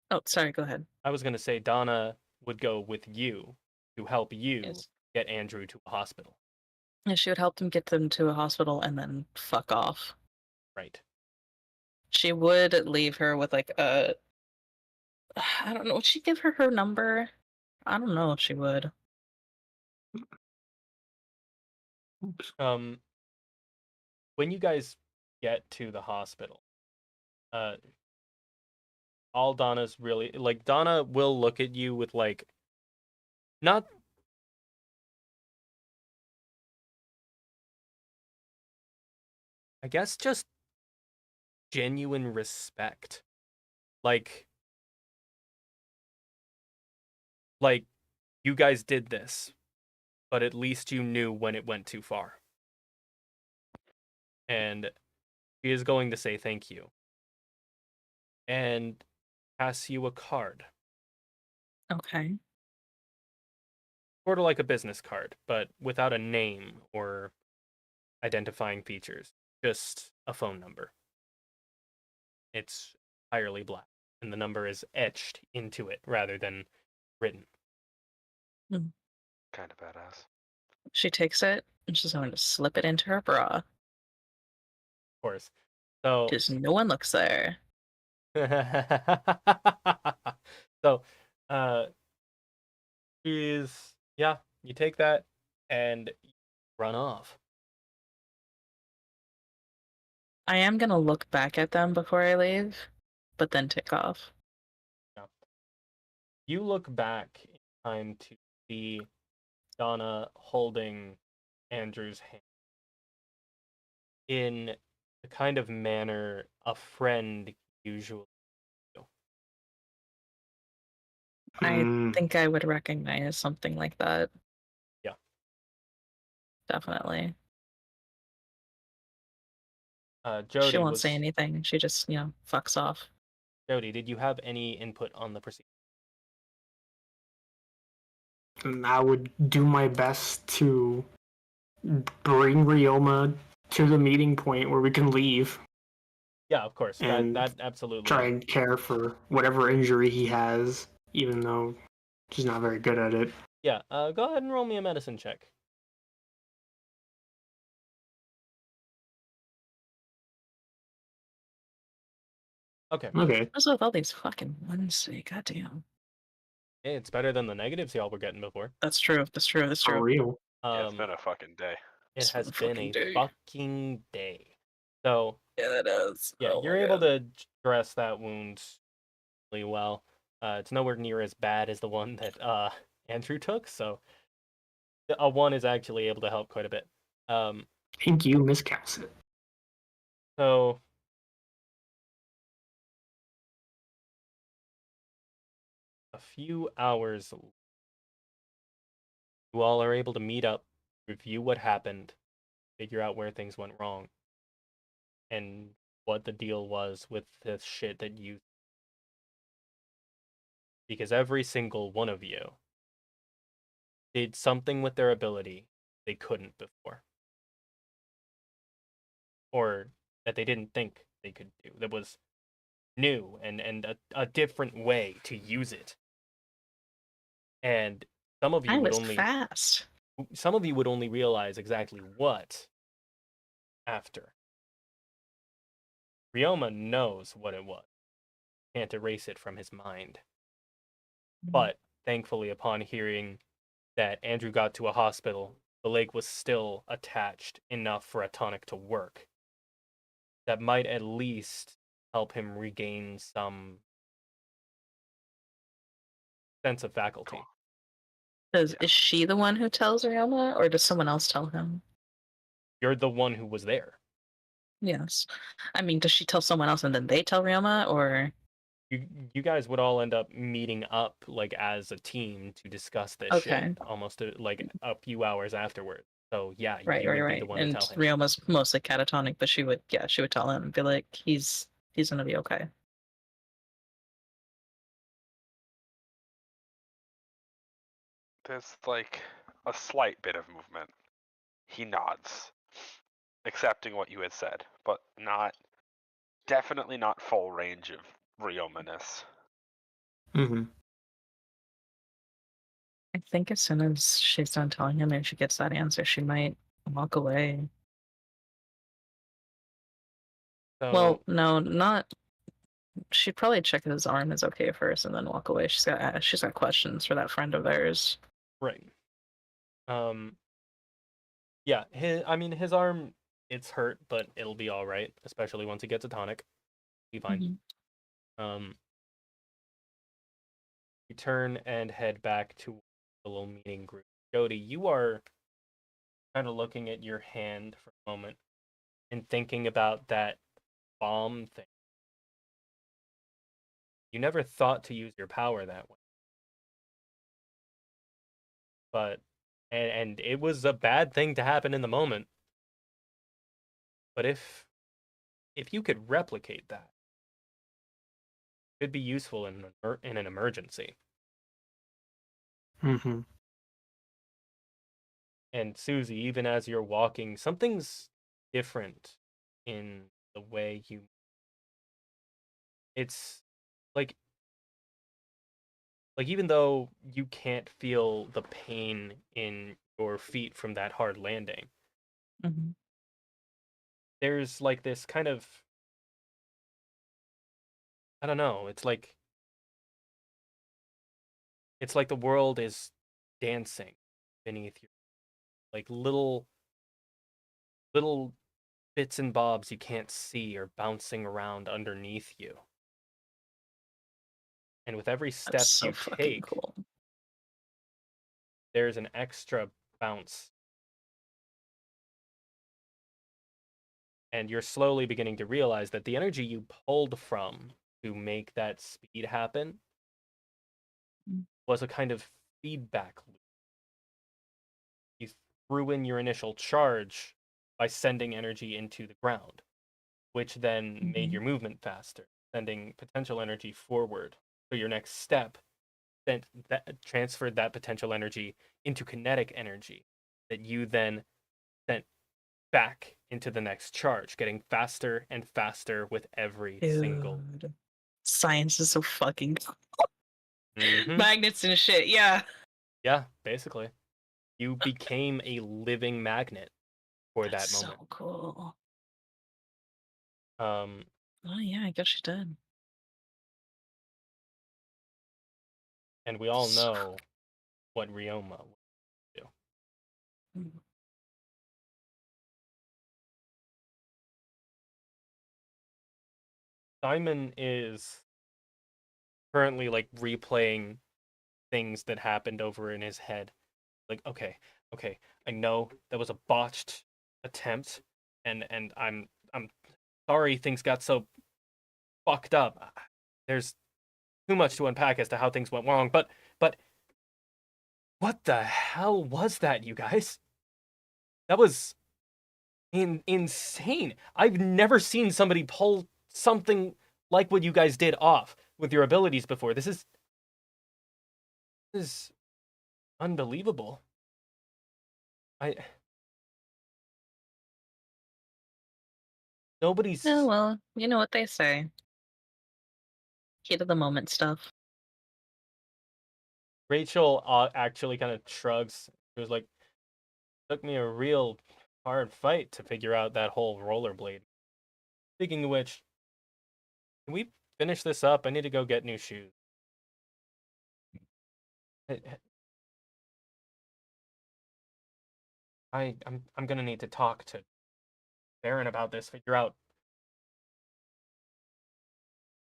Oh, sorry. Go ahead. I was going to say Donna would go with you to help you Yes. get Andrew to a hospital. Yeah, she would help them get them to a hospital and then fuck off. Right. She would leave her with like a. I don't know. Would she give her her number? I don't know if she would. When you guys get to the hospital, all Donna's really like Donna will look at you with like not I guess just genuine respect. Like you guys did this, but at least you knew when it went too far. And she is going to say thank you and pass you a card. Okay. Sort of like a business card, but without a name or identifying features. Just a phone number. It's entirely black, and the number is etched into it rather than written. Mm. Kind of badass. She takes it and she's going to slip it into her bra. Of course. So Because no one looks there. so is, yeah, you take that and run off. I am gonna look back at them before I leave, but then take off. Yeah. You look back in time to see Donna holding Andrew's hand in the kind of manner a friend usually do. I Hmm. think I would recognize something like that. Yeah. Definitely. She Jody won't say was anything. She just, fucks off. Jody, did you have any input on the proceedings? And I would do my best to bring Ryoma to the meeting point where we can leave Yeah, of course. That and that try absolutely. and care for whatever injury he has, even though she's not very good at it. Yeah, go ahead and roll me a medicine check. Okay. Okay. What's with all these fucking ones? Goddamn. Hey, it's better than the negatives y'all were getting before. That's true. That's true. That's For true. real. Yeah, it's been a fucking day. It It's been has a been fucking a day. fucking day. So, Yeah, that is. yeah, Oh you're my able God. to dress that wound really well. It's nowhere near as bad as the one that Andrew took, so a 1 is actually able to help quite a bit. Thank you, Miss Cassett. So a few hours, you all are able to meet up, review what happened, figure out where things went wrong, and what the deal was with this shit that you. Because every single one of you did something with their ability they couldn't before, or that they didn't think they could do. That was new and a different way to use it. And some of you I would was only fast. some of you would only realize exactly what after. Ryoma knows what it was. Can't erase it from his mind. But thankfully, upon hearing that Andrew got to a hospital, the leg was still attached enough for a tonic to work. That might at least help him regain some sense of faculty. Is she the one who tells Ryoma, or does someone else tell him? You're the one who was there. Yes. I mean, does she tell someone else and then they tell Ryoma, or? You guys would all end up meeting up like as a team to discuss this Okay. shit almost like a few hours afterward. So yeah, Right, you right, would be the right. one And to tell him. Ryoma's mostly catatonic, but she would tell him and be like, he's gonna be okay. There's like a slight bit of movement. He nods, accepting what you had said, but definitely not full range of Ryoma-ness. Mm-hmm. I think as soon as she's done telling him and she gets that answer, she might walk away. So Well, no, not. She'd probably check if his arm is okay first and then walk away. She's got questions for that friend of theirs. right. Yeah, his arm, it's hurt, but it'll be all right, especially once he gets a tonic. Be fine. Mhm. You turn and head back to the little meeting group. Jody, you are kind of looking at your hand for a moment and thinking about that bomb thing. You never thought to use your power that way. But and it was a bad thing to happen in the moment. But if you could replicate that, it could be useful in an emergency. Mm-hmm. And Susie, even as you're walking, something's different in the way you. It's like even though you can't feel the pain in your feet from that hard landing, Mhm. there's like this kind of, I don't know, it's like the world is dancing beneath you, like little bits and bobs you can't see are bouncing around underneath you. And with every That's step so you fucking take, cool. there's an extra bounce. And you're slowly beginning to realize that the energy you pulled from to make that speed happen was a kind of feedback loop. You threw in your initial charge by sending energy into the ground, which then made your movement faster, sending potential energy forward. So your next step transferred that potential energy into kinetic energy that you then sent back into the next charge, getting faster and faster with every single. Dude. Science is so fucking Mhm. magnets and shit, yeah. Yeah, basically. You became a living magnet for That's that moment. so cool. Um, Oh yeah, I guess you did. and we all So know what Ryoma will do. Mm. Simon is currently like replaying things that happened over in his head. Like, okay, I know that was a botched attempt, and I'm sorry things got so fucked up. There's too much to unpack as to how things went wrong, but what the hell was that, you guys? That was insane. I've never seen somebody pull something like what you guys did off with your abilities before. This is unbelievable. I nobody's Oh well, you know what they say. Heat of the moment stuff. Rachel actually kind of shrugs. She was like, took me a real hard fight to figure out that whole rollerblade. Speaking of which, can we finish this up? I need to go get new shoes. I'm gonna need to talk to Baron about this, figure out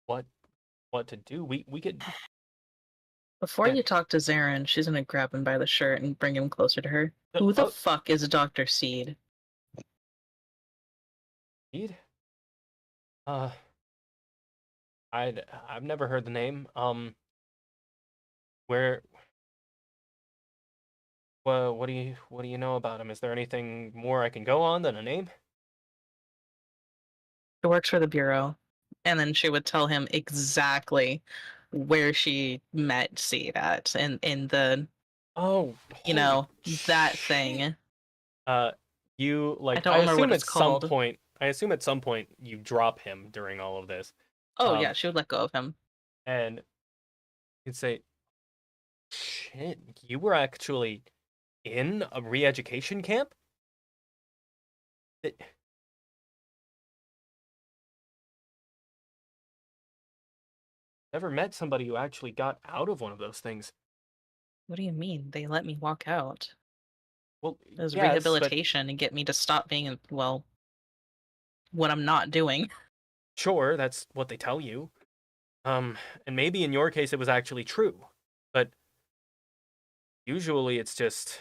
what to do. We could Before get you talk to Zarin, she's gonna grab him by the shirt and bring him closer to her. Who the oh, fuck is Dr. Seed? Speed? Uh, I've never heard the name. Where what do you know about him? Is there anything more I can go on than a name? She works for the Bureau. And then she would tell him exactly where she met Seed at in the, Oh, you holy know, that shit. thing. You I like don't remember what it's called. I assume at some point you drop him during all of this. Oh yeah, Um, she would let go of him. and you'd say, shit, you were actually in a re-education camp? It- Never met somebody who actually got out of one of those things. What do you mean? They let me walk out. Well, It was yes, but rehabilitation and get me to stop being, well, what I'm not doing. sure, that's what they tell you. And maybe in your case it was actually true. But usually it's just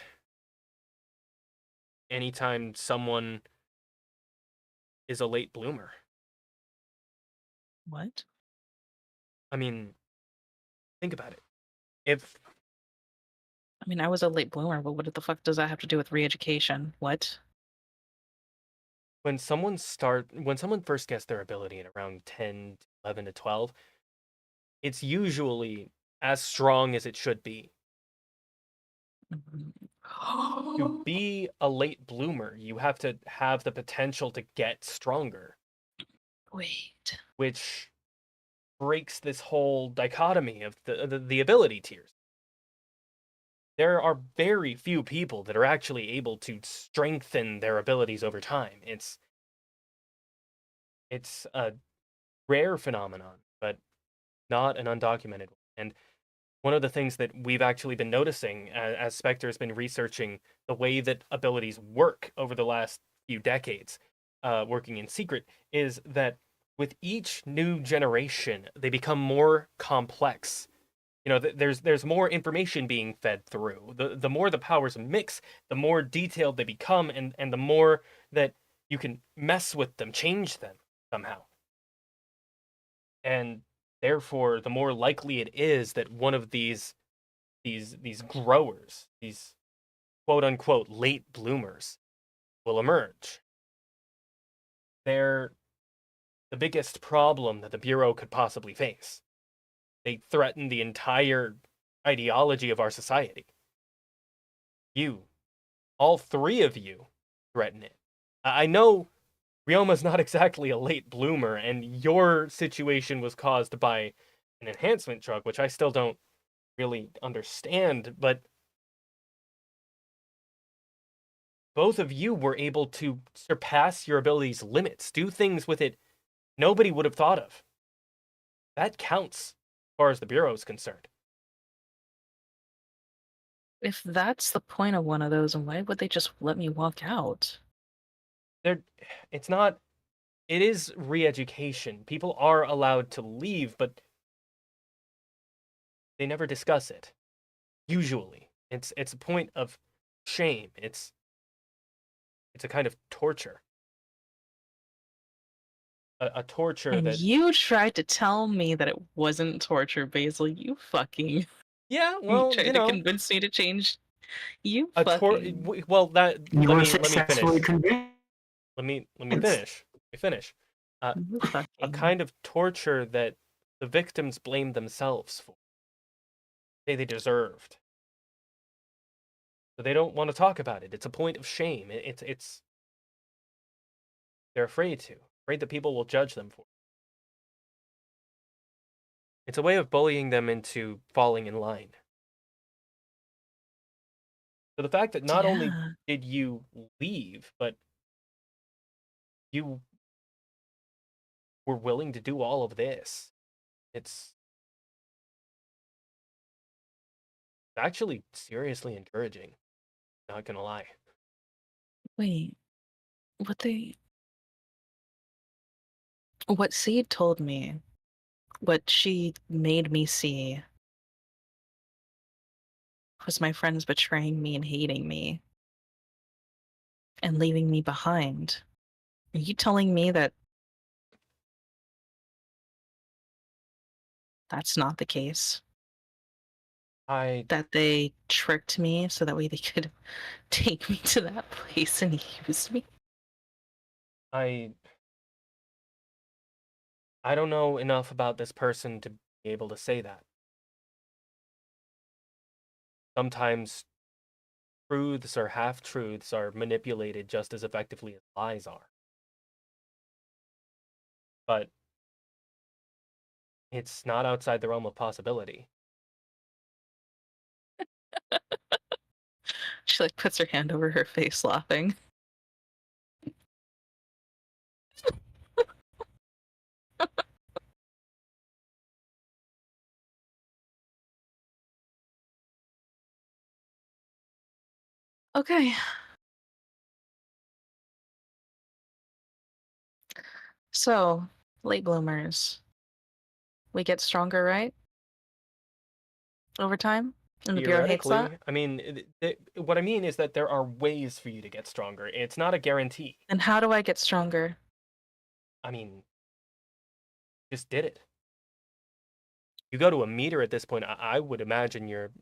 anytime someone is a late bloomer. What? I mean, think about it. If I mean, I was a late bloomer, but what the fuck does that have to do with re-education? What? when someone first gets their ability at around 10, 11 to 12, it's usually as strong as it should be. To be a late bloomer, you have to have the potential to get stronger, Wait. which breaks this whole dichotomy of the ability tiers. There are very few people that are actually able to strengthen their abilities over time. It's a rare phenomenon, but not an undocumented one. And one of the things that we've actually been noticing as Spectre has been researching the way that abilities work over the last few decades, working in secret, is that with each new generation, they become more complex. There's more information being fed through. The more the powers mix, the more detailed they become, and the more that you can mess with them, change them somehow. And therefore, the more likely it is that one of these growers, these quote unquote late bloomers, will emerge. They're the biggest problem that the Bureau could possibly face. They threaten the entire ideology of our society. You, all three of you, threaten it. I know Ryoma's not exactly a late bloomer, and your situation was caused by an enhancement drug, which I still don't really understand, but both of you were able to surpass your ability's limits, do things with it nobody would have thought of. That counts as far as the Bureau is concerned. If that's the point of one of those, why would they just let me walk out? It's not, it is re-education. People are allowed to leave, but they never discuss it. Usually. It's a point of shame. It's a kind of torture. A torture And that, you tried to tell me that it wasn't torture, Basil. You fucking. yeah, You well, tried to convince me to change. You fucking. well, that You let were me successfully finish. convinced. Let me finish. Let me finish. You A fucking. kind of torture that the victims blame themselves for. They deserved. So they don't want to talk about it. It's a point of shame. It's they're afraid that people will judge them for it. It's a way of bullying them into falling in line. So the fact that not only Yeah. did you leave, but you were willing to do all of this, it's actually seriously encouraging. Not gonna lie. Wait. What Seed told me, what she made me see, was my friends betraying me and hating me and leaving me behind. Are you telling me that that's not the case? I That they tricked me so that way they could take me to that place and use me? I I don't know enough about this person to be able to say that. Sometimes truths or half truths are manipulated just as effectively as lies are. But it's not outside the realm of possibility. She like puts her hand over her face laughing. Okay. So, late bloomers. We get stronger, right? Over time? And the Bureau hates that? Theoretically, I mean, what I mean is that there are ways for you to get stronger. It's not a guarantee. And how do I get stronger? I mean, just did it. You go to a meter at this point, I would imagine your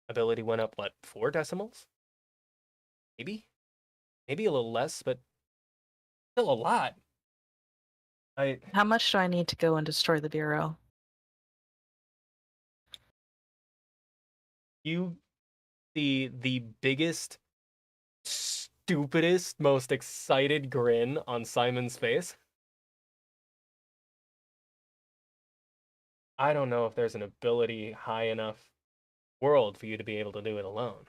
ability went up, what, 4 decimals? Maybe? Maybe a little less, but still a lot. How much do I need to go and destroy the Bureau? You see the biggest, stupidest, most excited grin on Simon's face. I don't know if there's an ability high enough world for you to be able to do it alone.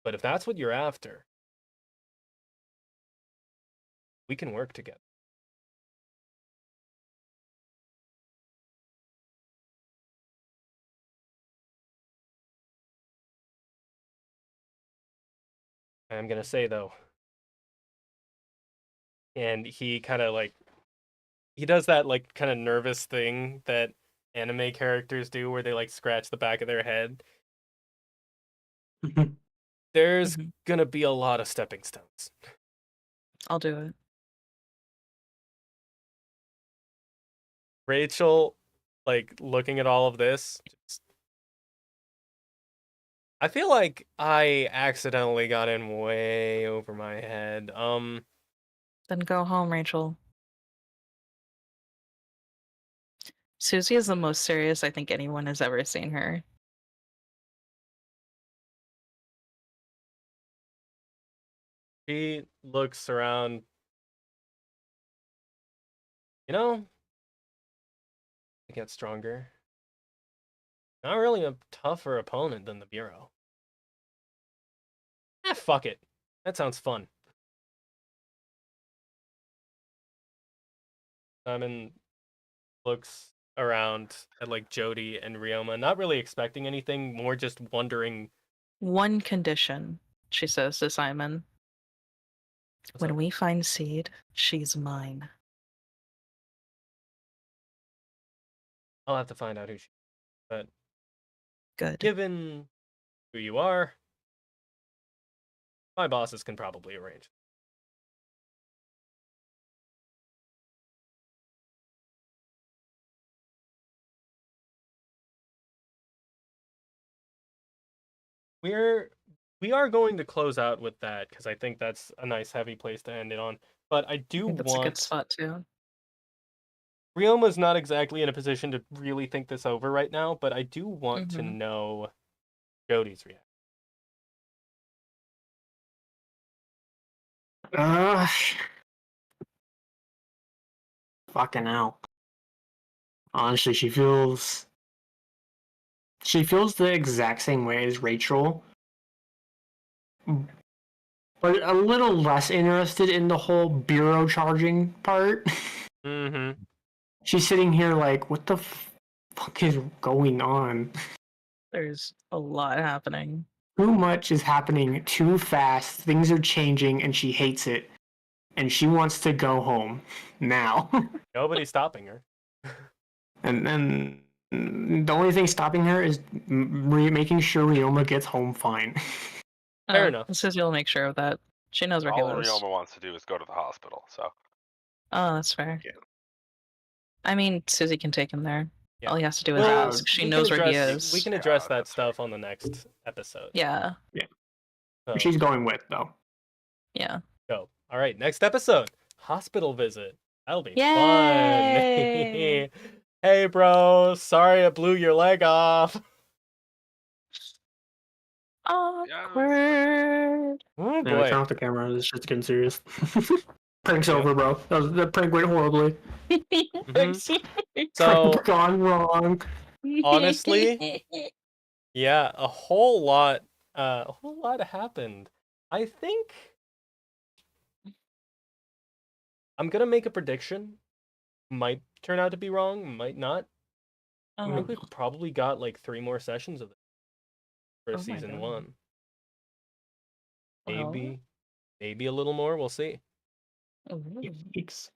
But if that's what you're after, we can work together. I'm gonna say though, and he kind of like he does that like kind of nervous thing that anime characters do, where they like scratch the back of their head. There's Mhm. gonna be a lot of stepping stones. I'll do it. Rachel, like looking at all of this, I feel like I accidentally got in way over my head. Then go home, Rachel. Susie is the most serious I think anyone has ever seen her. She looks around. You know, it gets stronger. Not really a tougher opponent than the Bureau. Fuck it. That sounds fun. Simon looks around at like Jody and Ryoma, not really expecting anything, more just wondering. One condition, she says to Simon. What's When up? we find Seed, she's mine. I'll have to find out who she is. But Good. given who you are, my bosses can probably arrange. We are going to close out with that because I think that's a nice heavy place to end it on. But I I do think that's a good want spot too. Ryoma's not exactly in a position to really think this over right now, but I do want to Mhm. know Jody's reaction. Uh, fucking hell. Honestly, she feels the exact same way as Rachel, but a little less interested in the whole bureau charging part. Mm-hmm. She's sitting here like, what the fuck is going on? There's a lot happening. Too much is happening too fast. Things are changing, and she hates it. And she wants to go home now. Nobody's stopping her. and then the only thing stopping her is making sure Ryoma gets home fine. Fair enough. Susie will make sure of that. She knows where he All lives. Ryoma wants to do is go to the hospital. So Oh, that's fair. Yeah. I mean, Susie can take him there. Yeah. All he has to do is Well, ask. She we knows can where he address- is. We can Yeah, address that that's fair. stuff on the next episode. Yeah. So, She's going with, though. Yeah. go. All right, next episode, hospital visit. That'll be Yay! fun. Hey, bro. Sorry I blew your leg off. Awkward. Oh Yeah, boy. turn off the camera. This shit's getting serious. Prank's Yeah. over, bro. The prank went horribly. So Prank gone wrong. honestly, yeah, a whole lot happened. I think I'm gonna make a prediction. Might turn out to be wrong, might not. I think we've probably got like 3 more sessions of this for Oh my season God. 1. Well. Maybe a little more. We'll see. Ooh. Yikes.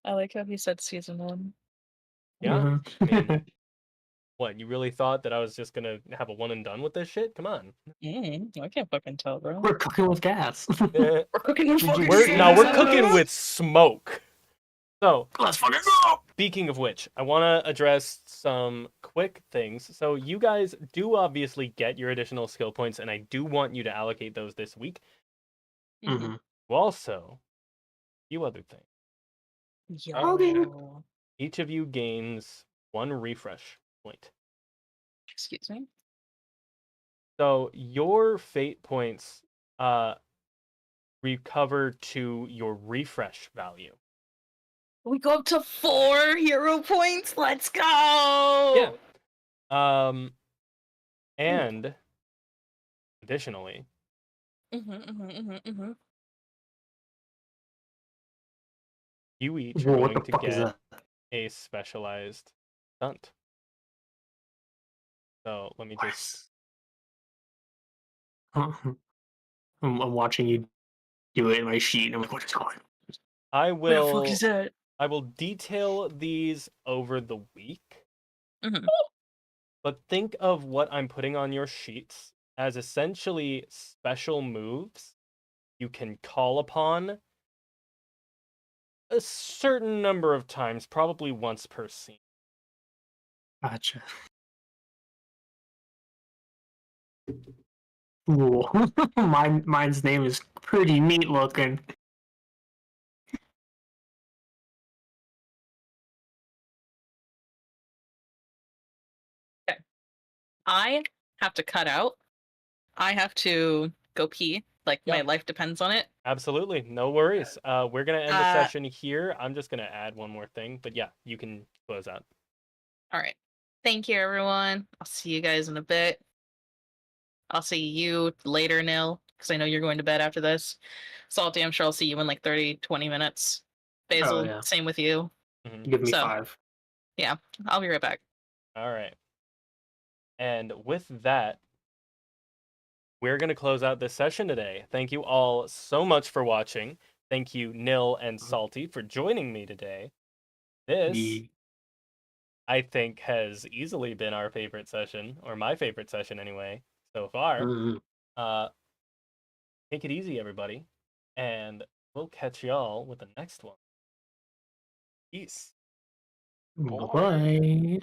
I like how he said season 1. Yeah. I mean, Mhm. what, you really thought that I was just gonna have a one and done with this shit? Come on. I can't fucking tell, bro. We're cooking with gas. Eh, We're cooking with fucking we're gas. cooking with smoke. So, Let's fucking go! speaking of which, I want to address some quick things. So, you guys do obviously get your additional skill points, and I do want you to allocate those this week. Mhm. Also, a few other things. Yo. Okay. Each of you gains 1 refresh point. Excuse me. So, your fate points recover to your refresh value. We go up to 4 hero points. Let's go. Yeah. And additionally, you each are Whoa, what going the to fuck is get that? a specialized stunt. So let me just. What? I'm watching you do it in my sheet, and I'm like, what is going on? I Where the fuck is will that? I will detail these over the week, Mhm. but think of what I'm putting on your sheets as essentially special moves you can call upon a certain number of times, probably once per scene. Gotcha. Cool. Mine's name is pretty neat looking. I have to cut out. I have to go pee. Like my Yeah. life depends on it. Absolutely, no worries. We're gonna end the Uh, session here. I'm just gonna add one more thing, but yeah, you can close out. All right. Thank you, everyone. I'll see you guys in a bit. I'll see you later, Nil, because I know you're going to bed after this. Salty, I'm sure I'll see you in like 30, 20 minutes. Basil, Oh yeah. same with you. Give me So- 5. Yeah, I'll be right back. All right. And with that, we're going to close out this session today. Thank you all so much for watching. Thank you, Nil and Salty, for joining me today. This, I think, has easily been our favorite session, or my favorite session anyway, so far. Mm-hmm. Take it easy, everybody, and we'll catch y'all with the next one. Peace. Boy. Bye-bye.